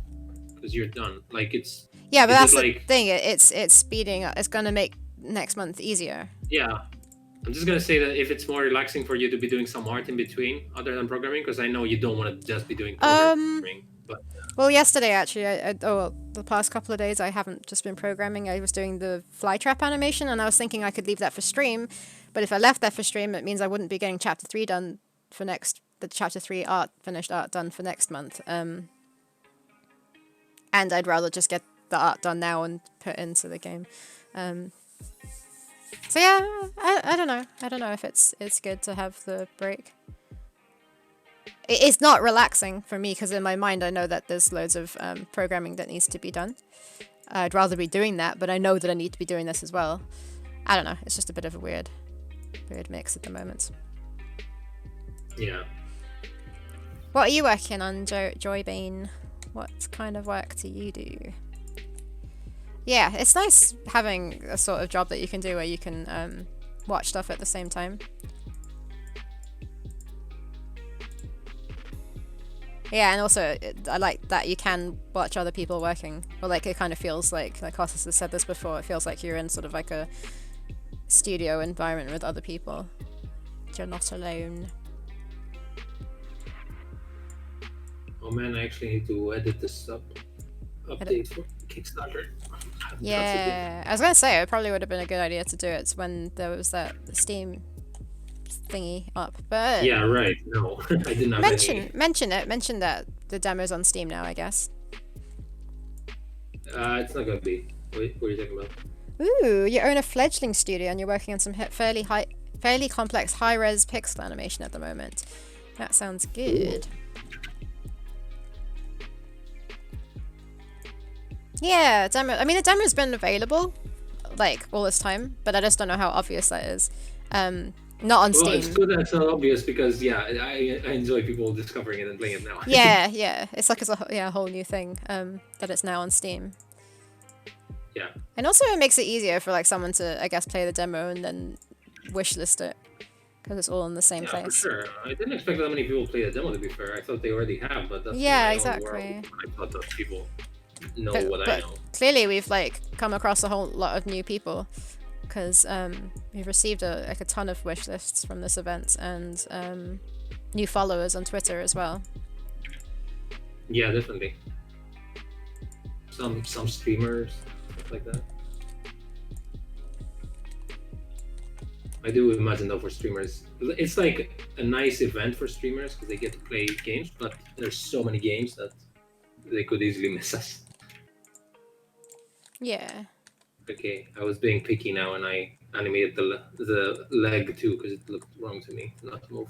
because you're done. Like it's. Yeah, but is that's it the like, thing. It's speeding up. It's gonna make next month easier. Yeah, I'm just gonna say that if it's more relaxing for you to be doing some art in between other than programming, because I know you don't want to just be doing programming. But Well, yesterday actually, the past couple of days I haven't just been programming. I was doing the flytrap animation, and I was thinking I could leave that for stream. But if I left that for stream, it means I wouldn't be getting chapter 3 done for the chapter 3 finished art done for next month. And I'd rather just get the art done now and put into the game. So yeah, I don't know. I don't know if it's good to have the break. It's not relaxing for me because in my mind I know that there's loads of programming that needs to be done. I'd rather be doing that, but I know that I need to be doing this as well. I don't know. It's just a bit of a weird mix at the moment. yeah, What are you working on, Joybane? What kind of work do you do? Yeah, it's nice having a sort of job that you can do where you can watch stuff at the same time. Yeah, and also I like that you can watch other people working, or like it kind of feels like Costas has said this before. It feels like you're in sort of like a studio environment with other people. You're not alone. Oh man, I actually need to edit this update for Kickstarter. Yeah, I was gonna say it probably would have been a good idea to do it when there was that Steam thingy up, but yeah, right. No, I didn't have any. Mention that the demo's on Steam now, I guess. It's not gonna be. Wait, what are you talking about? Ooh, you own a fledgling studio and you're working on some fairly complex high-res pixel animation at the moment. That sounds good. Yeah, demo. I mean, the demo's been available like all this time, but I just don't know how obvious that is. Not on Steam. Well, it's good that's not obvious because I enjoy people discovering it and playing it now. yeah. It's like a whole new thing. That it's now on Steam. Yeah. And also it makes it easier for like someone to, I guess, play the demo and then wishlist it because it's all in the same place. For sure. I didn't expect that many people play the demo. To be fair, I thought they already have, but that's exactly. I thought that people know what I know. Clearly, we've like come across a whole lot of new people because we've received a ton of wish lists from this event and new followers on Twitter as well. Yeah, definitely. Some streamers, stuff like that. I do imagine though for streamers, it's like a nice event for streamers because they get to play games, but there's so many games that they could easily miss us. Yeah. Okay, I was being picky now and I animated the leg too because it looked wrong to me not to move.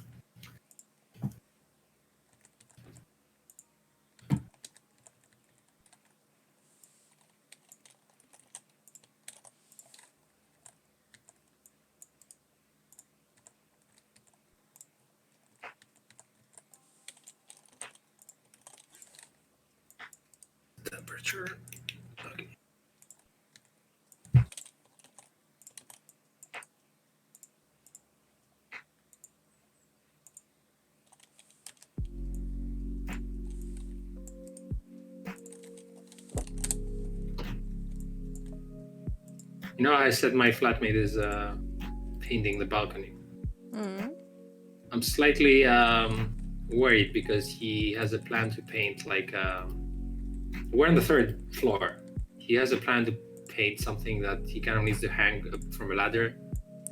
Temperature. Okay. You know, I said my flatmate is painting the balcony. I'm slightly worried because he has a plan to paint like we're on the third floor. He has a plan to paint something that he kind of needs to hang up from a ladder.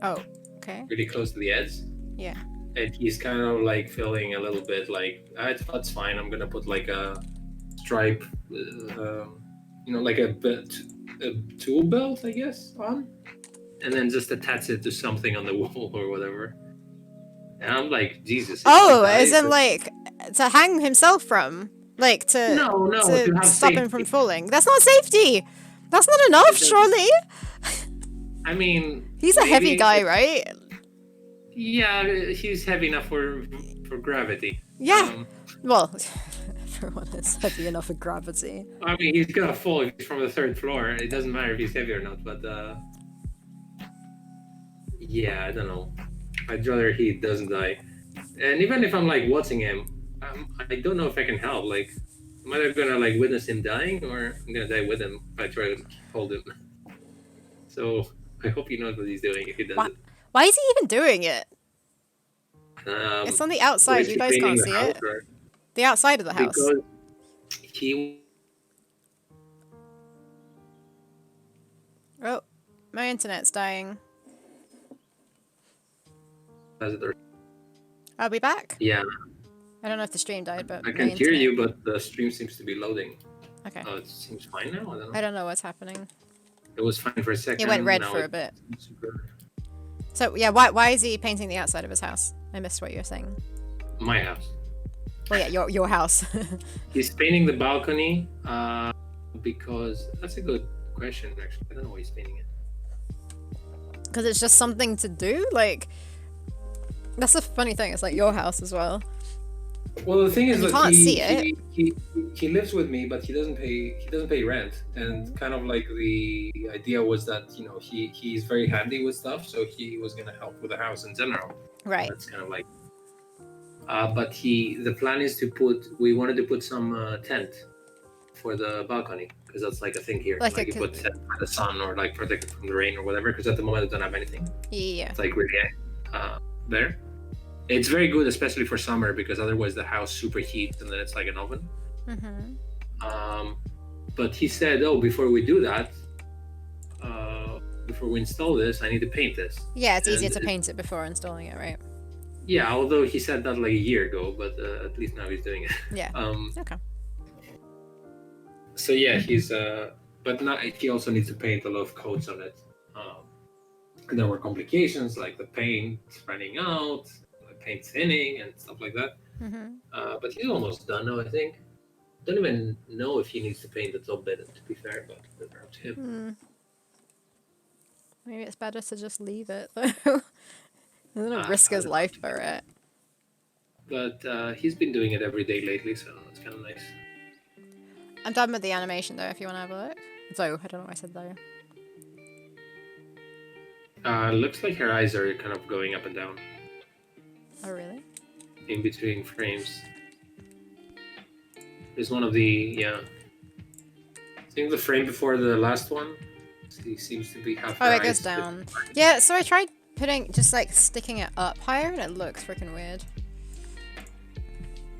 Oh, okay. Really close to the edge. Yeah. And he's kind of like feeling a little bit like that's fine. I'm gonna put like a stripe, like a tool belt, I guess, on, and then just attach it to something on the wall or whatever. And I'm like, Jesus. Oh, as in like to hang himself from, like to to stop him from falling. That's not safety. That's not enough, surely. I mean, he's a heavy guy, right? Yeah, he's heavy enough for gravity. Yeah. Well, everyone is heavy enough for gravity. I mean, he's gonna fall if he's from the third floor. It doesn't matter if he's heavy or not, but yeah, I don't know. I'd rather he doesn't die. And even if I'm like watching him, I don't know if I can help. Like, am I either gonna like witness him dying or I'm gonna die with him if I try to hold him? So I hope he knows what he's doing if he does it. Why is he even doing it? It's on the outside. You guys can't see it. The outside of the house. Because he. Oh, my internet's dying. I'll be back. Yeah. I don't know if the stream died, but I can hear you, but the stream seems to be loading. Okay. Oh, it seems fine now. I don't know what's happening. It was fine for a second. It went red for a bit. So yeah, why is he painting the outside of his house? I missed what you were saying. My house. Well, yeah, your house. He's painting the balcony because that's a good question. Actually, I don't know why he's painting it. Because it's just something to do. Like, that's a funny thing. It's like your house as well. Well, the thing is that he lives with me, but he doesn't pay rent, and kind of like the idea was that he's very handy with stuff, so he was gonna help with the house in general. Right. That's kind of like But the plan is to we wanted to put some tent for the balcony because that's like a thing here. Like Like you put tent for the sun or like protect it from the rain or whatever. Because at the moment I don't have anything. yeah. It's like really there. It's very good, especially for summer, because otherwise the house super heats and then it's like an oven. But he said, "Oh, before we do that, before we install this, I need to paint this." Yeah, it's easier to paint it before installing it, right? Yeah, although he said that like a year ago, but at least now he's doing it. Yeah. Okay. So yeah, he's but not. He also needs to paint a lot of coats on it. And there were complications like the paint running out, the paint thinning, and stuff like that. But he's almost done now, I think. Don't even know if he needs to paint the top bed, to be fair, but that's up to him. Maybe it's better to just leave it, though. Doesn't risk his life for it. But he's been doing it every day lately, so it's kind of nice. I'm done with the animation, though, if you want to have a look. Though, I don't know why I said though. Looks like her eyes are kind of going up and down. Oh, really? In between frames. There's one of the, I think the frame before the last one, he seems to be half. Oh, it goes down. Yeah, so I tried just like sticking it up higher, and it looks freaking weird.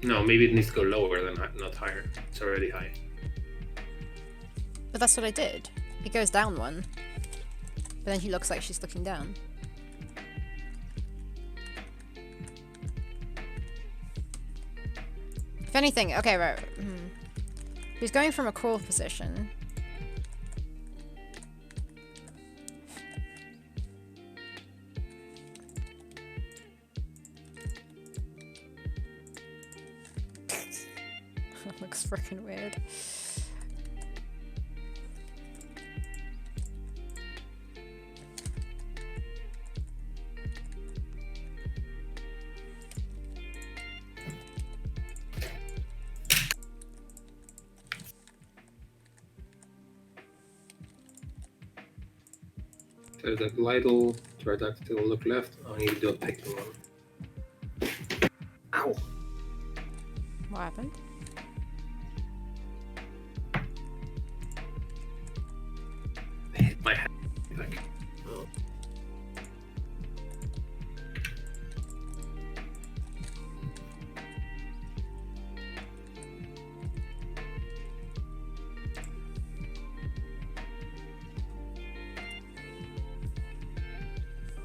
No, maybe it needs to go lower than not higher. It's already high. But that's what I did. It goes down one, but then she looks like she's looking down. If anything, okay, right. He's going from a crawl position. That looks freaking weird. Pterodactyl, pterodactyl, look left. I need to do a picking one. Ow! What happened? I hit my head. Oh.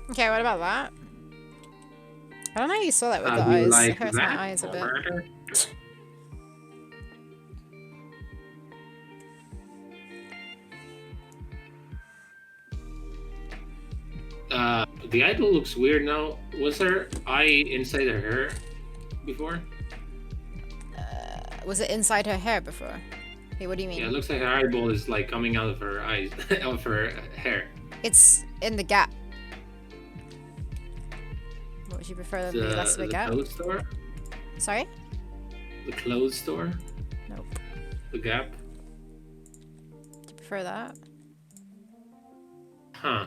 Okay, what about that? I don't know how you saw that with the eyes. Like it hurts my eyes a bit. The idol looks weird now. Was her eye inside her hair before? Was it inside her hair before? Hey, what do you mean? Yeah, it looks like her eyeball is like coming out of her eyes, of her hair. It's in the gap. What would you prefer? The less of a gap? The clothes store? Sorry? The clothes store? Nope. The gap? Do you prefer that? Huh.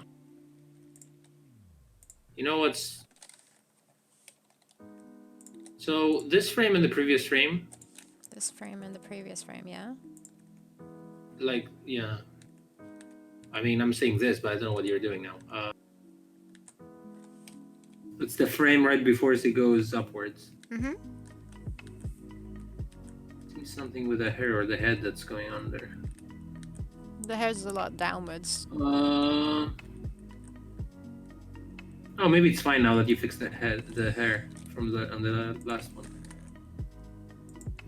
You know what's... So, this frame and the previous frame... This frame and the previous frame, yeah? Like, yeah. I mean, I'm saying this, but I don't know what you're doing now. It's the frame right before it goes upwards. Mm-hmm. See something with the hair or the head that's going on there. The hair's a lot downwards. Oh, maybe it's fine now that you fixed the hair from on the last one.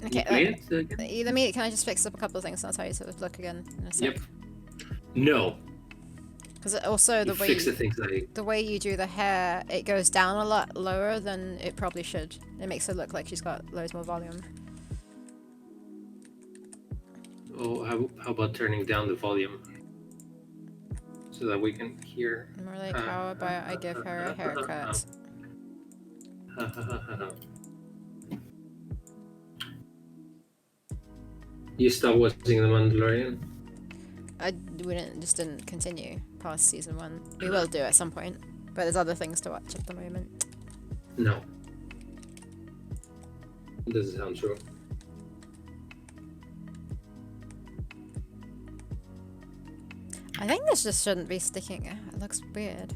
Okay, let me. Can I just fix up a couple of things and I'll tell you to look again in a sec? Yep. No. Because also the way fix the things the way you do the hair, it goes down a lot lower than it probably should. It makes her look like she's got loads more volume. Oh, how about turning down the volume so that we can hear? More like how about I give her a haircut? You stopped watching The Mandalorian? Just didn't continue past season 1. We will do at some point, but there's other things to watch at the moment. No. Doesn't sound true. I think this just shouldn't be sticking. It looks weird.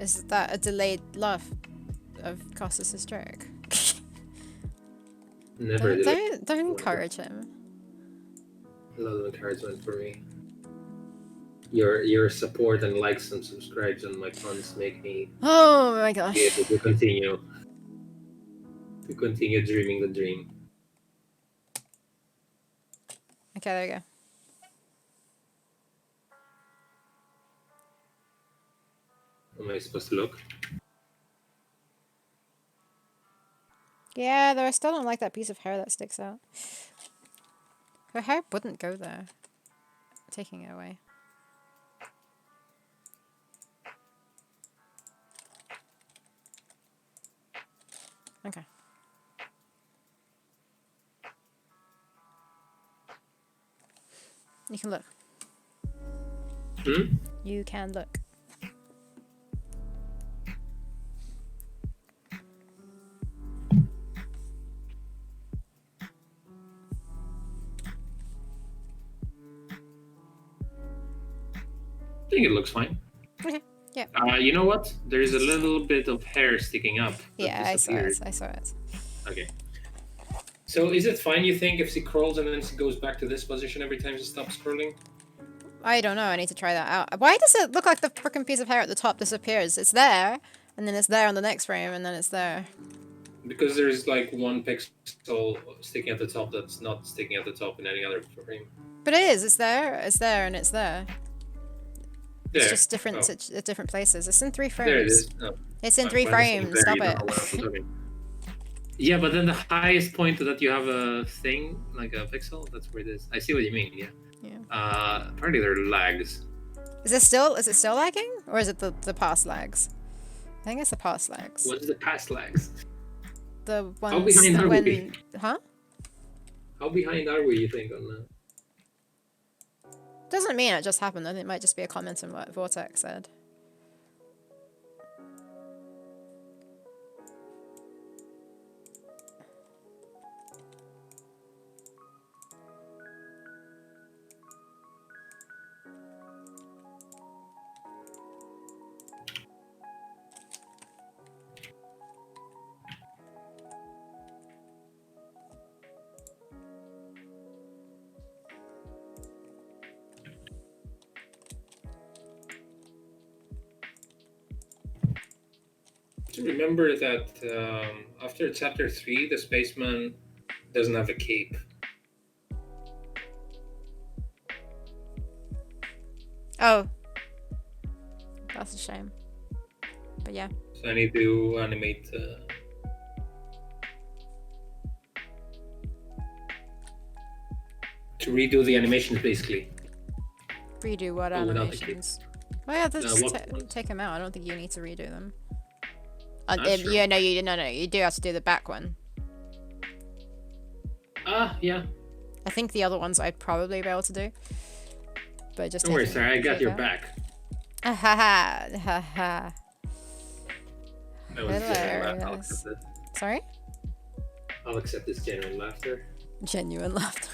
Is that a delayed laugh of Costas' joke? Never did it. Don't encourage him. A lot of encouragement for me. Your support and likes and subscribes on my funds make me Oh my gosh. be able to continue dreaming the dream. Okay, there you go. Am I supposed to look? Yeah, though I still don't like that piece of hair that sticks out. Her hair wouldn't go there. Taking it away. Okay. You can look. Hmm? You can look. I think it looks fine. Okay. Yeah. You know what? There's a little bit of hair sticking up. that Yeah, I saw it. disappeared. I saw it. Okay. So is it fine, you think, if she crawls and then she goes back to this position every time she stops scrolling? I don't know. I need to try that out. Why does it look like the freaking piece of hair at the top disappears? It's there, and then it's there on the next frame, and then it's there. Because there's like one pixel sticking at the top that's not sticking at the top in any other frame. But it is. It's there. It's there, and it's there. There. It's just different Oh. at different places. It's in 3 frames. There it is. Oh. It's in Fine, 3 fine, frames. Stop you don't know what I'm it. talking. Yeah, but then the highest point that you have a thing, like a pixel, that's where it is. I see what you mean, yeah. Yeah. Apparently there are lags. Is it still lagging, or is it the past lags? I think it's the past lags. What's the past lags? The ones How behind are we? Huh? How behind are we, you think, on that? Doesn't mean it just happened. I think it might just be a comment on what Vortex said. Remember that after chapter 3, the spaceman doesn't have a cape. Oh. That's a shame. But yeah. So I need to animate. To redo the animations, basically. Redo what Oh, without the animations? Well, yeah, just what- take them out. I don't think you need to redo them. That's true. Yeah, no, you do have to do the back one. Yeah. I think the other ones I'd probably be able to do. But just Don't worry, taking Sarah. I got take your out. back. Ha ha ha ha. That was genuine laughter. I'll Hilarious. accept it. Sorry? I'll accept this genuine laughter. Genuine laughter.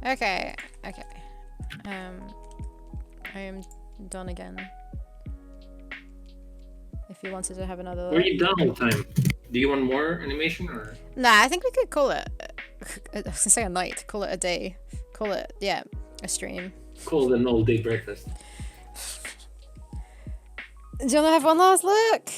Okay. I am done again. If you wanted to have another Were you done all the time? Do you want more animation or? Nah, I think we could call it. I was gonna say a night. Call it a day. Call it, yeah, a stream. Call it an all-day breakfast. Do you wanna have one last look?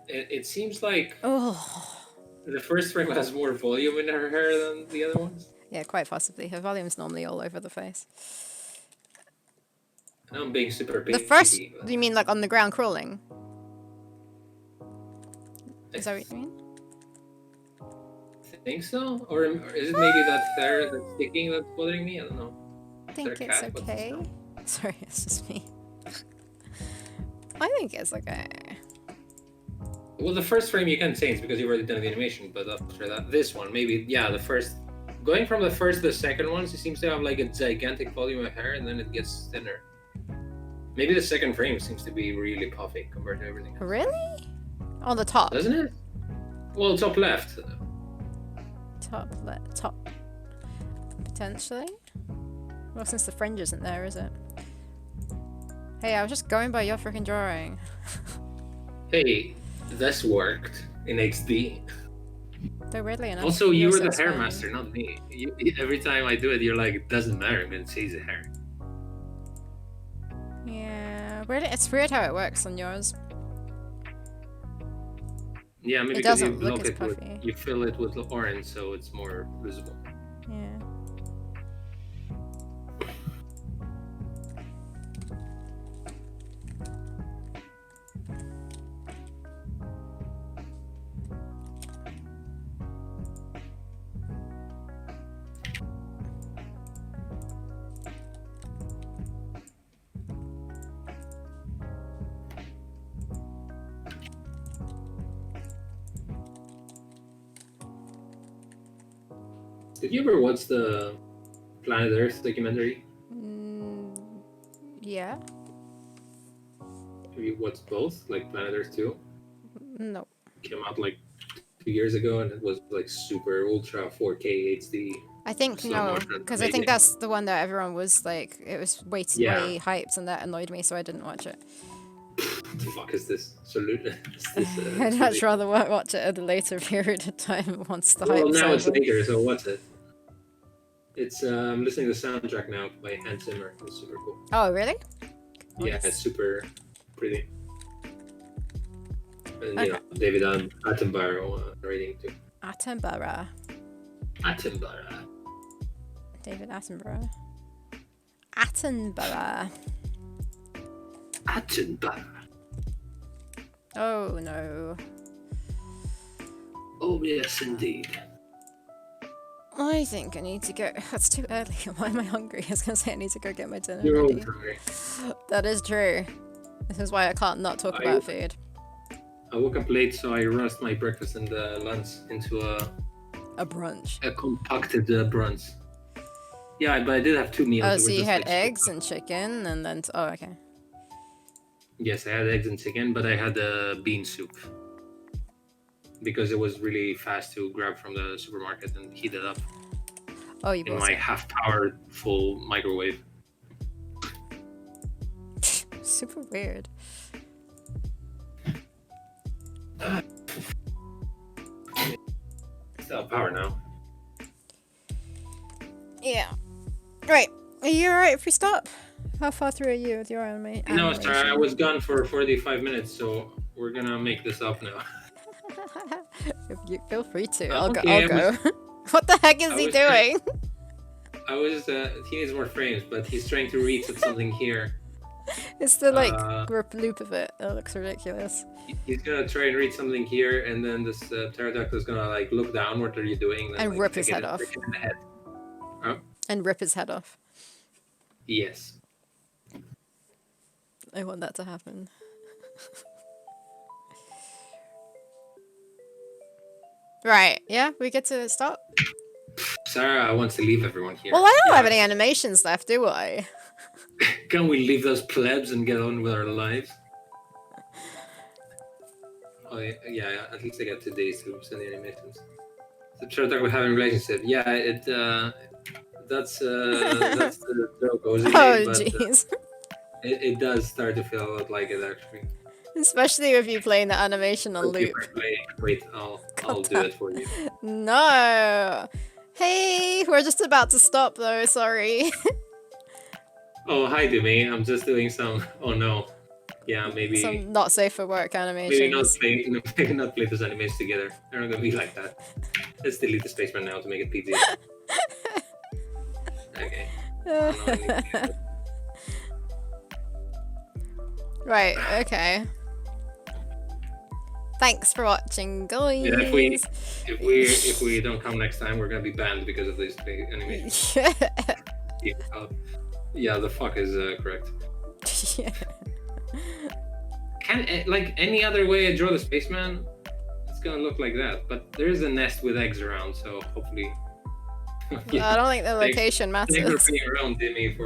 It seems like Oh. the first frame has more volume in her hair than the other ones. Yeah, quite possibly. Her volume's normally all over the face. I know I'm being super The first, picky, but you mean like on the ground crawling? Is that what you mean? think so, or is it maybe that hair that's sticking that's bothering me? I don't know. I Is there think a it's cat? What's the okay. sound? Sorry, it's just me. I think it's okay. Well, the first frame you can't change because you've already done the animation, but after that, this one, maybe, yeah, the first, going from the first to the second one, she seems to have like a gigantic volume of hair, and then it gets thinner. Maybe the second frame seems to be really puffy compared to everything else. Really? On the top. Doesn't it? Well, top left. Top. Potentially. Well, since the fringe isn't there, is it? Hey, I was just going by your freaking drawing. Hey, this worked in HD. Though weirdly enough. Also, you were the yours hair fine. master, not me. Every time I do it, you're like, it doesn't matter, I'm gonna change the hair. Yeah, it's weird how it works on yours. Yeah, maybe It because you doesn't look block as it with, puffy. you fill it with orange, so it's more visible. Yeah. Did you ever watch the Planet Earth documentary? Yeah. Have you watched both, like Planet Earth 2? No. Came out like 2 years ago, and it was like super ultra 4K HD. I think So no, much because I think amazing. that's the one that everyone was like, it was way too Yeah. way hyped, and that annoyed me, so I didn't watch it. What the fuck is this? Salute. I'd much rather watch it at a later period of time once the Well, hype's now it's over. later, so what's it? It's I'm listening to the soundtrack now by Hans Zimmer. It's super cool. Oh, really? Yeah, Nice. it's super pretty. And Okay. you know, David Attenborough narrating too. Attenborough. Attenborough. David Attenborough. Attenborough. Attenborough. Oh no. Oh yes, indeed. I think I need to go. It's too early. Why am I hungry? I was gonna say I need to go get my dinner You're ready. always hungry. That is true. This is why I can't not talk about food. I woke up late, so I rushed my breakfast and lunch into A brunch. a compacted brunch. Yeah, but I did have 2 meals. Oh, They so were you just, had like, eggs and chicken, and then oh, okay. Yes, I had eggs and chicken, but I had bean soup because it was really fast to grab from the supermarket and heat it up Oh, you in bought my it. half-powered full microwave. Super weird. Still have power now. Yeah. Right. Are you alright if we stop? How far through are you with your No, sir, I was gone for 45 minutes, so we're gonna make this up now. You feel free to. Okay, I'll go. What the heck is he doing? He needs more frames, but he's trying to reach at something here. It's the like loop of it. It looks ridiculous. He's gonna try and read something here, and then this pterodactyl is gonna like look down. What are you doing? And like, rip his head off. Hit in the head. Huh? And rip his head off. Yes. I want that to happen. Right. Yeah, we get to stop. Sarah wants to leave everyone here. Well, I don't Yeah. have any animations left, do I? Can we leave those plebs and get on with our lives? Oh yeah. At least I got 2 days to send the animations. The pterodactyl having a relationship. Yeah, that's the joke, Ozzy, Oh, but jeez. it does start to feel a lot like it actually. Especially if you playing the animation on Okay, loop. wait, I'll do it for you. No. Hey, we're just about to stop though. Sorry. Oh, hi, Demi. I'm just doing some. Oh no. Yeah, maybe. Some not safe for work Maybe not animations. play. Maybe not play those animations together. They're not gonna be like that. Let's delete the spaceman now to make it PG. Okay. Right. Okay. Thanks for watching, guys. Yeah, if we don't come next time, we're gonna be banned because of this animation. Yeah, the fuck is correct. Can like any other way I draw the spaceman, it's gonna look like that. But there is a nest with eggs around, so hopefully. Yeah. I don't think the location matters. Thanks for being around, Dimmy.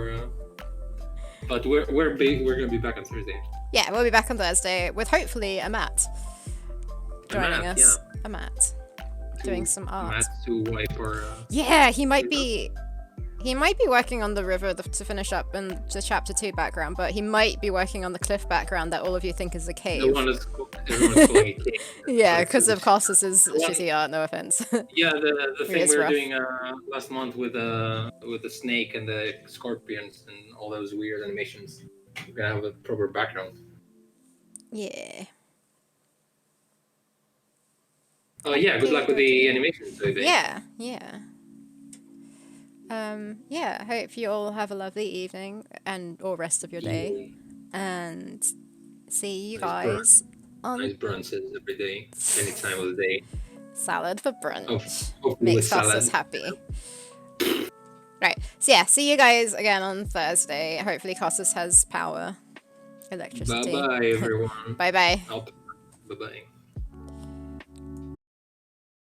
But we're gonna be back on Thursday. Yeah, we'll be back on Thursday with hopefully a Matt joining us. Yeah. A Matt doing some art. Matt to wipe our. Yeah, he might be. He might be working on the river to finish up in the chapter 2 background, but he might be working on the cliff background that all of you think is a cave. The one that's everyone's calling a cave. Yeah, because of Costas' shitty art, no offense. Yeah, the thing we were rough. doing last month with the snake and the scorpions and all those weird animations. We're gonna have a proper background. Yeah. Oh yeah, good luck with the animations. Yeah. Yeah, I hope you all have a lovely evening and or rest of your day. And see you guys on nice brunches every day, any time of the day. salad for brunch. Hopefully Makes with Costas salad. happy. Right. So yeah, see you guys again on Thursday. Hopefully Costas has power. Electricity. Bye bye everyone. Bye bye. Bye bye.